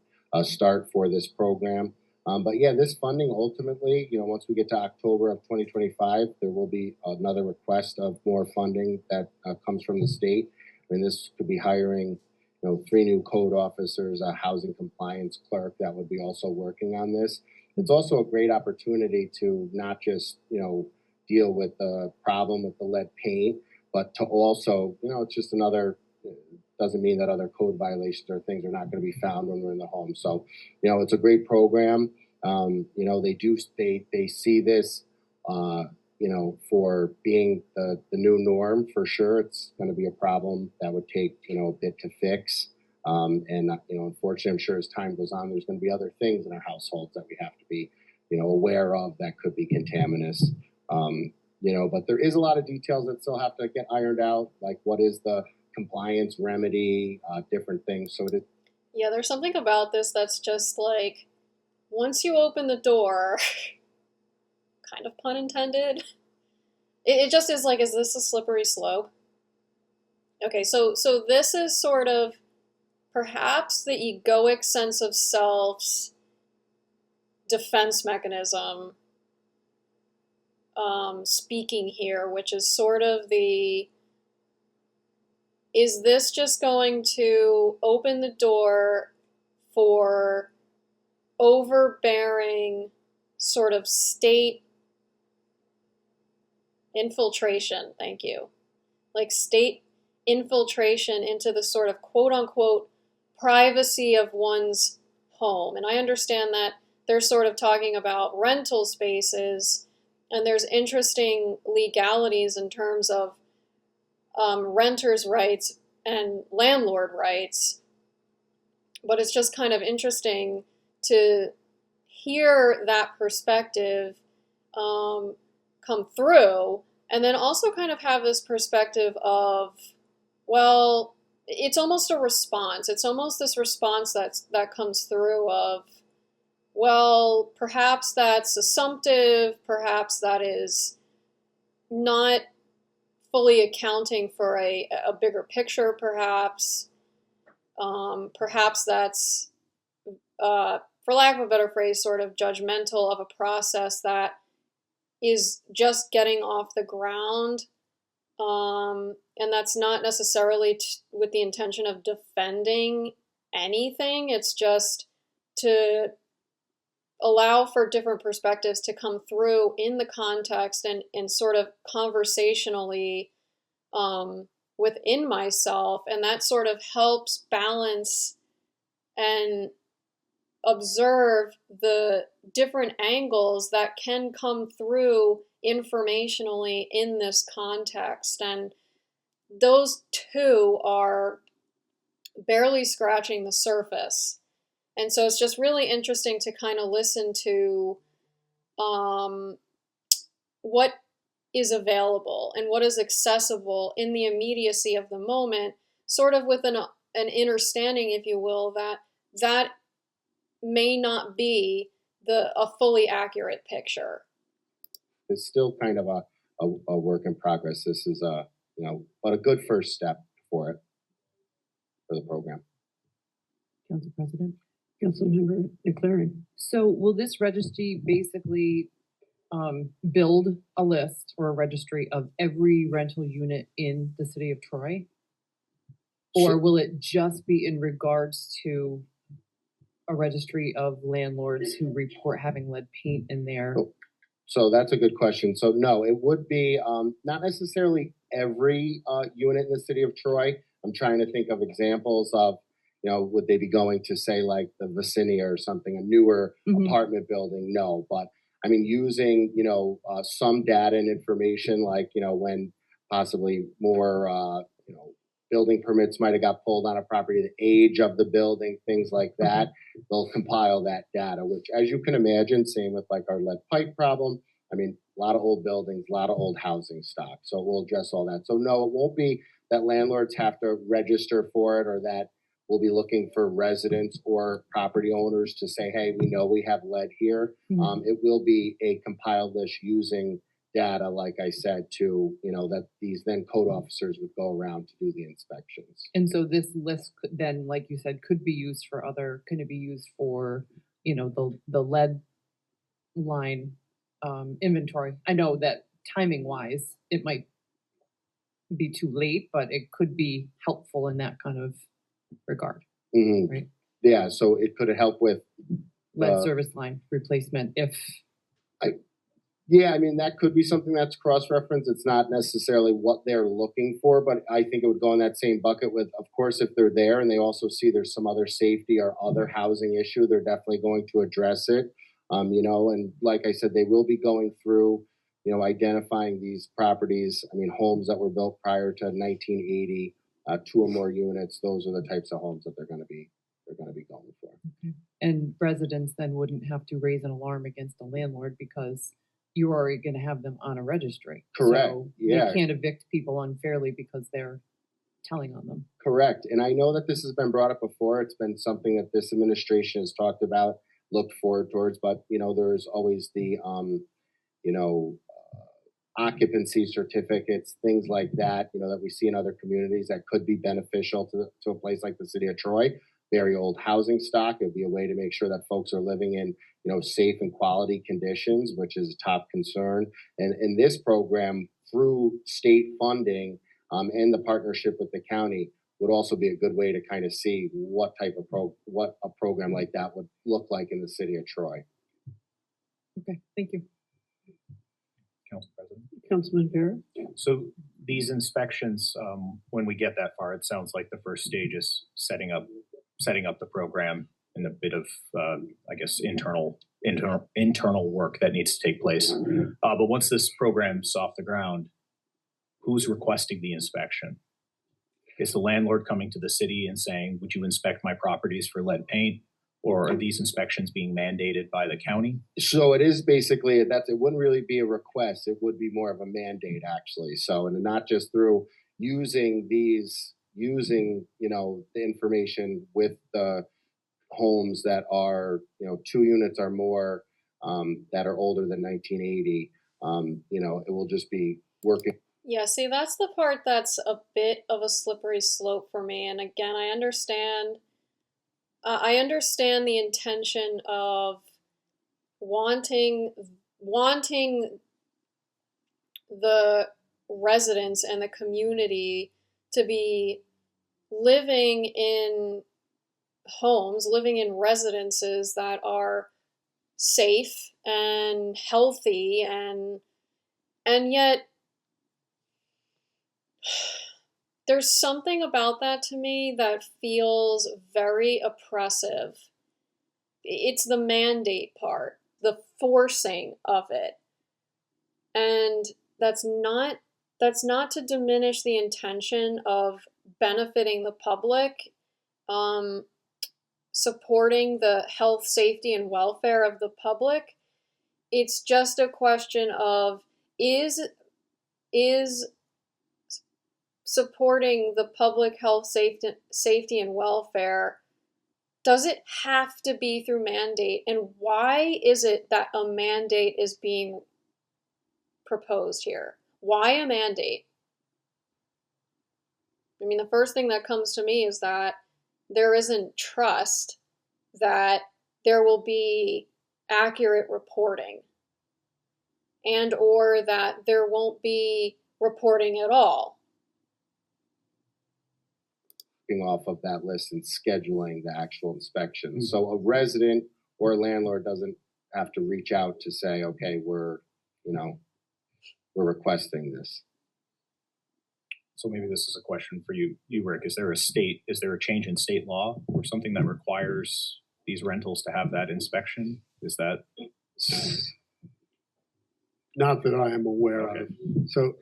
S23: start for this program. But yeah, this funding ultimately, once we get to October of 2025, there will be another request of more funding that comes from the state. I mean, this could be hiring, 3 new code officers, a housing compliance clerk that would be also working on this. It's also a great opportunity to not just, deal with the problem with the lead paint, but to also, it's just another, doesn't mean that other code violations or things are not going to be found when we're in the home. So, it's a great program. They see this, for being the new norm for sure. It's going to be a problem that would take, a bit to fix. Unfortunately, I'm sure as time goes on, there's going to be other things in our households that we have to be, aware of that could be contaminants. But there is a lot of details that still have to get ironed out, like what is the compliance remedy, different things. So
S1: Yeah, there's something about this that's just like, once you open the door, kind of pun intended, it just is like, is this a slippery slope? Okay, so this is sort of perhaps the egoic sense of self's defense mechanism speaking here, which is sort of the, is this just going to open the door for overbearing sort of state infiltration, thank you, like state infiltration into the sort of quote-unquote privacy of one's home. And I understand that they're sort of talking about rental spaces, and there's interesting legalities in terms of renters' rights and landlord rights. But it's just kind of interesting to hear that perspective come through, and then also kind of have this perspective of, well, it's almost a response. It's almost this response that comes through of, well, perhaps that's assumptive, perhaps that is not fully accounting for a bigger picture, perhaps. Perhaps that's, for lack of a better phrase, sort of judgmental of a process that is just getting off the ground. And that's not necessarily with the intention of defending anything. It's just to allow for different perspectives to come through in the context and sort of conversationally within myself. And that sort of helps balance and observe the different angles that can come through informationally in this context. And those two are barely scratching the surface. And so it's just really interesting to kind of listen to what is available and what is accessible in the immediacy of the moment, sort of with an understanding, if you will, that may not be a fully accurate picture.
S23: It's still kind of a work in progress. This is but a good first step for the program.
S2: Council President.
S3: Councilmember McLaren.
S2: So will this registry basically build a list or a registry of every rental unit in the city of Troy? Or will it just be in regards to a registry of landlords who report having lead paint in there?
S23: So that's a good question. So no, it would be not necessarily every unit in the city of Troy. I'm trying to think of examples of, would they be going to say like the Vicinity or something, a newer apartment building? No, but I mean, using, some data and information, like, when possibly more, building permits might have got pulled on a property, the age of the building, things like that. They'll compile that data, which, as you can imagine, same with like our lead pipe problem. I mean, a lot of old buildings, a lot of old housing stock. So we'll address all that. So no, it won't be that landlords have to register for it, or that we'll be looking for residents or property owners to say, hey, we know we have lead here. It will be a compiled list using data, like I said, to, that these then code officers would go around to do the inspections.
S2: And so this list could then, like you said, could be used for can it be used for, the lead line inventory? I know that timing wise, it might be too late, but it could be helpful in that kind of regard. Right?
S23: Yeah, so it could help with
S2: lead service line replacement if
S23: Yeah, I mean, that could be something that's cross-referenced. It's not necessarily what they're looking for, but I think it would go in that same bucket with, of course, if they're there and they also see there's some other safety or other housing issue, they're definitely going to address it. And like I said, they will be going through, identifying these properties. I mean, homes that were built prior to 1980, 2 or more units. Those are the types of homes that they're going to be going for.
S2: And residents then wouldn't have to raise an alarm against a landlord because you're already going to have them on a registry.
S23: Correct.
S2: So
S23: Yeah.
S2: they can't evict people unfairly because they're telling on them.
S23: Correct. And I know that this has been brought up before. It's been something that this administration has talked about, looked forward towards, but there's always the occupancy certificates, things like that, that we see in other communities that could be beneficial to a place like the city of Troy. Very old housing stock. It would be a way to make sure that folks are living in, safe and quality conditions, which is a top concern. And in this program, through state funding and the partnership with the county, would also be a good way to kind of see what type of what a program like that would look like in the city of Troy.
S2: Okay, thank you.
S9: Council President.
S3: Councilman Vera?
S9: So these inspections, when we get that far, it sounds like the first stage is setting up the program and a bit of, I guess, internal work that needs to take place. But once this program's off the ground, who's requesting the inspection? Is the landlord coming to the city and saying, would you inspect my properties for lead paint? Or are these inspections being mandated by the county?
S23: So it is basically it wouldn't really be a request. It would be more of a mandate, actually. So, and not just through using the information with the homes that are, 2 units or more, that are older than 1980. It will just be working.
S1: Yeah, see, that's the part that's a bit of a slippery slope for me. And again, I understand the intention of wanting the residents and the community to be living in homes, living in residences that are safe and healthy, and yet there's something about that to me that feels very oppressive. It's the mandate part, the forcing of it. And that's not to diminish the intention of benefiting the public, supporting the health, safety, and welfare of the public. It's just a question of is supporting the public health, safety, and welfare, does it have to be through mandate? And why is it that a mandate is being proposed here? Why a mandate? I mean, the first thing that comes to me is that there isn't trust that there will be accurate reporting, and or that there won't be reporting at all.
S23: Off of that list and scheduling the actual inspection. Mm-hmm. So a resident or a landlord doesn't have to reach out to say, okay, we're requesting this.
S9: So maybe this is a question for you, Rick. Is there a change in state law or something that requires these rentals to have that inspection? Is that?
S22: Not that I am aware of. So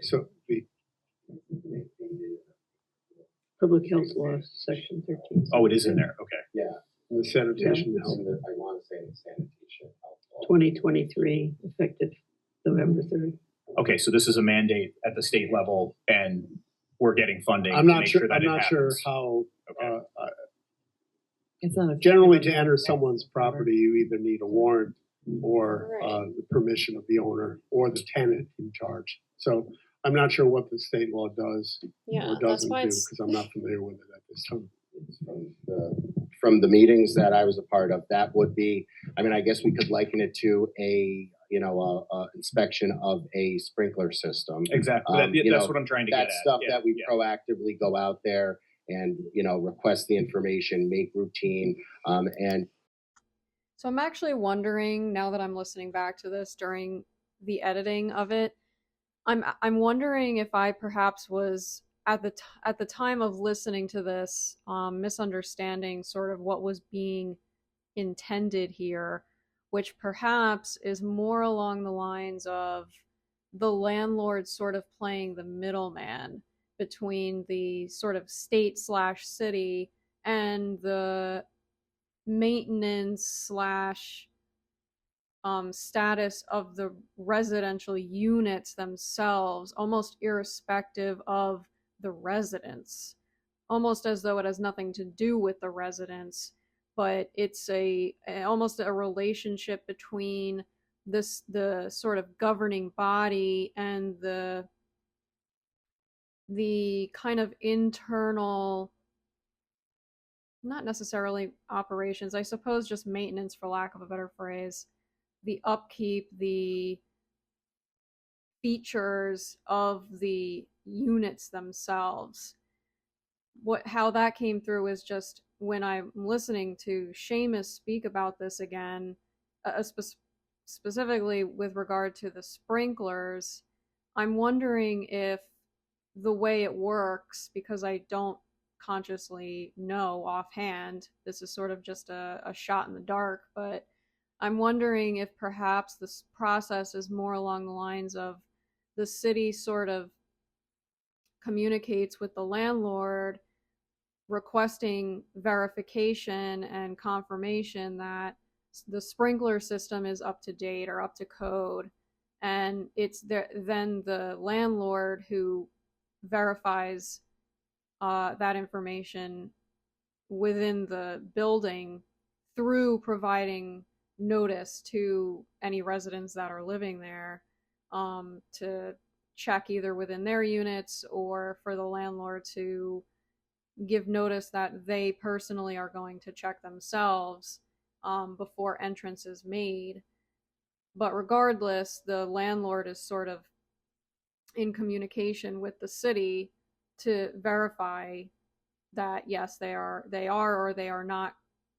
S22: the
S3: Public Health Law, Section 13.
S9: Oh, it is in there. Okay.
S23: Yeah.
S22: The sanitation.
S23: I want to say the sanitation.
S3: 2023, effective November 3rd.
S9: Okay, so this is a mandate at the state level, and we're getting funding.
S22: I'm not
S9: to make
S22: sure.
S9: Sure that
S22: I'm not sure
S9: happens.
S22: how.
S9: Okay.
S2: It's not
S22: generally to enter someone's property, you either need a warrant or the permission of the owner or the tenant in charge. So I'm not sure what the state law does or doesn't do because I'm not familiar with it at this time.
S23: From the meetings that I was a part of, that would be. I mean, I guess we could liken it to a inspection of a sprinkler system.
S9: Exactly. That's what I'm trying to get at.
S23: That's stuff that we proactively go out there and request the information, make routine, and.
S1: So I'm actually wondering, now that I'm listening back to this during the editing of it. I'm wondering if I perhaps was at the time of listening to this, misunderstanding sort of what was being intended here, which perhaps is more along the lines of the landlord sort of playing the middleman between the sort of state slash city and the maintenance slash status of the residential units themselves, almost irrespective of the residents, almost as though it has nothing to do with the residents, but it's almost a relationship between the sort of governing body and the kind of internal, not necessarily operations, I suppose just maintenance for lack of a better phrase, the upkeep, the features of the units themselves. How that came through is just when I'm listening to Seamus speak about this again, specifically with regard to the sprinklers, I'm wondering if the way it works, because I don't consciously know offhand, this is sort of just a shot in the dark, but I'm wondering if perhaps this process is more along the lines of the city sort of communicates with the landlord requesting verification and confirmation that the sprinkler system is up to date or up to code, and it's then the landlord who verifies that information within the building through providing notice to any residents that are living there, to check either within their units or for the landlord to give notice that they personally are going to check themselves before entrance is made. But regardless, the landlord is sort of in communication with the city to verify that yes, they are or they are not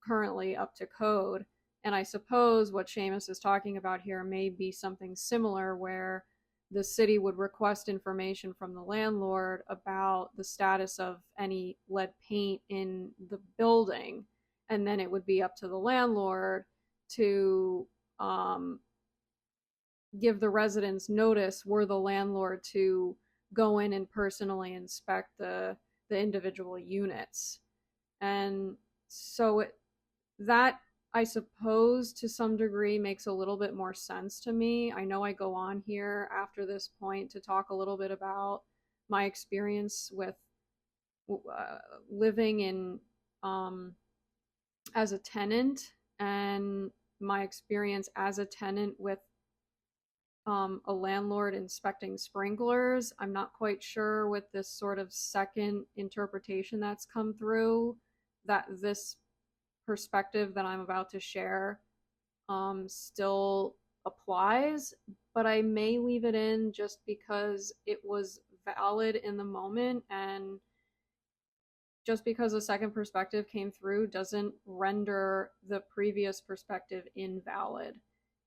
S1: currently up to code. And I suppose what Seamus is talking about here may be something similar, where the city would request information from the landlord about the status of any lead paint in the building, and then it would be up to the landlord to give the residents notice were the landlord to go in and personally inspect the individual units. And so that, I suppose, to some degree makes a little bit more sense to me. I know I go on here after this point to talk a little bit about my experience with living in as a tenant, and my experience as a tenant with a landlord inspecting sprinklers. I'm not quite sure with this sort of second interpretation that's come through that this perspective that I'm about to share still applies, but I may leave it in just because it was valid in the moment, and just because a second perspective came through doesn't render the previous perspective invalid.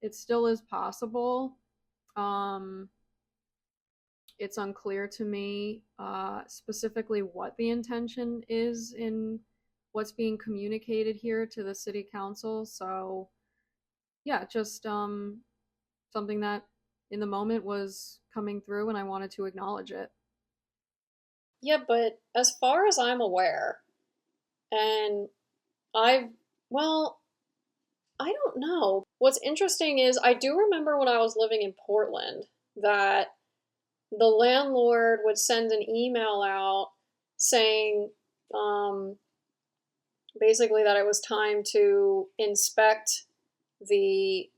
S1: It still is possible. It's unclear to me specifically what the intention is in what's being communicated here to the city council. So yeah, just something that in the moment was coming through and I wanted to acknowledge it. Yeah, but as far as I'm aware, and I don't know. What's interesting is I do remember when I was living in Portland that the landlord would send an email out saying basically that it was time to inspect the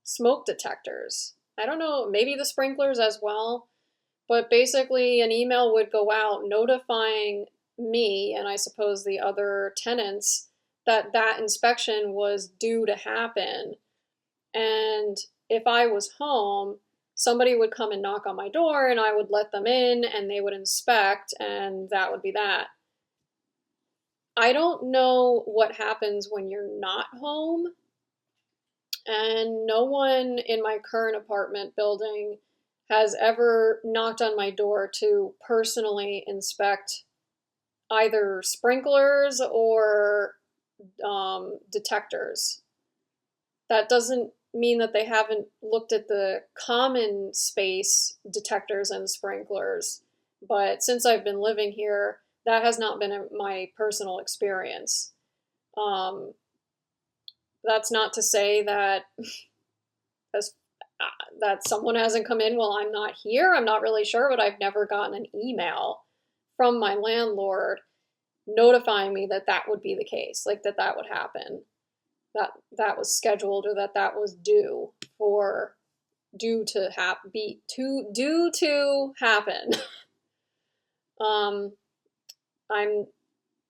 S1: smoke detectors. I don't know, maybe the sprinklers as well, but basically an email would go out notifying me, and I suppose the other tenants, that that inspection was due to happen. And if I was home, somebody would come and knock on my door and I would let them in and they would inspect, and that would be that. I don't know what happens when you're not home. And no one in my current apartment building has ever knocked on my door to personally inspect either sprinklers or detectors. That doesn't mean that they haven't looked at the common space detectors and sprinklers, but since I've been living here, that has not been my personal experience. That's not to say that as that someone hasn't come in while I'm not here. I'm not really sure, but I've never gotten an email from my landlord notifying me that that would be the case, like that would happen, that was scheduled, or that was due to happen. I'm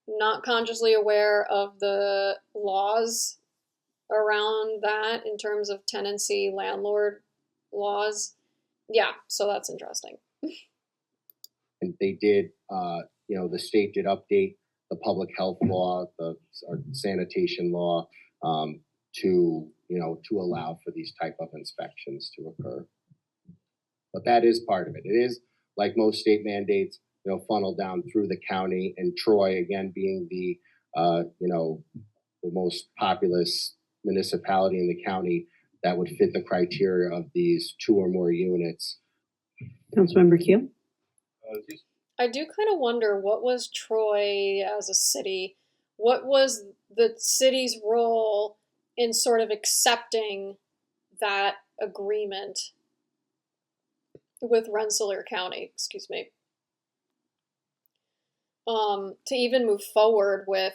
S1: not consciously aware of the laws around that in terms of tenancy landlord laws. Yeah, so that's interesting.
S23: And they did, the state did update the public health law, the sanitation law, to allow for these type of inspections to occur. But that is part of it. It is, like most state mandates, funneled down through the county, and Troy, again, being the most populous municipality in the county that would fit the criteria of these 2 or more units.
S3: Councilmember Keel?
S1: I do kind of wonder, what was Troy as a city? What was the city's role in sort of accepting that agreement with Rensselaer County, excuse me, to even move forward with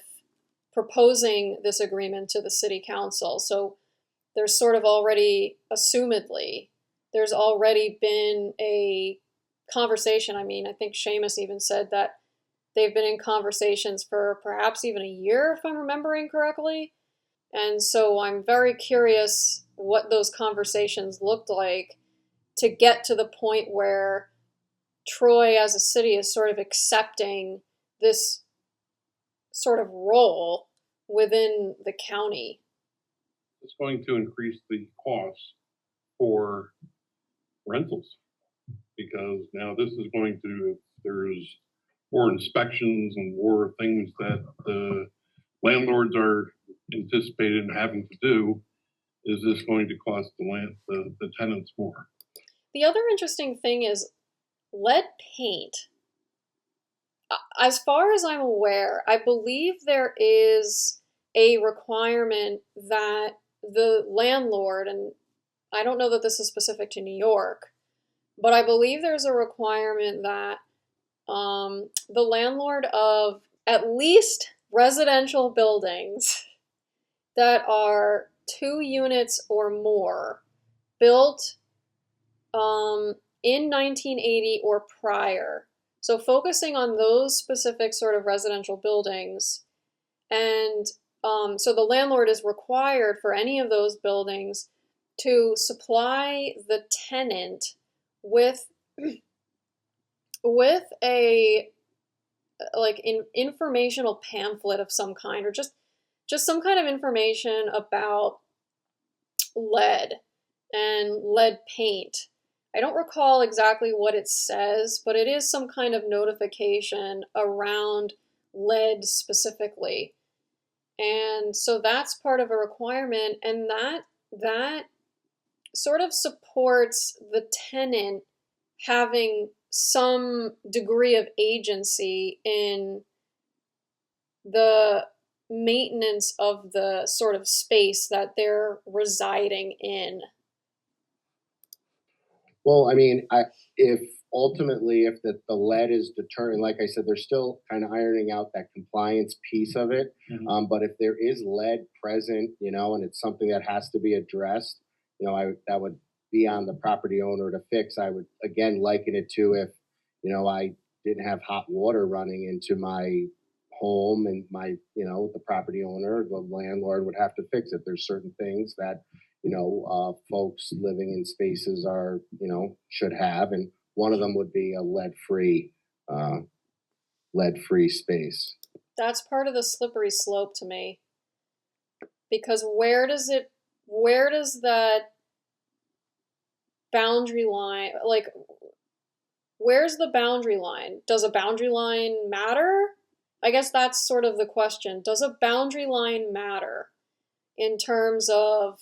S1: proposing this agreement to the city council? So there's sort of already, assumedly, there's already been a conversation. I mean, I think Seamus even said that they've been in conversations for perhaps even a year, if I'm remembering correctly. And so I'm very curious what those conversations looked like to get to the point where Troy as a city is sort of accepting this sort of role within the county.
S4: It's going to increase the costs for rentals, because now this is going to, there's more inspections and more things that the landlords are anticipated having to do. Is this going to cost the tenants more?
S1: The other interesting thing is lead paint. As far as I'm aware, I believe there is a requirement that the landlord, and I don't know that this is specific to New York, but I believe there's a requirement that the landlord of at least residential buildings that are 2 units or more, built in 1980 or prior. So focusing on those specific sort of residential buildings. And so the landlord is required for any of those buildings to supply the tenant with a informational pamphlet of some kind, or just some kind of information about lead and lead paint. I don't recall exactly what it says, but it is some kind of notification around lead specifically. And so that's part of a requirement, and that sort of supports the tenant having some degree of agency in the maintenance of the sort of space that they're residing in.
S23: Well, I mean, if the lead is determined, like I said, they're still kind of ironing out that compliance piece of it.
S4: Mm-hmm.
S23: But if there is lead present, and it's something that has to be addressed, that would be on the property owner to fix. I would again liken it to if, I didn't have hot water running into my home, and the property owner, the landlord would have to fix it. There's certain things that folks living in spaces are, should have, and one of them would be a lead-free space.
S1: That's part of the slippery slope to me, because where does it where does that boundary line, like, where's the boundary line? Does a boundary line matter? I guess that's sort of the question. Does a boundary line matter in terms of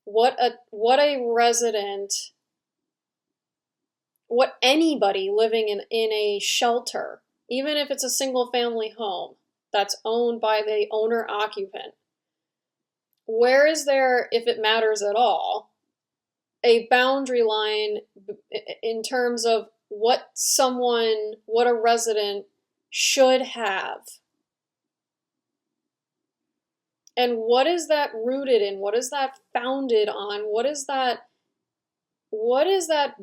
S1: what a resident, what anybody living in a shelter, even if it's a single family home that's owned by the owner occupant, where is there, if it matters at all, a boundary line in terms of what a resident should have? And what is that rooted in? What is that founded on? What is that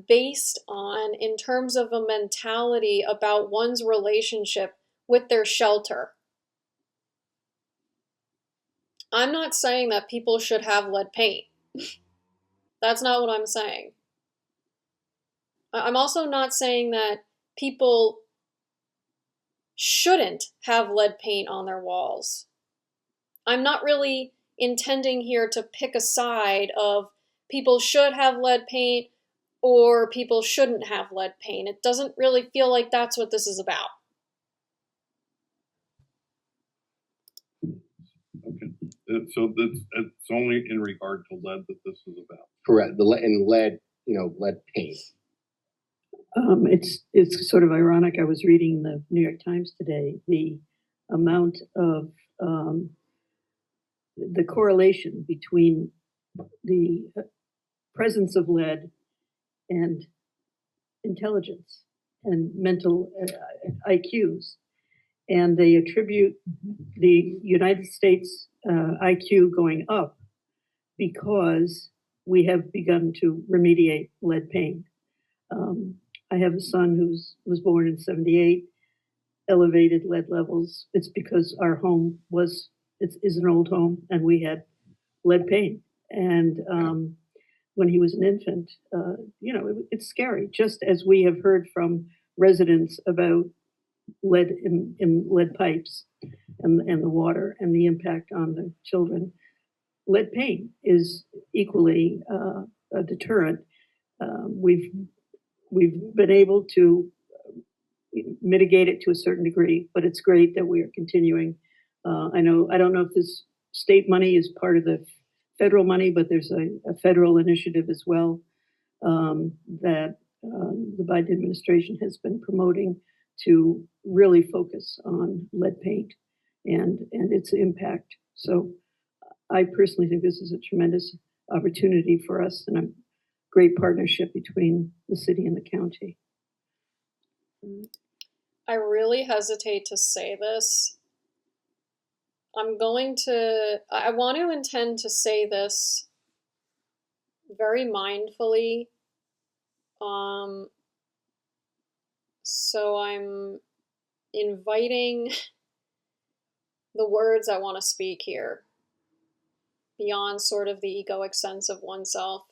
S1: based on in terms of a mentality about one's relationship with their shelter? I'm not saying that people should have lead paint. That's not what I'm saying. I'm also not saying that people shouldn't have lead paint on their walls. I'm not really intending here to pick a side of people should have lead paint or people shouldn't have lead paint. It doesn't really feel like that's what this is about.
S4: Okay, so it's only in regard to lead that this is about.
S23: Correct. And lead, lead paint.
S3: It's sort of ironic. I was reading the New York Times today, the amount of the correlation between the presence of lead and intelligence and mental IQs. And they attribute the United States IQ going up because we have begun to remediate lead paint. I have a son who was born in '78, elevated lead levels. It's because our home is an old home and we had lead paint. And when he was an infant, it's scary, just as we have heard from residents about lead in lead pipes and the water and the impact on the children. Lead paint is equally a deterrent. We've been able to mitigate it to a certain degree, but it's great that we are continuing. I don't know if this state money is part of the federal money, but there's a federal initiative as well that the Biden administration has been promoting to really focus on lead paint and its impact. So I personally think this is a tremendous opportunity for us and a great partnership between the city and the county.
S1: I really hesitate to say this. I want to intend to say this very mindfully. So I'm inviting the words I want to speak here beyond sort of the egoic sense of oneself.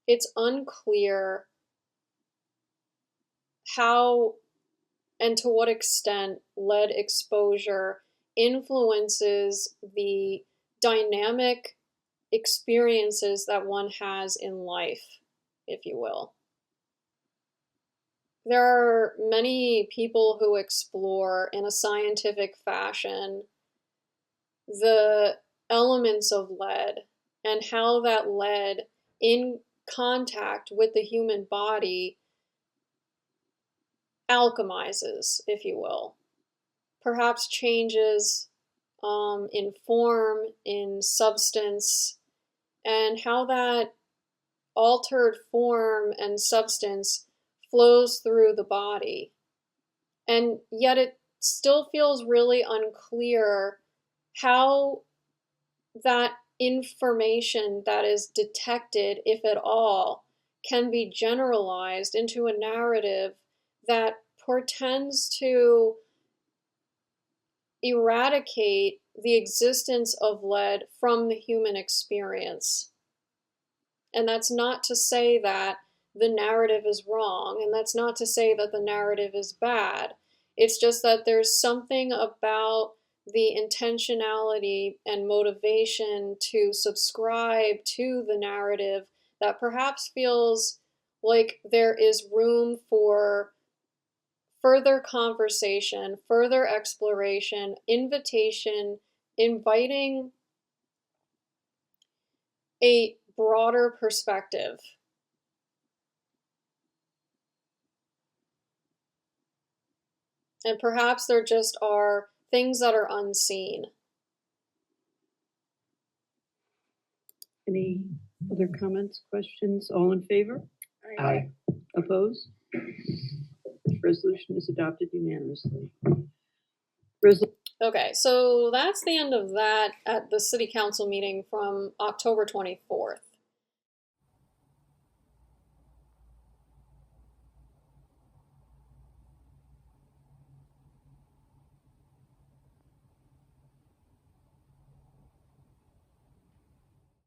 S1: It's unclear how and to what extent lead exposure influences the dynamic experiences that one has in life, if you will. There are many people who explore in a scientific fashion the elements of lead and how that lead in contact with the human body alchemizes, if you will. Perhaps changes in form, in substance, and how that altered form and substance flows through the body. And yet it still feels really unclear how that information that is detected, if at all, can be generalized into a narrative that portends to eradicate the existence of lead from the human experience. And that's not to say that the narrative is wrong, and that's not to say that the narrative is bad. It's just that there's something about the intentionality and motivation to subscribe to the narrative that perhaps feels like there is room for further conversation, further exploration, invitation, inviting a broader perspective. And perhaps there just are things that are unseen.
S3: Any other comments, questions? All in favor?
S2: Aye.
S3: Opposed? Resolution is adopted unanimously.
S1: Okay, so that's the end of that at the City Council meeting from October 24th.